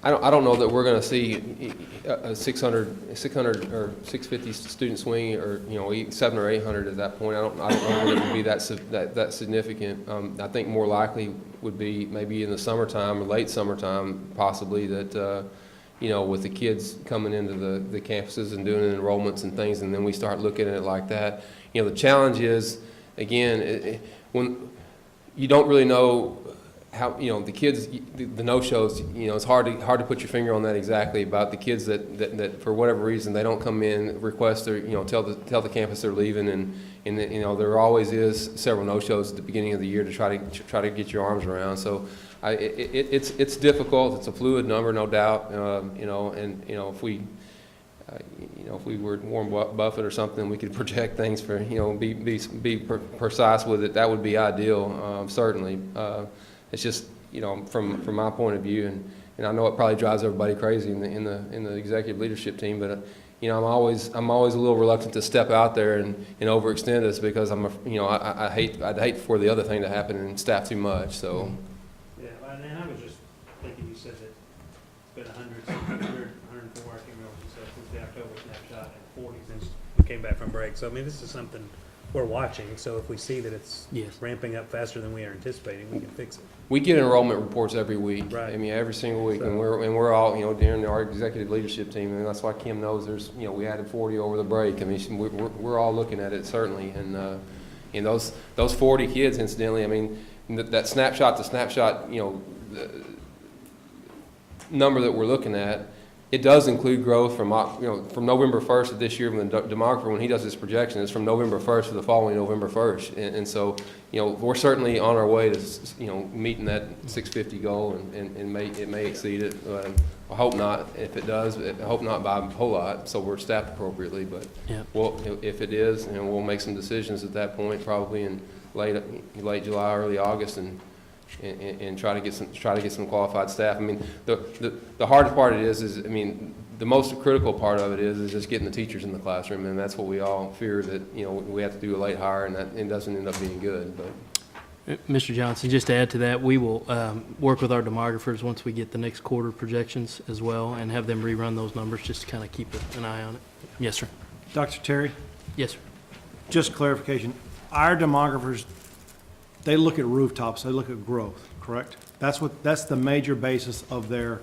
I don't know that we're going to see a 600 or 650 student swing, or 700 or 800 at that point. I don't know that it would be that significant. I think more likely would be maybe in the summertime or late summertime, possibly, that with the kids coming into the campuses and doing enrollments and things, and then we start looking at it like that. The challenge is, again, when you don't really know how the kids, the no-shows, it's hard to put your finger on that exactly, about the kids that for whatever reason they don't come in, request, or tell the campus they're leaving, and there always is several no-shows at the beginning of the year to try to get your arms around. So it's difficult. It's a fluid number, no doubt. If we were Warren Buffett or something, we could project things for be precise with it. That would be ideal, certainly. It's just, from my point of view, and I know it probably drives everybody crazy in the executive leadership team, but I'm always a little reluctant to step out there and overextend us, because I'd hate for the other thing to happen and staff too much. So. Yeah, and I was just thinking, you said that it's been 100, 104, I can't remember what you said, since the October snapshot, and 40 since we came back from break. So I mean, this is something we're watching. So if we see that it's ramping up faster than we are anticipating, we can fix it. We get enrollment reports every week. Right. I mean, every single week, So, and we're all during our executive leadership team, and that's why Kim knows there's we added 40 over the break. I mean, we're all looking at it, certainly, and those 40 kids, incidentally, I mean, that snapshot to snapshot the number that we're looking at, it does include growth from November 1st of this year, when the demographer, when he does his projection, is from November 1st to the following November 1st. And so, we're certainly on our way to, meeting that 650 goal, and it may exceed it. I hope not. If it does, I hope not by a whole lot, so we're staffed appropriately. But if it is, we'll make some decisions at that point, probably in late July, early August, and try to get some qualified staff. I mean, the hardest part is the most critical part of it is just getting the teachers in the classroom, and that's what we all fear, that we have to do a late hire, and that it doesn't end up being good. But Mr. Johnson, just to add to that, we will work with our demographers once we get the next quarter projections as well, and have them rerun those numbers just to kind of keep an eye on it. Yes, sir. Dr. Terry? Yes, sir. Just clarification. Our demographers, they look at rooftops, they look at growth, correct? That's the major basis of their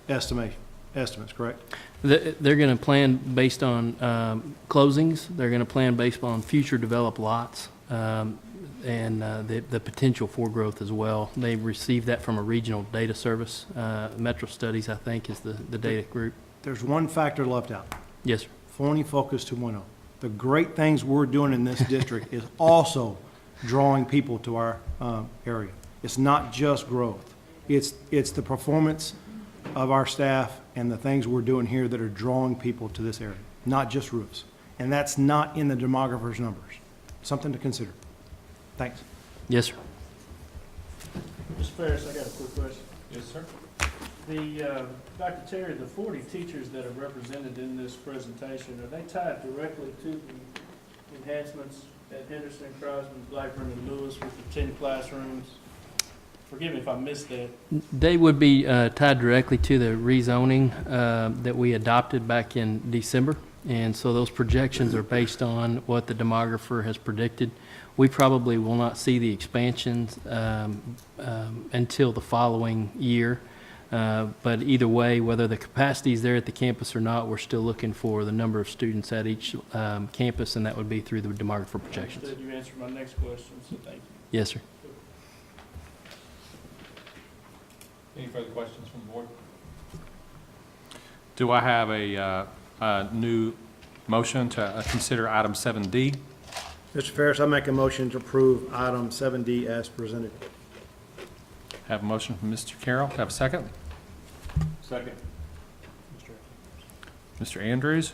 estimates, correct? They're going to plan based on closings. They're going to plan based on future developed lots. and the potential for growth as well. They received that from a regional data service. Metro Studies, I think, is the data group. There's one factor left out. Yes, sir. Forney Focus 2.0. The great things we're doing in this district is also drawing people to our area. It's not just growth. It's the performance of our staff and the things we're doing here that are drawing people to this area, not just roofs. And that's not in the demographer's numbers. Something to consider. Thanks. Yes, sir. Mr. Ferris, I got a quick question. Yes, sir. The, Dr. Terry, the 40 teachers that are represented in this presentation, are they tied directly to the enhancements at Henderson, Crosby, Blackburn, and Lewis with the 10 classrooms? Forgive me if I missed that. They would be tied directly to the rezoning that we adopted back in December. And so those projections are based on what the demographer has predicted. We probably will not see the expansions until the following year. But either way, whether the capacity is there at the campus or not, we're still looking for the number of students at each campus, and that would be through the demographer projections. You answered my next question, so thank you. Yes, sir. Any further questions from the board? Do I have a new motion to consider item 7D? Mr. Ferris, I make a motion to approve item 7D as presented. Have a motion from Mr. Carroll. Have a second? Second. Mr. Andrews?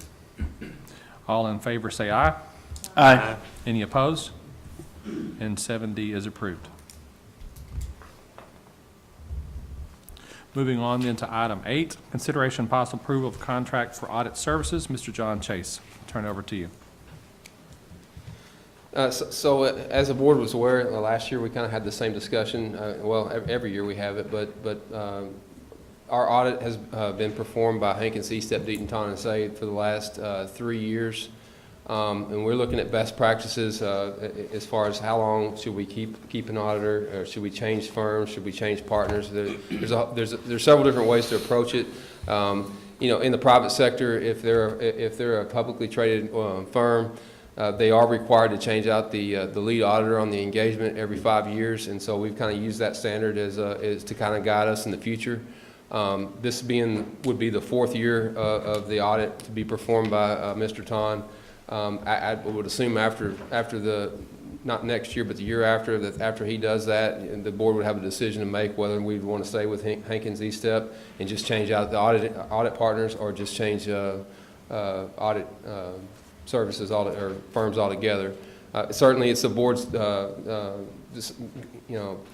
All in favor say aye. Aye. Any opposed? And 7D is approved. Moving on then to item 8, consideration and possible approval of contract for audit services. Mr. John Chase, turn it over to you. So as the board was aware, last year we kind of had the same discussion. Well, every year we have it, but our audit has been performed by Hankins, Estep, Deaton, Taunton, and Sade for the last 3 years. And we're looking at best practices as far as how long should we keep an auditor, or should we change firms, should we change partners. There's several different ways to approach it. You know, in the private sector, if they're a publicly traded firm, they are required to change out the lead auditor on the engagement every 5 years, and so we've kind of used that standard as to kind of guide us in the future. This would be the 4th year of the audit to be performed by Mr. Ton. I would assume after the, not next year, but the year after, that after he does that, the board would have a decision to make whether we'd want to stay with Hankins Estep and just change out the audit partners, or just change audit services or firms altogether. Certainly, it's the board's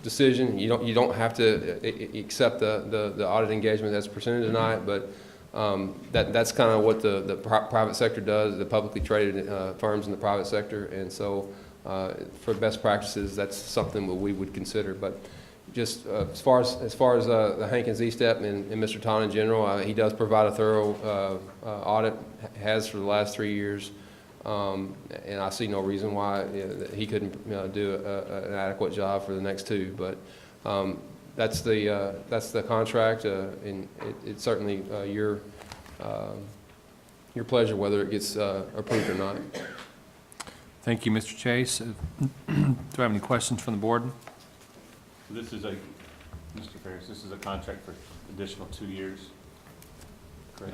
decision. You don't have to accept the audit engagement that's presented tonight, but that's kind of what the private sector does, the publicly traded firms in the private sector, and so for best practices, that's something that we would consider. But just as far as the Hankins Estep and Mr. Ton in general, he does provide a thorough audit, has for the last 3 years, and I see no reason why he couldn't do an adequate job for the next 2. But that's the contract, and it's certainly your pleasure whether it gets approved or not. Thank you, Mr. Chase. Do I have any questions from the board? This is Mr. Ferris, this is a contract for additional 2 years.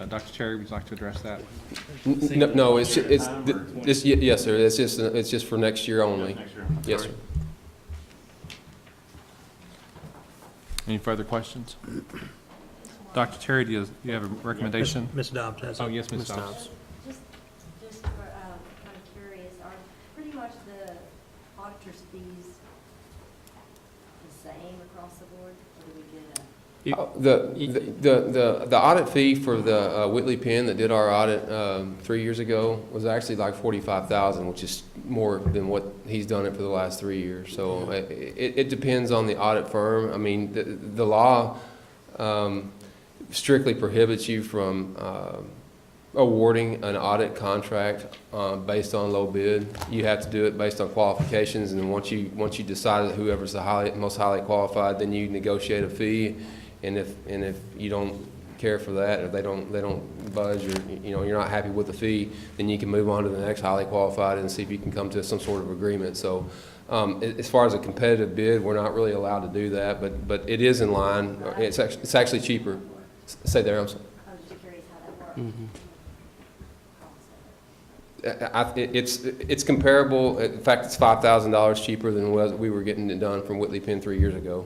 Dr. Cherry, would you like to address that? No, yes, sir. It's just for next year only. Yes, sir. Any further questions? Dr. Terry, do you have a recommendation? Ms. Dobbs has it. Oh, yes, Ms. Dobbs. Just for, kind of curious, are pretty much the auditor's fees the same across the board, or do we get a? The audit fee for the Whitley Penn that did our audit 3 years ago was actually like $45,000, which is more than what he's done it for the last 3 years. So it depends on the audit firm. I mean, the law strictly prohibits you from awarding an audit contract based on low bid. You have to do it based on qualifications, and once you decide that whoever's the most highly qualified, then you negotiate a fee. And if you don't care for that, if they don't budge, or you're not happy with the fee, then you can move on to the next highly qualified and see if you can come to some sort of agreement. So As far as a competitive bid, we're not really allowed to do that, but it is in line. It's actually cheaper. Say there, I'm sorry. I was just curious how that worked. It's comparable. In fact, it's $5,000 cheaper than what we were getting it done from Whitley Penn 3 years ago.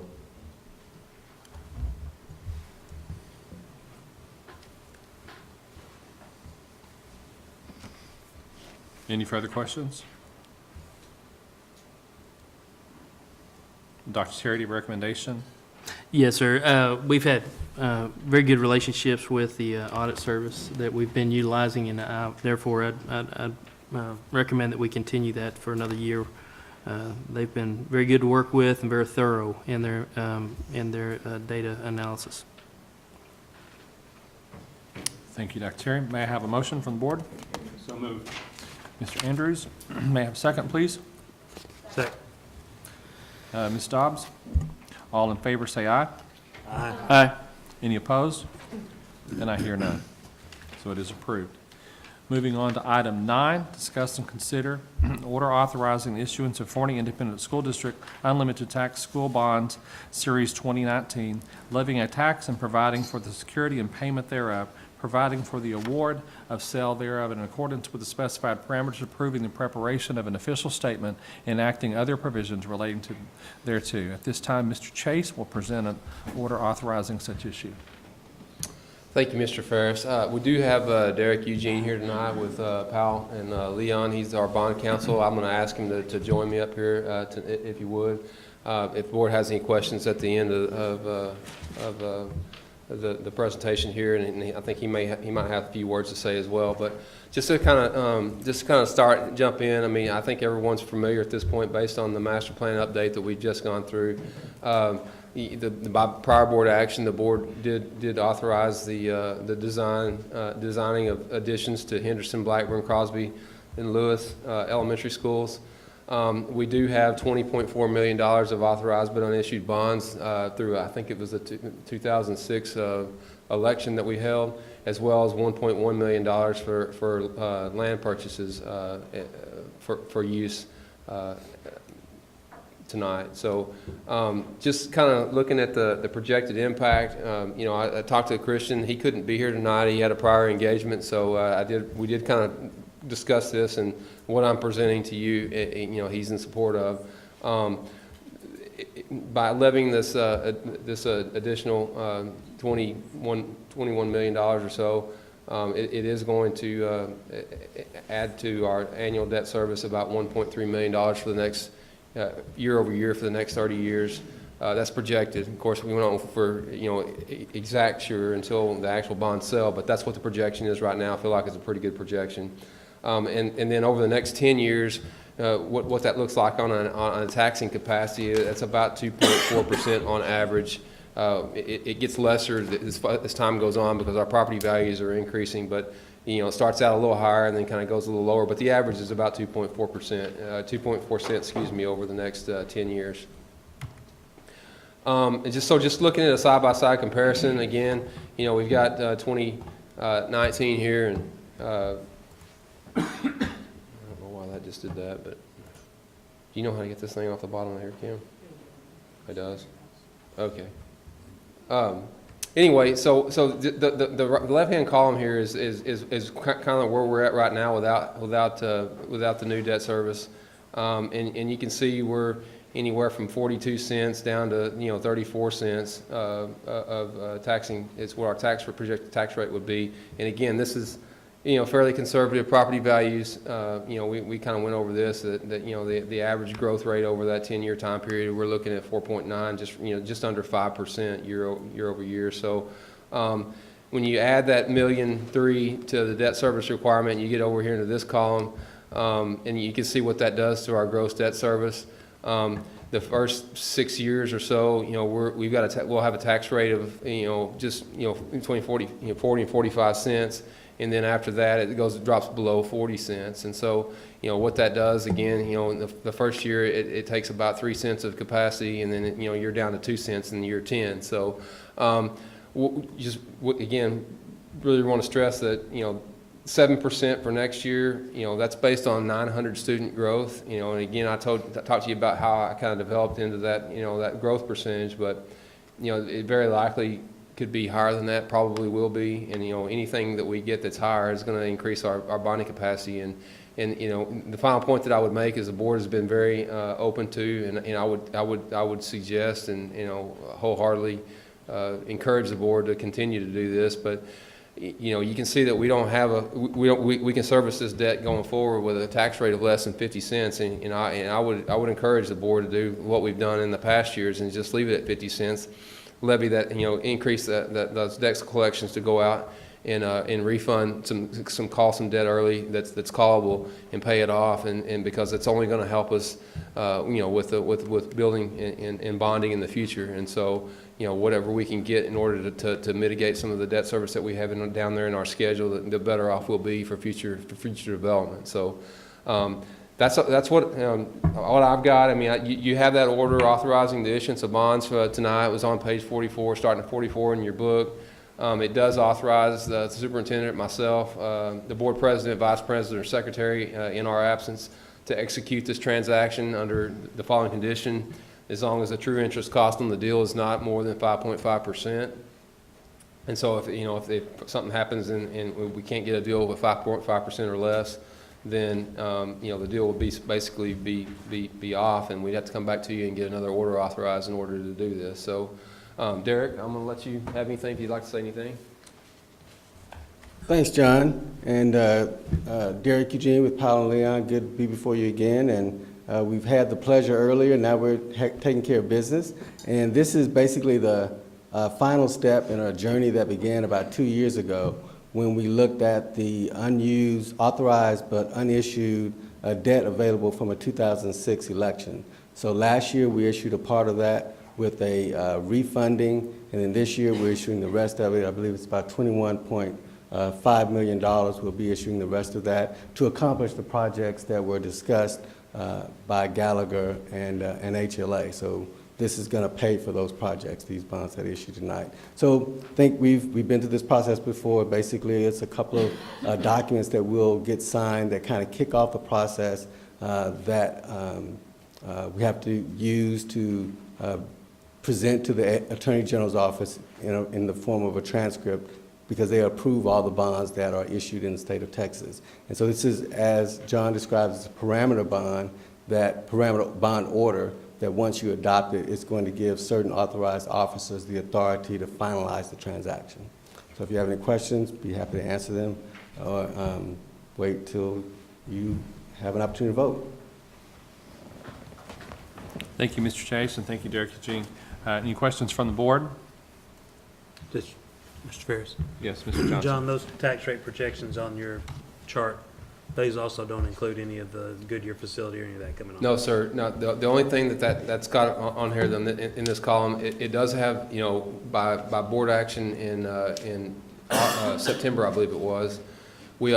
Any further questions? Dr. Terry, do you have a recommendation? Yes, sir. We've had very good relationships with the audit service that we've been utilizing, and therefore I'd recommend that we continue that for another year. They've been very good to work with and very thorough in their data analysis. Thank you, Dr. Terry. May I have a motion from the board? So moved. Mr. Andrews, may I have a second, please? Second. Ms. Dobbs? All in favor say aye. Aye. Aye. Any opposed? And I hear none. So it is approved. Moving on to item 9, discuss and consider order authorizing the issuance of Forney Independent School District Unlimited Tax School Bonds, Series 2019, levying a tax and providing for the security and payment thereof, providing for the award of sale thereof in accordance with the specified parameters, approving the preparation of an official statement, enacting other provisions relating to thereto. At this time, Mr. Chase will present an order authorizing such issue. Thank you, Mr. Ferris. We do have Derek Eugene here tonight with Powell and Leon. He's our bond counsel. I'm going to ask him to join me up here, if you would. If the board has any questions at the end of the presentation here, and I think he might have a few words to say as well. But just to kind of jump in. I mean, I think everyone's familiar at this point based on the master plan update that we've just gone through. By prior board action, the board did authorize the designing of additions to Henderson, Blackburn, Crosby, and Lewis elementary schools. We do have $20.4 million of authorized but unissued bonds through, I think it was the 2006 election that we held, as well as $1.1 million for land purchases for use tonight. So just kind of looking at the projected impact, I talked to Christian. He couldn't be here tonight. He had a prior engagement, so we did kind of discuss this, and what I'm presenting to you, he's in support of. By levying this additional $21 million or so, it is going to add to our annual debt service about $1.3 million for the next year over year for the next 30 years. That's projected. Of course, we went on for exact sure until the actual bonds sell, but that's what the projection is right now. I feel like it's a pretty good projection. And then over the next 10 years, what that looks like on a taxing capacity, that's about 2.4% on average. It gets lesser as time goes on because our property values are increasing, but it starts out a little higher and then kind of goes a little lower. But the average is about 2.4 cents, over the next 10 years. And just looking at a side-by-side comparison, again, we've got 2019 here, and I don't know why that just did that, but do you know how to get this thing off the bottom of here, Kim? It does? Okay. Anyway, so the left-hand column here is kind of where we're at right now without the new debt service, and you can see we're anywhere from 42 cents down to 34 cents of taxing. It's what our projected tax rate would be, and again, this is fairly conservative property values. We kind of went over this, that the average growth rate over that 10-year time period, we're looking at 4.9, just under 5% year over year. So when you add that $1.3 million to the debt service requirement, you get over here into this column, and you can see what that does to our gross debt service. The first 6 years or so, we'll have a tax rate of between 40 and 45 cents. And then after that, it drops below 40 cents. And so, what that does, again, in the first year, it takes about 3 cents of capacity, and then, you're down to 2 cents in year 10. So, again, really want to stress that, 7% for next year, that's based on 900 student growth, and again, I talked to you about how I kind of developed into that, that growth percentage, but, it very likely could be higher than that, probably will be, and, anything that we get that's higher is going to increase our bonding capacity, and the final point that I would make is the board has been very open to, and I would suggest and, wholeheartedly encourage the board to continue to do this, but you can see that we don't have we can service this debt going forward with a tax rate of less than 50 cents, and I would encourage the board to do what we've done in the past years and just leave it at 50 cents, levy that, increase those debt collections to go out and refund some call some debt early that's callable and pay it off, and because it's only going to help us, with building and bonding in the future, and so. Whatever we can get in order to mitigate some of the debt service that we have down there in our schedule, the better off we'll be for future development. So that's what I've got. I mean, you have that order authorizing the issuance of bonds tonight. It was on page 44, starting at 44 in your book. It does authorize the superintendent, myself, the board president, vice president, or secretary in our absence to execute this transaction under the following condition. As long as the true interest cost on the deal is not more than 5.5%. And so if something happens and we can't get a deal with 5.5% or less, then the deal will basically be off, and we'd have to come back to you and get another order authorized in order to do this. So Derek, I'm going to let you have anything if you'd like to say anything. Thanks, John. And Derek Eugene with Powell and Leon, good to be before you again. And we've had the pleasure earlier, now we're taking care of business. And this is basically the final step in a journey that began about 2 years ago when we looked at the unused, authorized, but unissued debt available from a 2006 election. So last year we issued a part of that with a refunding, and then this year we're issuing the rest of it. I believe it's about $21.5 million. We'll be issuing the rest of that to accomplish the projects that were discussed by Gallagher and HLA. So this is going to pay for those projects, these bonds that are issued tonight. So I think we've been through this process before. Basically, it's a couple of documents that will get signed that kind of kick off the process that we have to use to present to the Attorney General's office in the form of a transcript, because they approve all the bonds that are issued in the state of Texas. And so this is, as John describes, it's a parameter bond, that parameter bond order that once you adopt it, it's going to give certain authorized officers the authority to finalize the transaction. So if you have any questions, be happy to answer them, or wait till you have an opportunity to vote. Thank you, Mr. Chase, and thank you, Derek Eugene. Any questions from the board? Mr. Ferris? Yes, Mr. Johnson. John, those tax rate projections on your chart, those also don't include any of the Goodyear facility or any of that coming on? No, sir. No, the only thing that's got on here in this column, it does have, by board action in September, I believe it was, we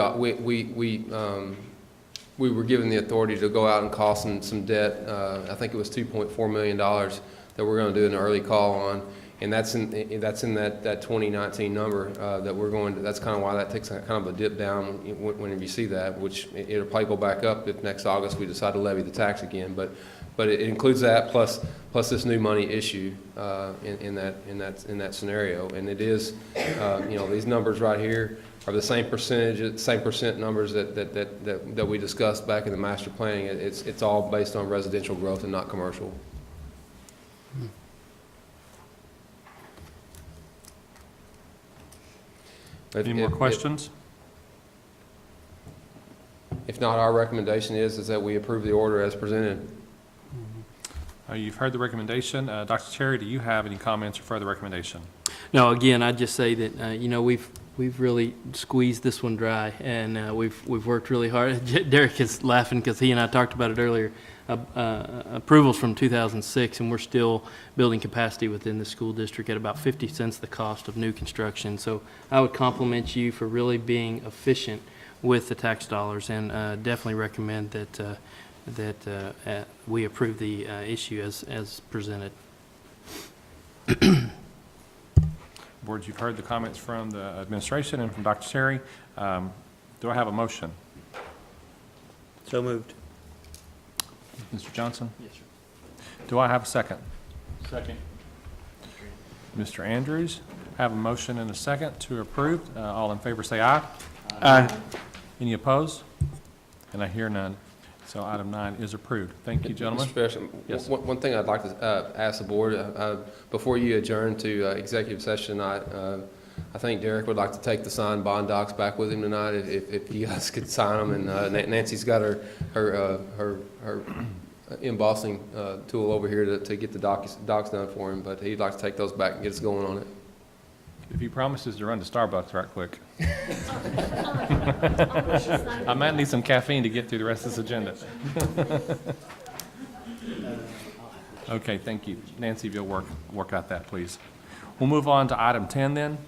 were given the authority to go out and call some debt. I think it was $2.4 million that we're going to do an early call on. And that's in that 2019 number that we're going to. That's kind of why that takes kind of a dip down whenever you see that, which it'll probably go back up if next August we decide to levy the tax again. But it includes that plus this new money issue in that scenario. And it is, these numbers right here are the same percentage, same percent numbers that we discussed back in the master planning. It's all based on residential growth and not commercial. Any more questions? If not, our recommendation is that we approve the order as presented. You've heard the recommendation. Dr. Cherry, do you have any comments or further recommendation? No, again, I'd just say that, we've really squeezed this one dry, and we've worked really hard. Derek is laughing because he and I talked about it earlier. Approvals from 2006, and we're still building capacity within the school district at about 50 cents the cost of new construction. So I would compliment you for really being efficient with the tax dollars, and definitely recommend that we approve the issue as presented. Board, you've heard the comments from the administration and from Dr. Cherry. Do I have a motion? So moved. Mr. Johnson? Yes, sir. Do I have a second? Second. Mr. Andrews? Have a motion and a second to approve. All in favor say aye. Aye. Any opposed? And I hear none. So item 9 is approved. Thank you, gentlemen. Mr. Ferris, Yes. one thing I'd like to ask the board, before you adjourn to executive session tonight, I think Derek would like to take the signed bond docs back with him tonight, if you guys could sign them. And Nancy's got her embossing tool over here to get the docs done for him, but he'd like to take those back and get us going on it. If he promises to run to Starbucks right quick. I might need some caffeine to get through the rest of this agenda. Okay, thank you. Nancy, if you'll work out that, please. We'll move on to item 10 then.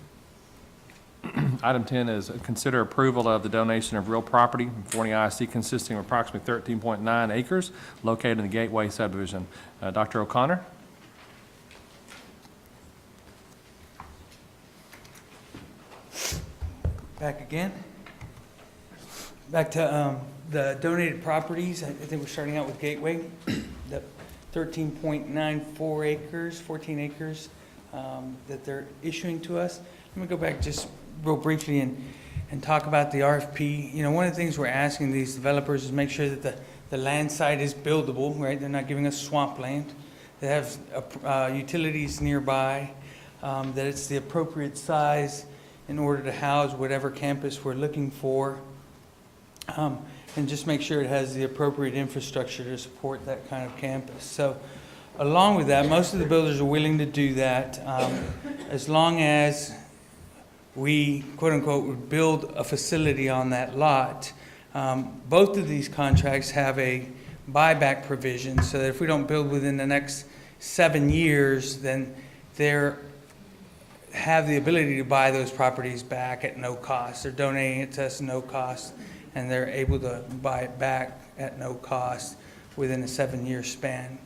Item 10 is consider approval of the donation of real property from Forney ISD consisting of approximately 13.9 acres located in the Gateway subdivision. Dr. O'Connor? Back again. Back to the donated properties. I think we're starting out with Gateway. The 13.94 acres, 14 acres that they're issuing to us. Let me go back just real briefly and talk about the RFP. You know, one of the things we're asking these developers is make sure that the land site is buildable, right? They're not giving us swampland. They have utilities nearby, that it's the appropriate size in order to house whatever campus we're looking for, and just make sure it has the appropriate infrastructure to support that kind of campus. So along with that, most of the builders are willing to do that as long as we, quote unquote, would build a facility on that lot. Both of these contracts have a buyback provision so that if we don't build within the next 7 years, then they're have the ability to buy those properties back at no cost. They're donating it to us at no cost, and they're able to buy it back at no cost within a 7-year span.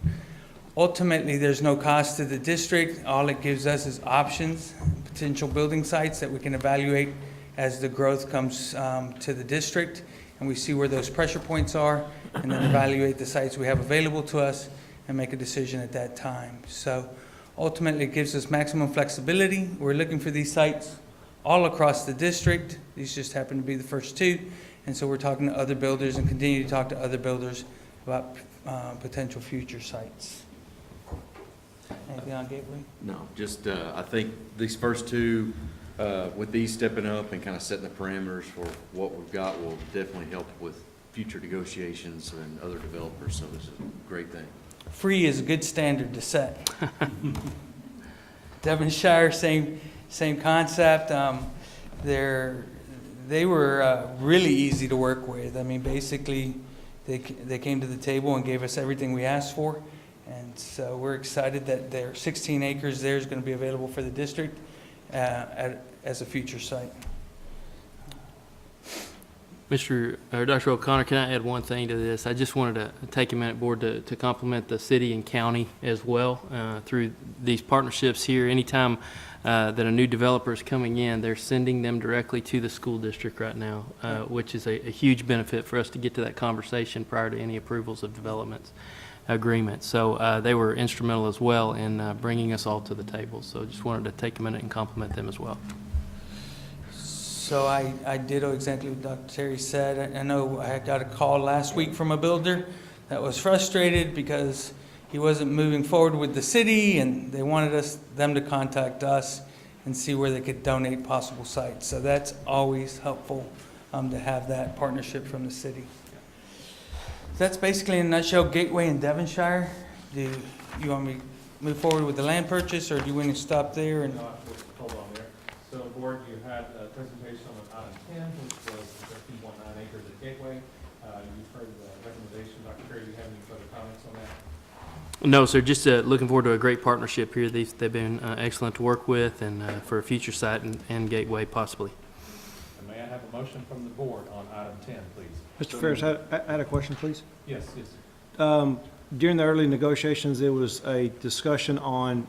Ultimately, there's no cost to the district. All it gives us is options, potential building sites that we can evaluate as the growth comes to the district, and we see where those pressure points are, and then evaluate the sites we have available to us and make a decision at that time. So ultimately, it gives us maximum flexibility. We're looking for these sites all across the district. These just happen to be the first 2. And so we're talking to other builders and continue to talk to other builders about potential future sites. Anything on Gateway? No, just, I think these first 2, with these stepping up and kind of setting the parameters for what we've got will definitely help with future negotiations and other developers, so this is a great thing. Free is a good standard to set. Devonshire, same concept. They were really easy to work with. I mean, basically, they came to the table and gave us everything we asked for. And so we're excited that their 16 acres there is going to be available for the district as a future site. Dr. O'Connor, can I add one thing to this? I just wanted to take a minute, Board, to compliment the city and county as well through these partnerships here. Anytime that a new developer is coming in, they're sending them directly to the school district right now, which is a huge benefit for us to get to that conversation prior to any approvals of developments agreements. So they were instrumental as well in bringing us all to the table. So just wanted to take a minute and compliment them as well. So I ditto exactly what Dr. Terry said. I know I got a call last week from a builder that was frustrated because he wasn't moving forward with the city, and they wanted them to contact us and see where they could donate possible sites. So that's always helpful to have that partnership from the city. That's basically in a nutshell Gateway in Devonshire. Do you want me to move forward with the land purchase, or do you want to stop there? And Hold on there. So, Board, you had a presentation on item 10, which was 13.9 acres at Gateway. You've heard the recommendation. Dr. Terry, do you have any further comments on that? No, sir, just looking forward to a great partnership here. They've been excellent to work with, and for a future site and Gateway possibly. And may I have a motion from the Board on item 10, please? Mr. Ferris, I had a question, please. Yes, yes. During the early negotiations, there was a discussion on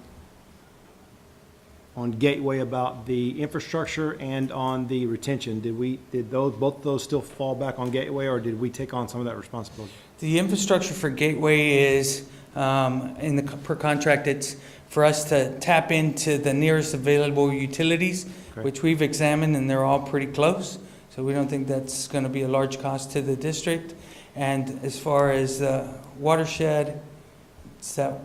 on Gateway about the infrastructure and on the retention. Did both of those still fall back on Gateway, or did we take on some of that responsibility? The infrastructure for Gateway is, in the, per contract, it's for us to tap into the nearest available utilities, Okay. which we've examined, and they're all pretty close. So we don't think that's going to be a large cost to the district. And as far as watershed, is that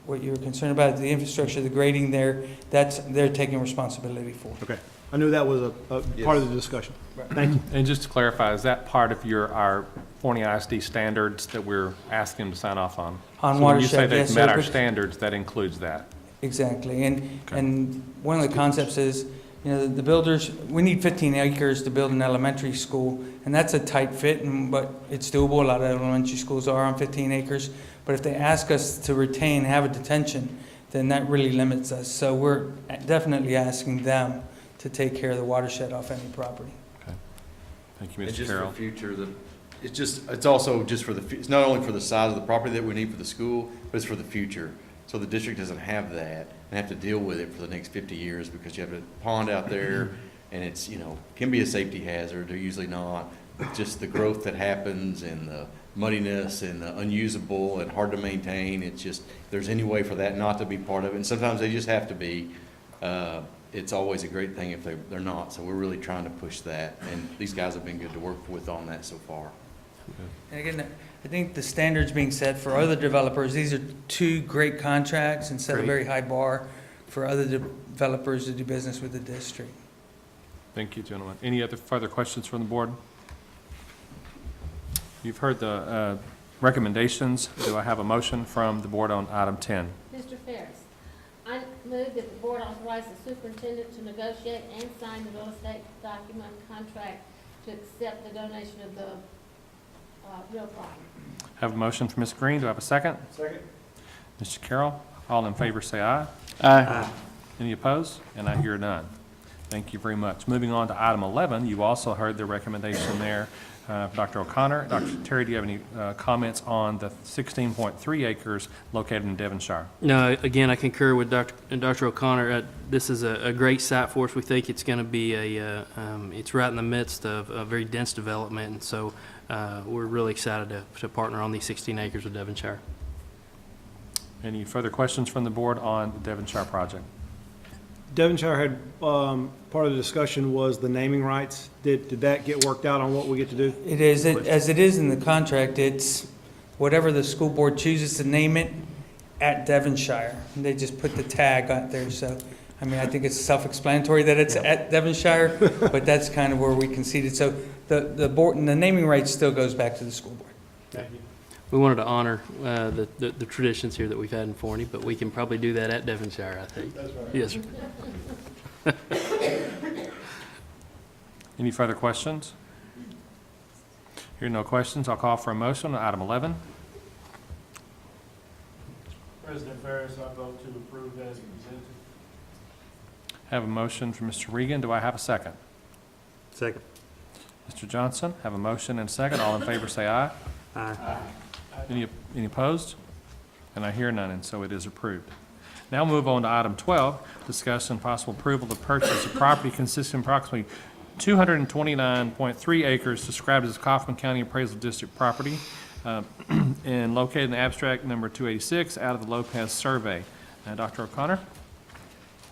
what you were concerned about, the infrastructure, the grading there, they're taking responsibility for. Okay. I knew that was a part of the discussion. Thank you. And just to clarify, is that part of our Forney ISD standards that we're asking them to sign off on? On So when you say watershed, they've yes, met sir, our but- standards, that includes that? Exactly, and one of the concepts is, you know, the builders, we need 15 acres to build an elementary school, and that's a tight fit, but it's doable. A lot of elementary schools are on 15 acres, but if they ask us to retain, have a detention, then that really limits us. So we're definitely asking them to take care of the watershed off any property. Okay. Thank you, And Mr. just Carroll. for future, it's also just for it's not only for the size of the property that we need for the school, but it's for the future. So the district doesn't have that and have to deal with it for the next 50 years because you have a pond out there and it's, can be a safety hazard. They're usually not. But just the growth that happens and the muddiness and the unusable and hard to maintain, it's just, if there's any way for that not to be part of it. And sometimes they just have to be. It's always a great thing if they're not. So we're really trying to push that. And these guys have been good to work with on that so far. And again, I think the standards being set for other developers, these are two great contracts and set a Great. very high bar for other developers to do business with the district. Thank you, gentlemen. Any other further questions from the board? You've heard the recommendations. Do I have a motion from the board on item 10? Mr. Ferris, I move that the board authorize the superintendent to negotiate and sign the real estate document contract to accept the donation of the real property. Have a motion from Ms. Green. Do I have a second? Second. Mr. Carroll, all in favor say aye. Aye. Any opposed? And I hear none. Thank you very much. Moving on to item 11, you also heard the recommendation there, Dr. O'Connor. Dr. Terry, do you have any comments on the 16.3 acres located in Devonshire? No, again, I concur with Dr. O'Connor. This is a great site for us. We think it's going to be it's right in the midst of a very dense development, and so we're really excited to partner on these 16 acres with Devonshire. Any further questions from the board on the Devonshire project? Devonshire had, part of the discussion was the naming rights. Did that get worked out on what we get to do? It is, as it is in the contract, it's whatever the school board chooses to name it at Devonshire. And they just put the tag out there, so, I mean, I think it's self-explanatory that it's at Devonshire, but that's kind of where we conceded. So the board, and the naming rights still goes back to the school board. Thank you. We wanted to honor the traditions here that we've had in Forney, but we can probably do that at Devonshire, I think. That's right. Yes, sir. Any further questions? Hearing no questions, I'll call for a motion on item 11. President Ferris, I vote to approve as presented. Have a motion from Mr. Regan. Do I have a second? Second. Mr. Johnson, have a motion and second. All in favor say aye. Aye. Any opposed? And I hear none, and so it is approved. Now move on to item 12, discuss and possible approval to purchase a property consisting of approximately 229.3 acres described as Kaufman County Appraisal District property and located in abstract number 286 out of the Lopez survey. Dr. O'Connor?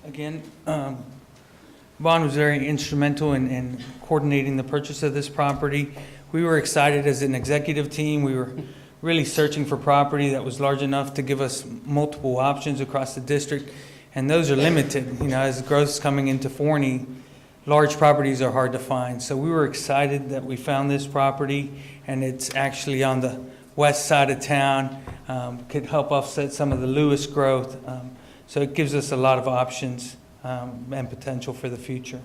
Again, Vaughn was very instrumental in coordinating the purchase of this property. We were excited as an executive team. We were really searching for property that was large enough to give us multiple options across the district, and those are limited. You know, as growth's coming into Forney, large properties are hard to find. So we were excited that we found this property, and it's actually on the west side of town, could help offset some of the Lewis growth. So it gives us a lot of options and potential for the future.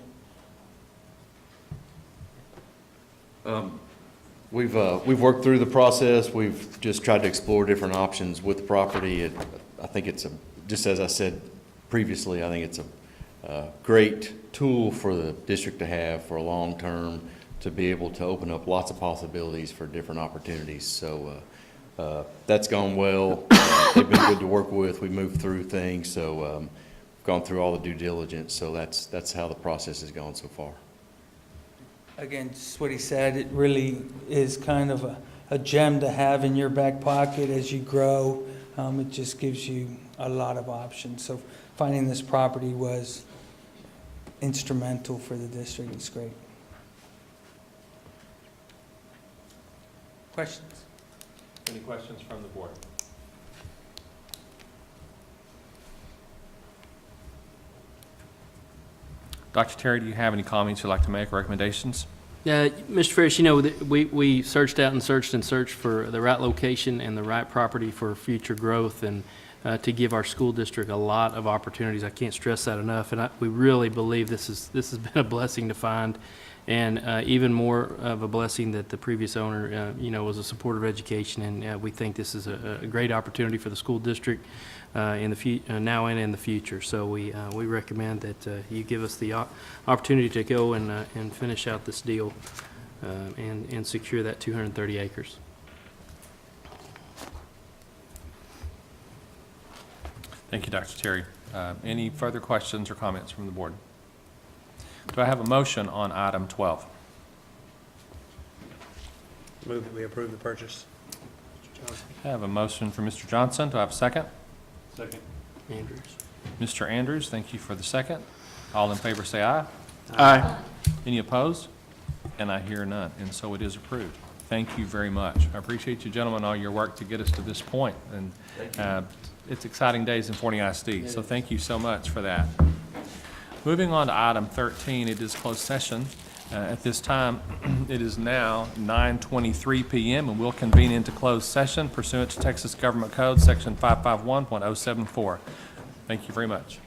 We've worked through the process. We've just tried to explore different options with the property. I think it's just as I said previously, I think it's a great tool for the district to have for a long term to be able to open up lots of possibilities for different opportunities. So that's gone well. They've been good to work with. We moved through things. So gone through all the due diligence, so that's how the process has gone so far. Again, just what he said, it really is kind of a gem to have in your back pocket as you grow. It just gives you a lot of options. So finding this property was instrumental for the district. It's great. Questions? Any questions from the board? Dr. Terry, do you have any comments you'd like to make, or recommendations? Mr. Ferris, you know, we searched out and searched for the right location and the right property for future growth, and to give our school district a lot of opportunities. I can't stress that enough, and we really believe this has been a blessing to find, and even more of a blessing that the previous owner, was a supporter of education, and we think this is a great opportunity for the school district in the now and in the future. So we recommend that you give us the opportunity to go and finish out this deal and secure that 230 acres. Thank you, Dr. Terry. Any further questions or comments from the board? Do I have a motion on item 12? Move that we approve the purchase. Mr. Johnson. I have a motion for Mr. Johnson. Do I have a second? Second. Andrews. Mr. Andrews, thank you for the second. All in favor say aye. Aye. Any opposed? And I hear none, and so it is approved. Thank you very much. I appreciate you gentlemen, all your work to get us to this point, and it's exciting days in Forney ISD, so thank you so much for that. Moving on to item 13, it is closed session. At this time, it is now 9:23 p.m. and we'll convene into closed session pursuant to Texas Government Code, Section 551.074. Thank you very much.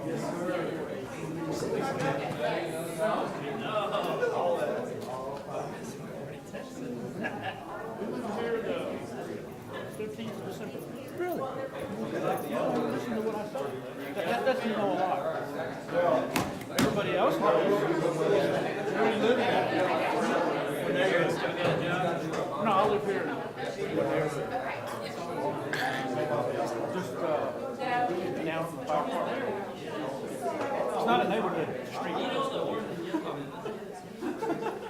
Yes, sir. simple. Really? You don't listen to what I say. That doesn't know a lot. Everybody else knows. Where you live at? No, I live here. Just down from Fire Park. It's not a neighborhood street.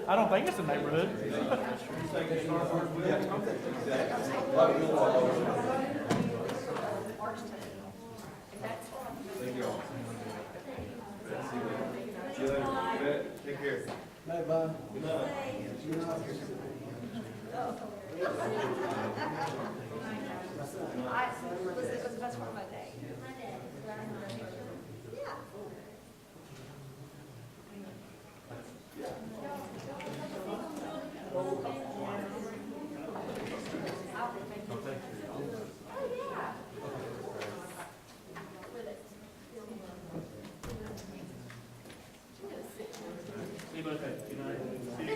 I don't think it's a neighborhood. Take care. Bye, bye. Good night. It was the best part of my day. Yeah. See you both. Good night. See you.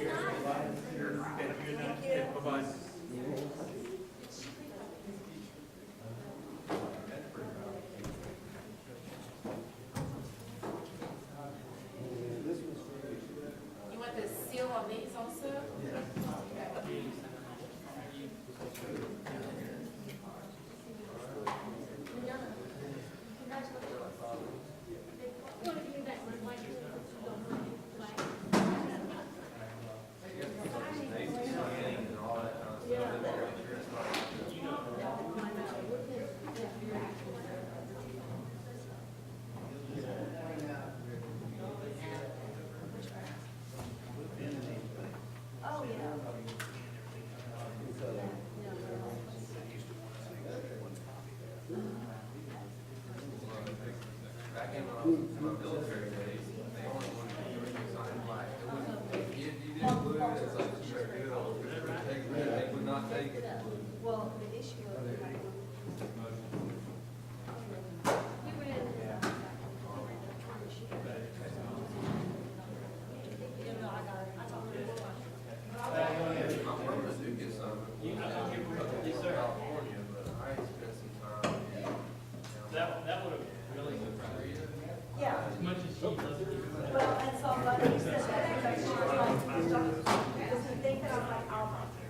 Good night. Bye-bye. You want the seal on these also? Oh, yeah. Back in my military days, they only wanted to do it sign black. It wouldn't, you didn't blue, it's like, sure, they would not take it. Well, the issue of it, like, That would have really surprised you. yeah. As much as she loves you. Well, and so I'm glad you said that, because she was like, does he think that I'm like, I'll volunteer?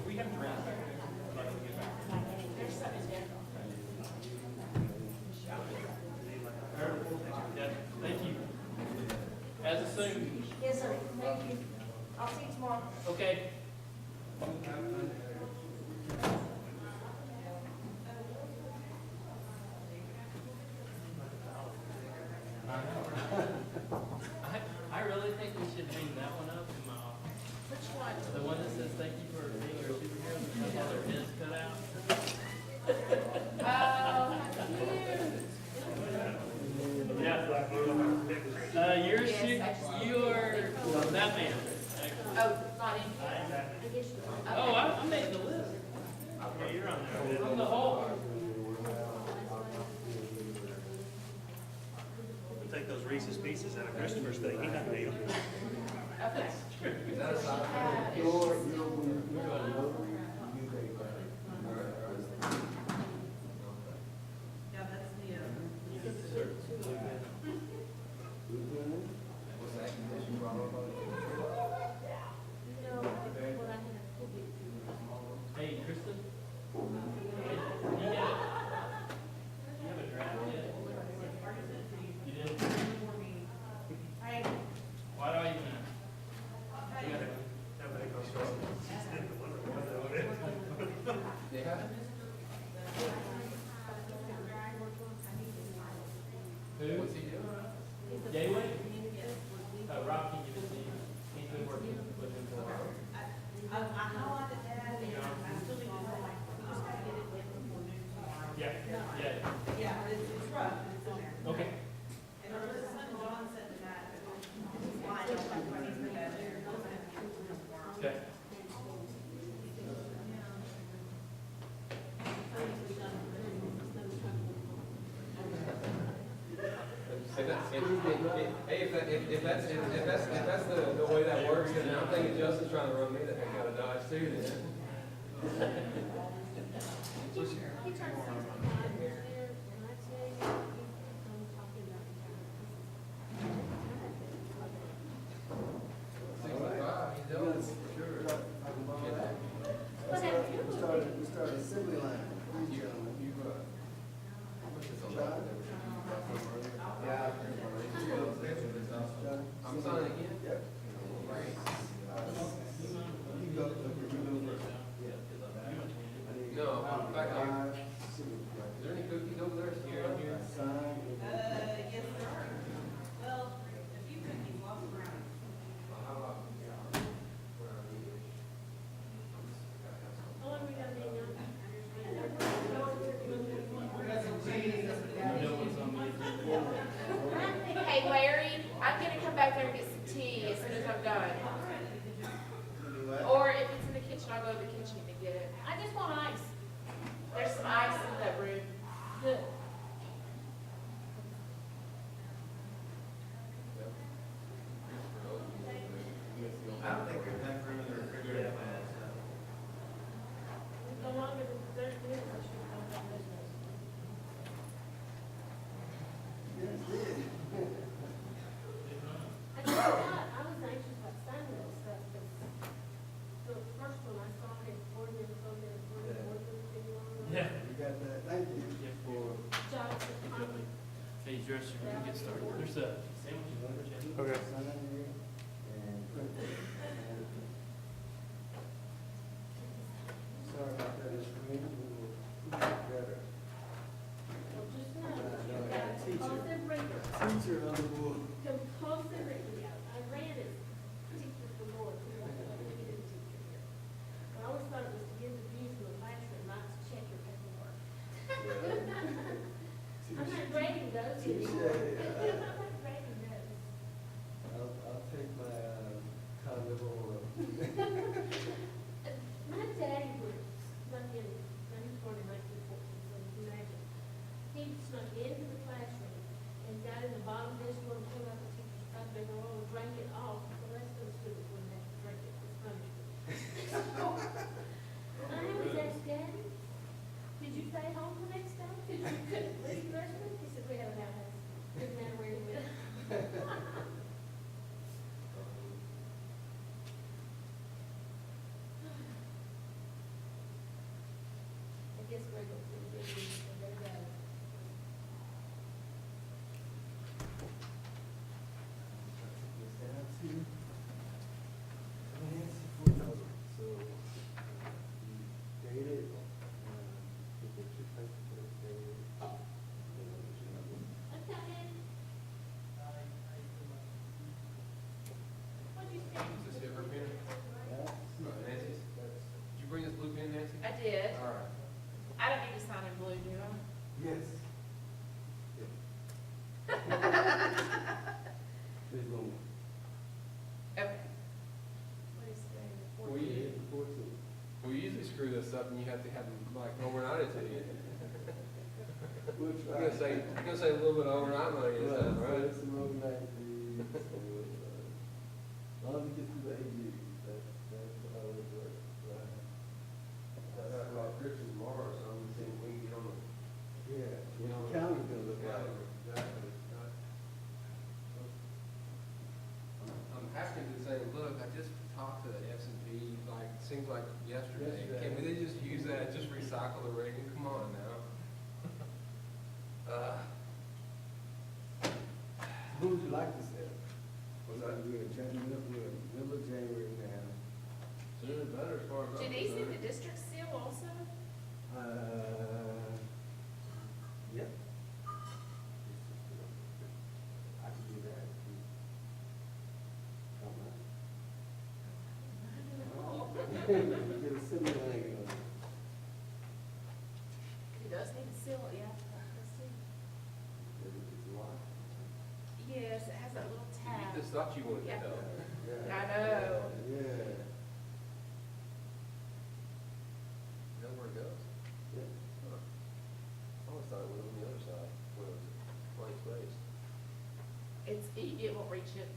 We have to wrap back there. Thank you. As assumed. Yes, sir, thank you. I'll see you tomorrow. Okay. I really think we should hang that one up in my office. Which one? The one that says thank you for being our superhero, that has all their heads cut out. Oh, how cute. Yeah. Yours, you're Batman. Oh, not in. Oh, I made the list. Okay, you're on there. I'm the Hulk. We'll take those Reese's Pieces out of Christopher's thing. He doesn't need them. Okay. Hey, Kristen. You have a draft yet? You did? Why do I even? Yeah. Who? What's he doing? Gateway? Rob can give it to you. He's been working with him for a while. I highlighted that, and I still need to know, like, just gotta get it in before noon tomorrow. Yeah, yeah. Yeah, it's rough, but it's in there. Okay. And there was something John said tonight, why I don't like when he's put that there. Okay. If that's the way that works, then I'm thinking Justin's trying to run me the heck out of Dodge too, then. He turned 65 this year, and I tell you, I'm talking about what happened? We started assembly line. I'm signing again? Yep. No, in fact, is there any cookies over there? Here, in here? Yes, there are. Well, a few cookies lost around. How about? How long we got being on? Hey Larry, I'm gonna come back there and get some tea as soon as I'm done. Or if it's in the kitchen, I'll go to the kitchen and get it. I just want ice. There's some ice in that room. Good. I don't think there's enough room in the refrigerator. No longer than 30 minutes, I should have done that business. I just thought, I was anxious about signing that stuff, because the first one I saw had ordinance on there, ordinance thing on it. Yeah. You got that, thank you. Johnson, Hey, dress, you can get started. There's a sandwich over there. Okay. Sorry about that, it's for me, we will better. well, just know, you've got compulsive reader. Teacher on the board. Compulsive reader. I ran as teacher for Lord, because I thought we needed a teacher here. I always thought it was to give the view from the classroom, not to check your paperwork. I'm not grading those anymore. I'm not grading those. I'll take my, carnival. My daddy was snuck in, now he's born in 1914, so you can imagine. He snuck into the classroom and got in the bottom desk drawer and pulled out the teacher's copy roll and drank it off. The rest of the students wouldn't have to drink it, it's punishment. I was asked, Daddy, did you stay home the next day? Because you couldn't read the rest of it? He said, we have an outhouse. Didn't matter where you went. I guess Greg will feel good, so there you go. Okay. What'd you say? Is this different pen? Nancy's? Did you bring this blue pen, Nancy? I did. All right. I don't need to sign in blue, do I? Yes. Please go. Okay. What is that? We usually screw this up and you have to have them like overnight it to you. We'll I'm gonna say a little bit of overnight money this time, right? Some overnight, please. As long as we get through the AG, that's how it works, right? I got about Christian tomorrow, so I'm thinking we can get on the. Yeah, the county's gonna look at it. Exactly. I'm asking to say, look, I just talked to the S&P, like, seems like yesterday. Can we just use that, just recycle the rating? Come on now. Who would you like to say? Was that? We're middle of January now. Sooner the better as far as I'm Do these need concerned. the district seal also? Yep. I can do that. Get a similar thing on. It does need to seal it, yeah. Let's see. It's locked. Yes, it has that little tab. You just thought you wanted to Yeah. help. I know. Yeah. You know where it goes? Yeah. Huh. I always thought it was on the other side, where it was blank space. it won't reach it.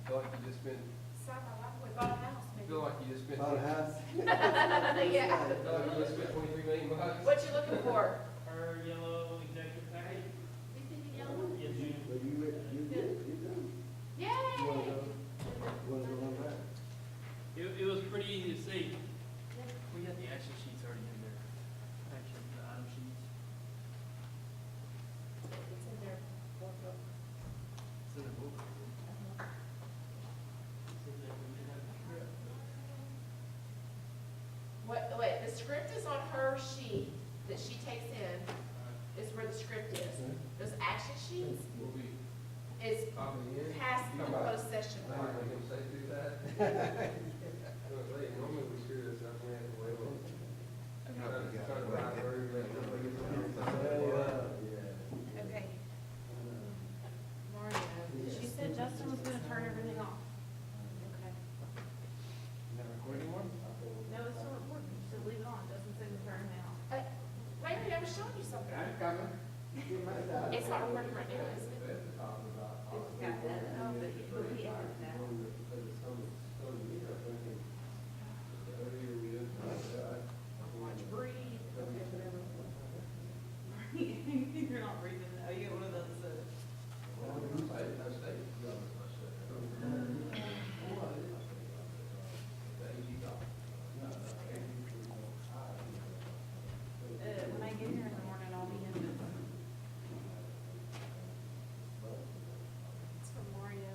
Feel like you just spent. We bought a house, maybe. Feel like you just spent. Bought a house? Yeah. Feel like you just spent 23 million bucks. What you looking for? Her yellow executive package. You think you yellow? Yes, you. Yay! It was pretty easy to see. We got the action sheets already in there. Actually, the item sheets. It's in their board book. It's in the book. Wait, the script is on her sheet that she takes in, is where the script is. Those action sheets is past the closed session part. Normally we screw this up, we have to wait on. Okay. Mario, she said Justin was gonna turn everything off. Okay. No, it's not recording, so leave it on, it doesn't say to turn it off. Larry, I was showing you something. It's not recording right now, is it? Watch, breathe. Okay, whatever. You're not breathing, oh, you get one of those, when I get here in the morning, I'll be in it. It's from Mario.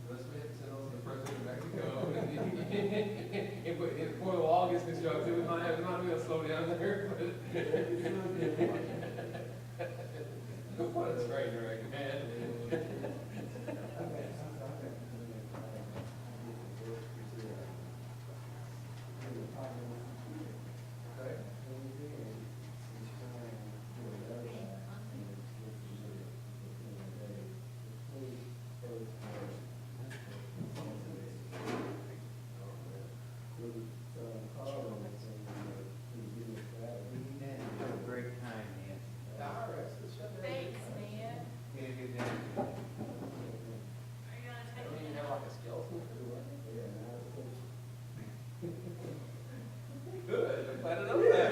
Unless we have to send over the president back to go. If before the wall gets constructed, we might be able to slow down there, but. What a train wreck, man. Thanks, man. Are you gonna take me? Good, I'm glad to know that.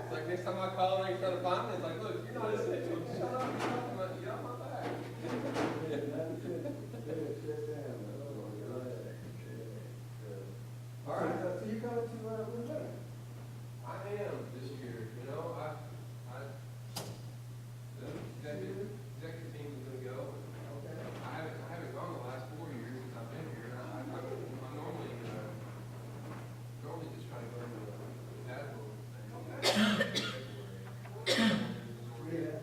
It's like next time I call and they try to find me, it's like, look, you're not essential, shut up, you're on my back. All right. So you coming to, Louisiana? I am this year, you know, the executive team is gonna go. Okay. I haven't gone the last 4 years since I've been here, and I normally just try to go to that little thing. Yeah.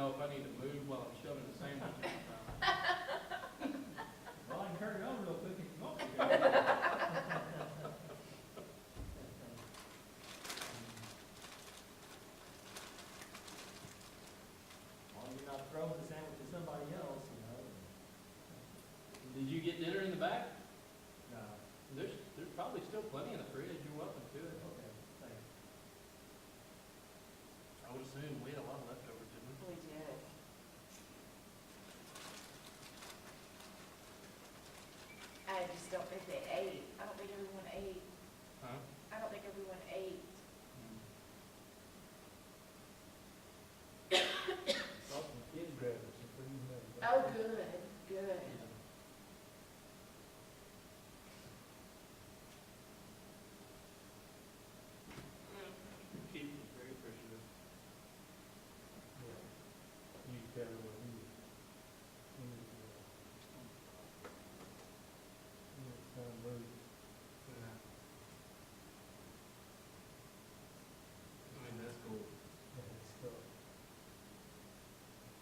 know if I need to move while I'm shoving the sandwich in my mouth. Well, I can turn it on real quick if you want me to. Well, you're not throwing the sandwich to somebody else, you know. Did you get dinner in the back? No. There's probably still plenty in the fridge. You're welcome to it. Okay, thanks. I would assume we had a lot of leftovers, didn't we? We did. I just don't think they ate. I don't think everyone ate. Huh? I don't think everyone ate. Saw some kids grabbing some food and everything. Oh, good, good. Keith was very appreciative. Yeah. You tell her what he was trying to move. I mean, that's cool. Yeah, it's stuff.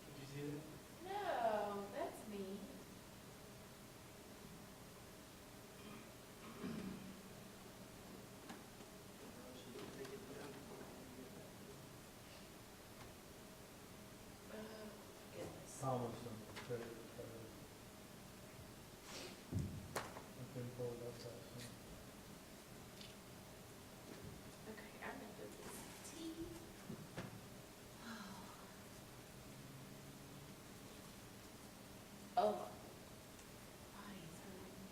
Did you see that? No, that's me. Oh, goodness. Thomas and credit card. I couldn't pull it up that soon. Okay, I'm gonna do this tea. Oh, body's hurting.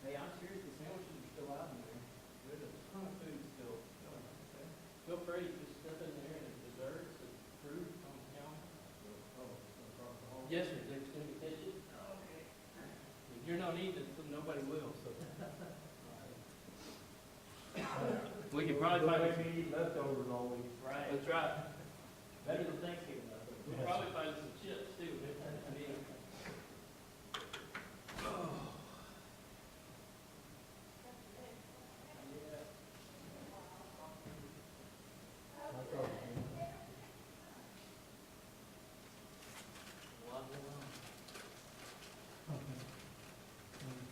Hey, I'm serious, the sandwiches are still out in there. There's a ton of food still. Feel free to just step in there and desserts and fruit on the counter. Yes, sir, they're just gonna be kitchen. Okay. If you're not eating it, then nobody will, so. We could probably Don't find. make me eat leftovers all week. Right. That's right. Better than Thanksgiving leftovers. We'll probably find some chips too. I mean. Oh.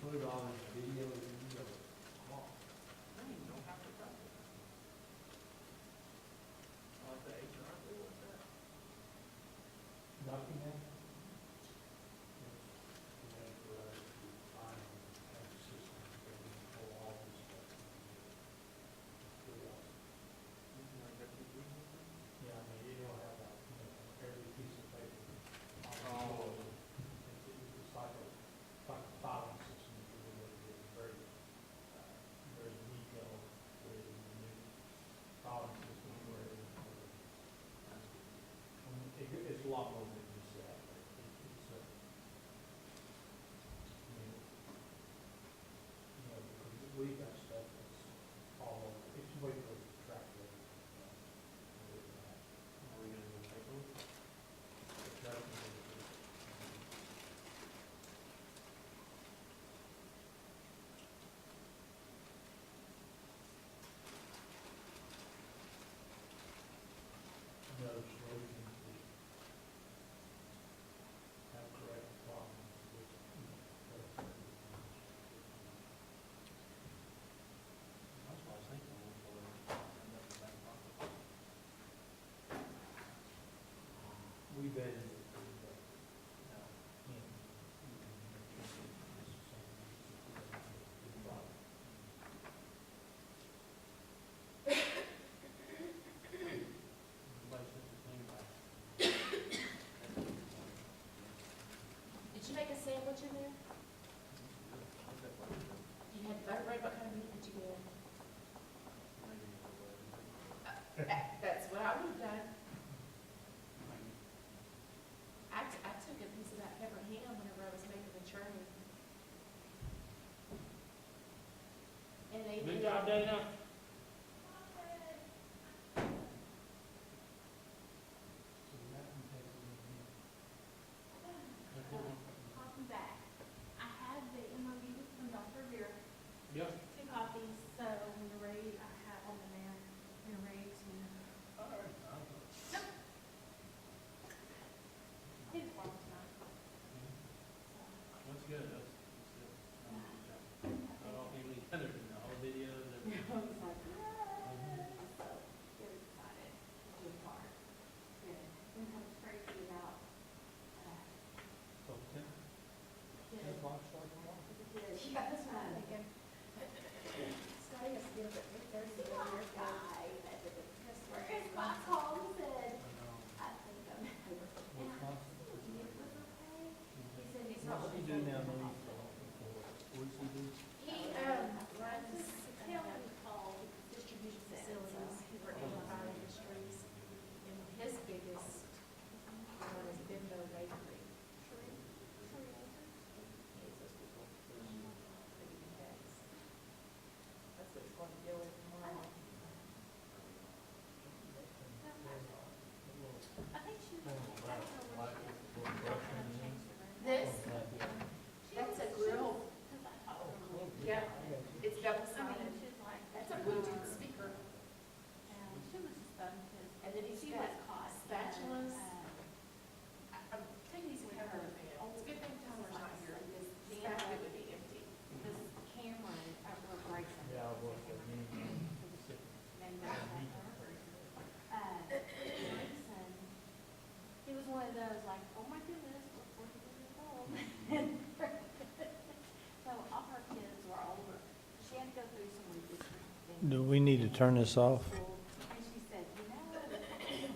Put it on video, you go, come on. I don't even know how to write it. I like the HR, what's that? Document. Yeah, I mean, you don't have, every piece of paper. Oh. It's like a filing system, it's very, very detailed, very unique filing system where, it's a lot more than just that, but it's, because we've got stuff that's all over, it's way for track of. Are we gonna go take one? No solutions that have correct problems with. That's what I was thinking. We vetted it. Did you make a sandwich in there? That's what I would have done. I took a piece of that pepper ham whenever I was making the churn. And they Good job, Dana. Welcome back. I have the MOU from Dr. Vera, Yep. 2 copies, so when you're ready, I have them in there. You're ready to. It's one tonight. That's good. That's good. Not all family together, all the videos, everything. So, get excited. Good part. Good. Then comes crazy about, kids. Yeah, that's what I'm thinking. Scotty has to get up at 3:30 to go to your guy. Chris Box called and said, I think I'm. And I said, it was okay. He said he's not. What's he do now, Louis? What does he do? He, runs, distribution facilities for Amazon Industries, and his biggest one is Bimbo Bakery. That's what he's going to deal with tomorrow. I think she was. I don't know what she is. This, that's a grill. Yeah, it's double sided. She's like. That's a Bluetooth speaker. She was just fun because. And then he's She got was caught. spatulas. I'm taking these camera with me. It's a good thing Tyler's not here, because the basket would be empty. This Cameron, we're Grayson. Yeah, I was. Grayson, he was one of those like, oh my goodness, we're 42 years old. So all her kids were older. She had to go through some of these things. Do we need to turn this off? And she said,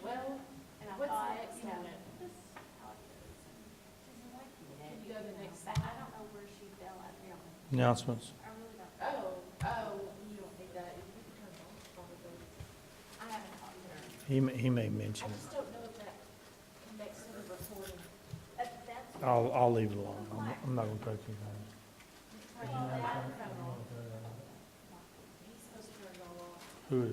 well, and I What's thought, next you know, on it? this is how it goes. And she said, I get it. Can you go to the next But I don't know where she fell out there. Announcements. I really don't. know. You don't need that. You can turn it off, probably. I haven't talked to her. He may I mention it. just don't know if that connects to the recording. That's. I'll leave it alone. I'm not gonna touch anything. He's supposed to turn it all off. Who is?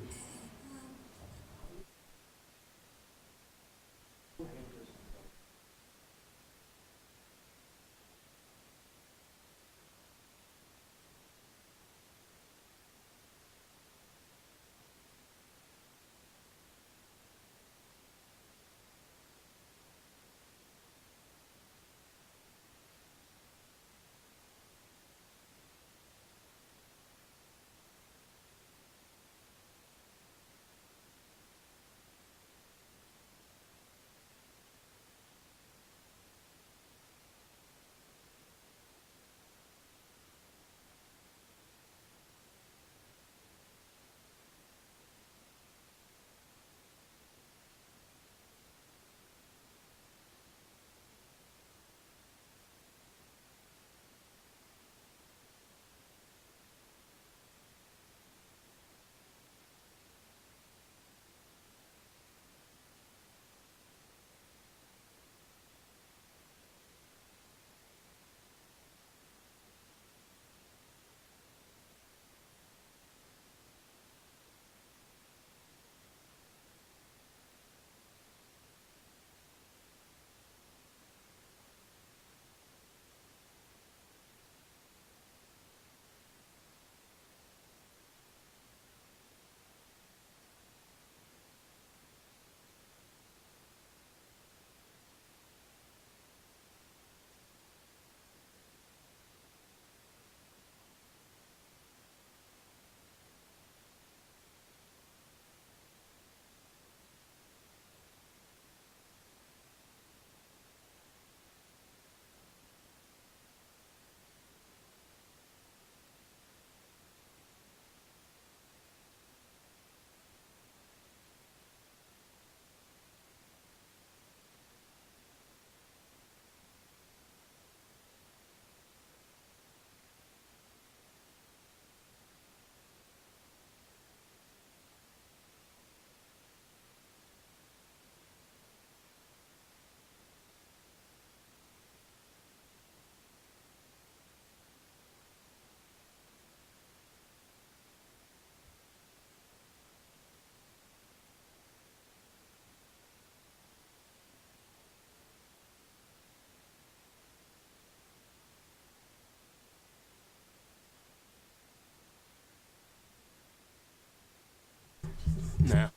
now.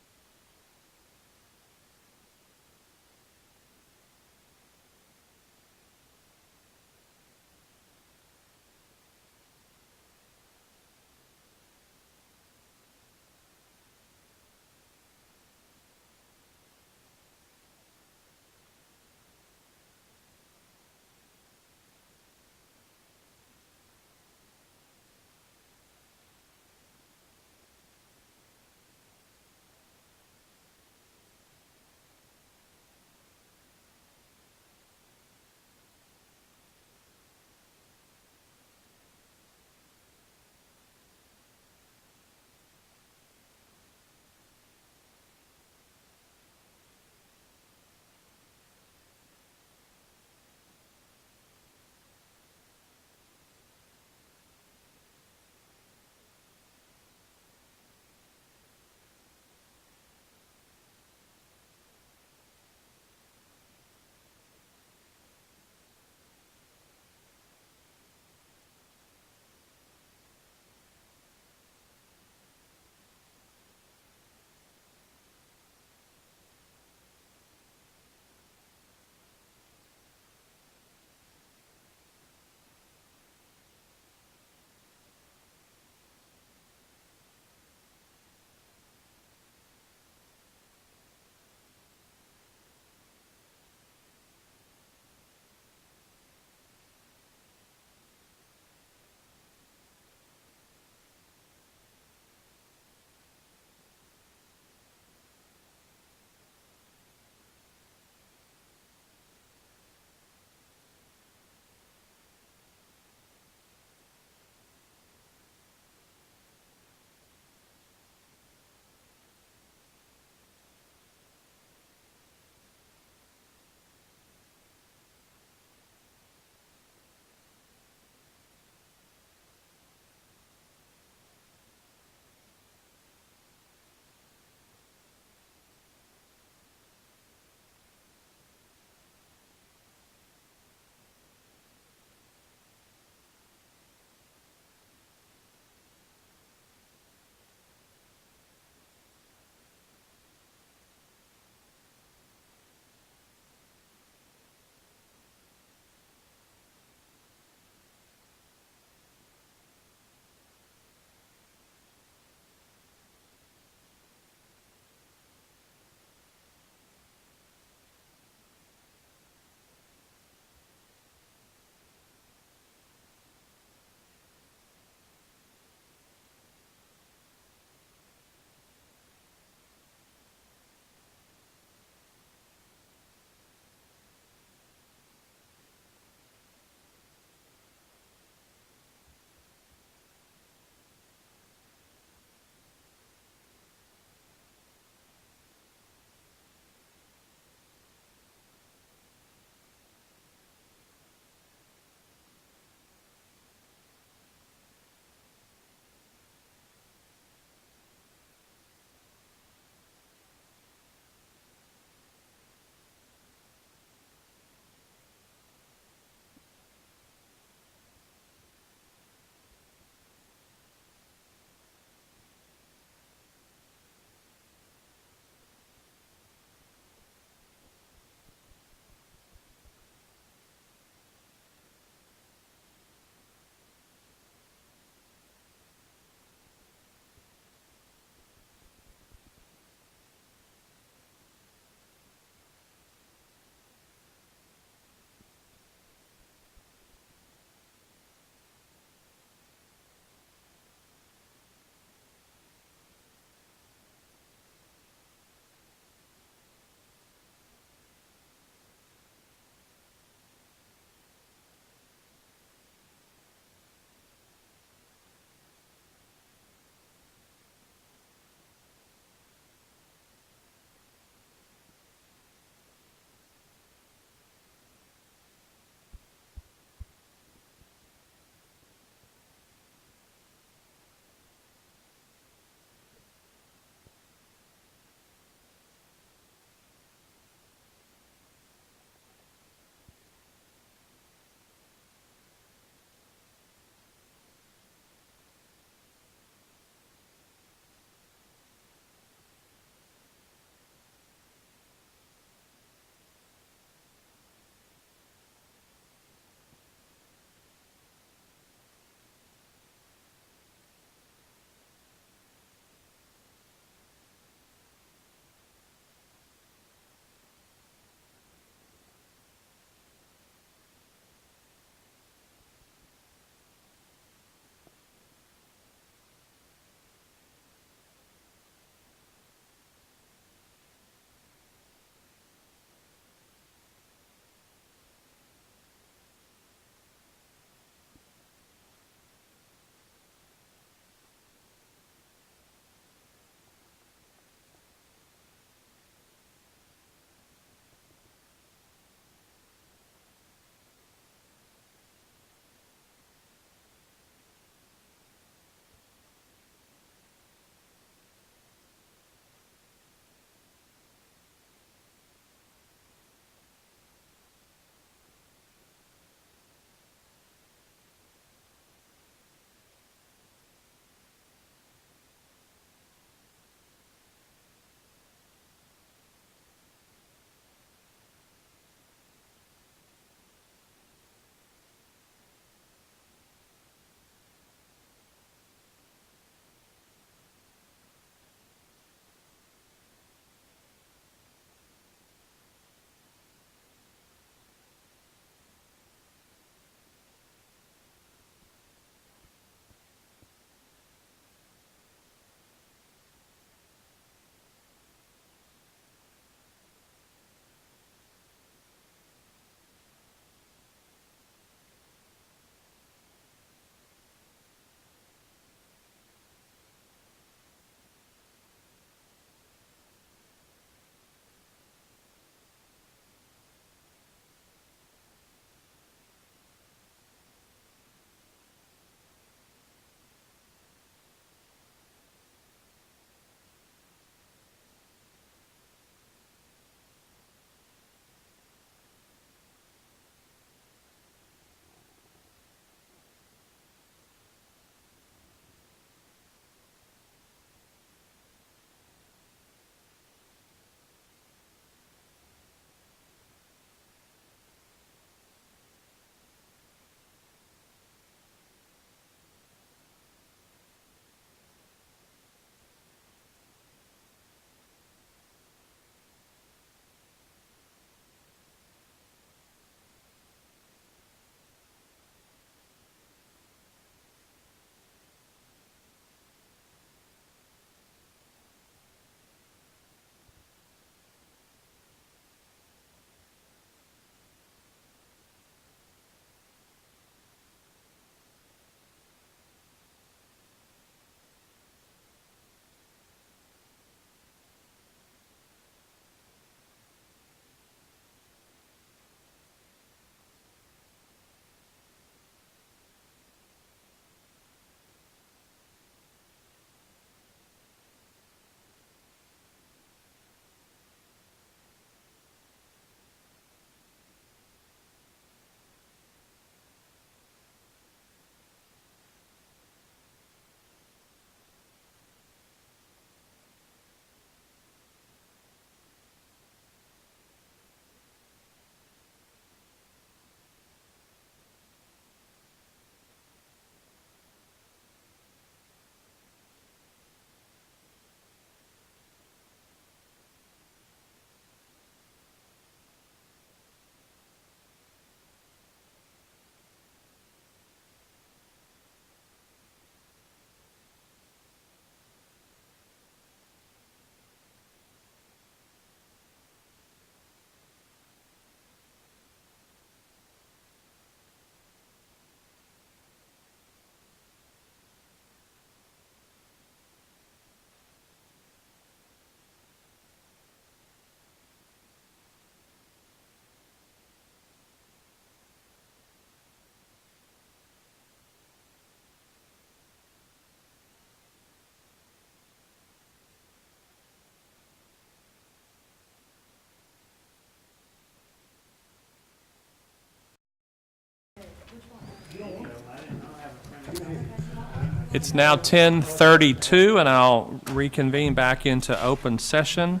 It's now 10:32, and I'll reconvene back into open session.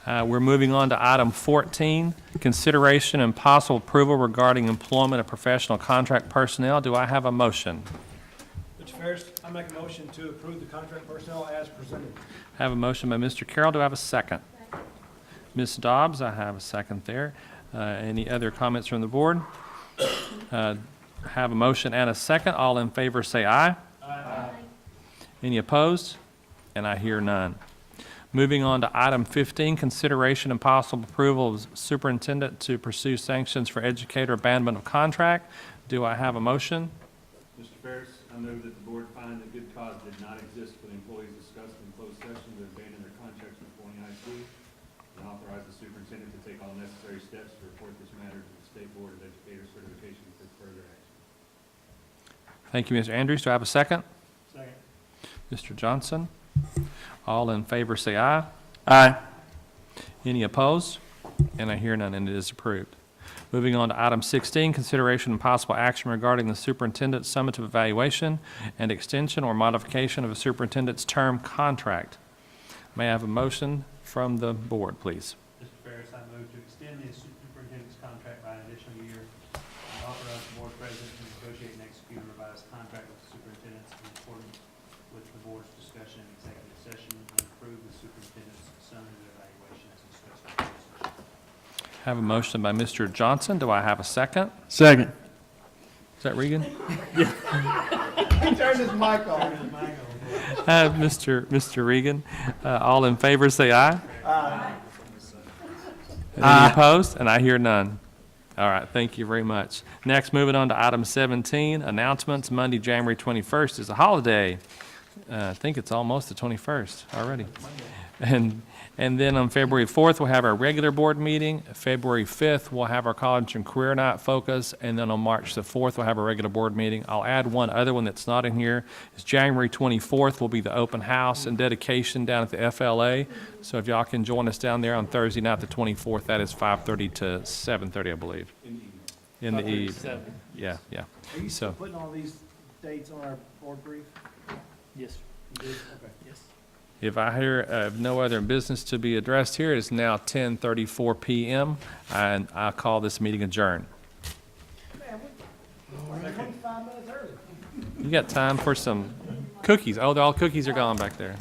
We're moving on to item 14, consideration and possible approval regarding employment of professional contract personnel. Do I have a motion? Mr. Ferris, I make a motion to approve the contract personnel as presented. I have a motion by Mr. Carroll. Do I have a second? Ms. Dobbs, I have a second there. Any other comments from the board? Have a motion and a second. All in favor say aye. Aye. Any opposed? And I hear none. Moving on to item 15, consideration and possible approval of superintendent to pursue sanctions for educator abandonment of contract. Do I have a motion? Mr. Ferris, I move that the board find that good cause did not exist for the employees discussed in closed session to abandon their contracts with Forney ISD, and authorize the superintendent to take all necessary steps to report this matter to the State Board of Educator Certification for further action. Thank you, Mr. Andrews. Do I have a second? Second. Mr. Johnson? All in favor say aye. Aye. Any opposed? And I hear none, and it is approved. Moving on to item 16, consideration and possible action regarding the superintendent's summative evaluation and extension or modification of a superintendent's term contract. May I have a motion from the board, please? Mr. Ferris, I move to extend the superintendent's contract by an additional year and authorize the board president to negotiate and execute a revised contract with the superintendents in accordance with the board's discussion in executive session and approve the superintendent's summative evaluation as discussed in closed session. Have a motion by Mr. Johnson. Do I have a second? Second. Is that Regan? He turned his mic on. Mr. Regan. All in favor say aye. Aye. Any opposed? And I hear none. All right, thank you very much. Next, moving on to item 17, announcements. Monday, January 21st is a holiday. I think it's almost the 21st already. And then on February 4th, we'll have our regular board meeting. February 5th, we'll have our college and career night focus. And then on March the 4th, we'll have a regular board meeting. I'll add one other one that's not in here. It's January 24th will be the open house and dedication down at the FLA. So if y'all can join us down there on Thursday night, the 24th, that is 5:30 to 7:30, I believe. In the evening. Yeah. Are you still So, putting all these dates on our board brief? Yes. You did? Okay. Yes. if I hear of no other business to be addressed here, it is now 10:34 p.m. and I call this meeting adjourned. Man, we're 25 minutes early. You got time for some cookies? Oh, all cookies are gone back there.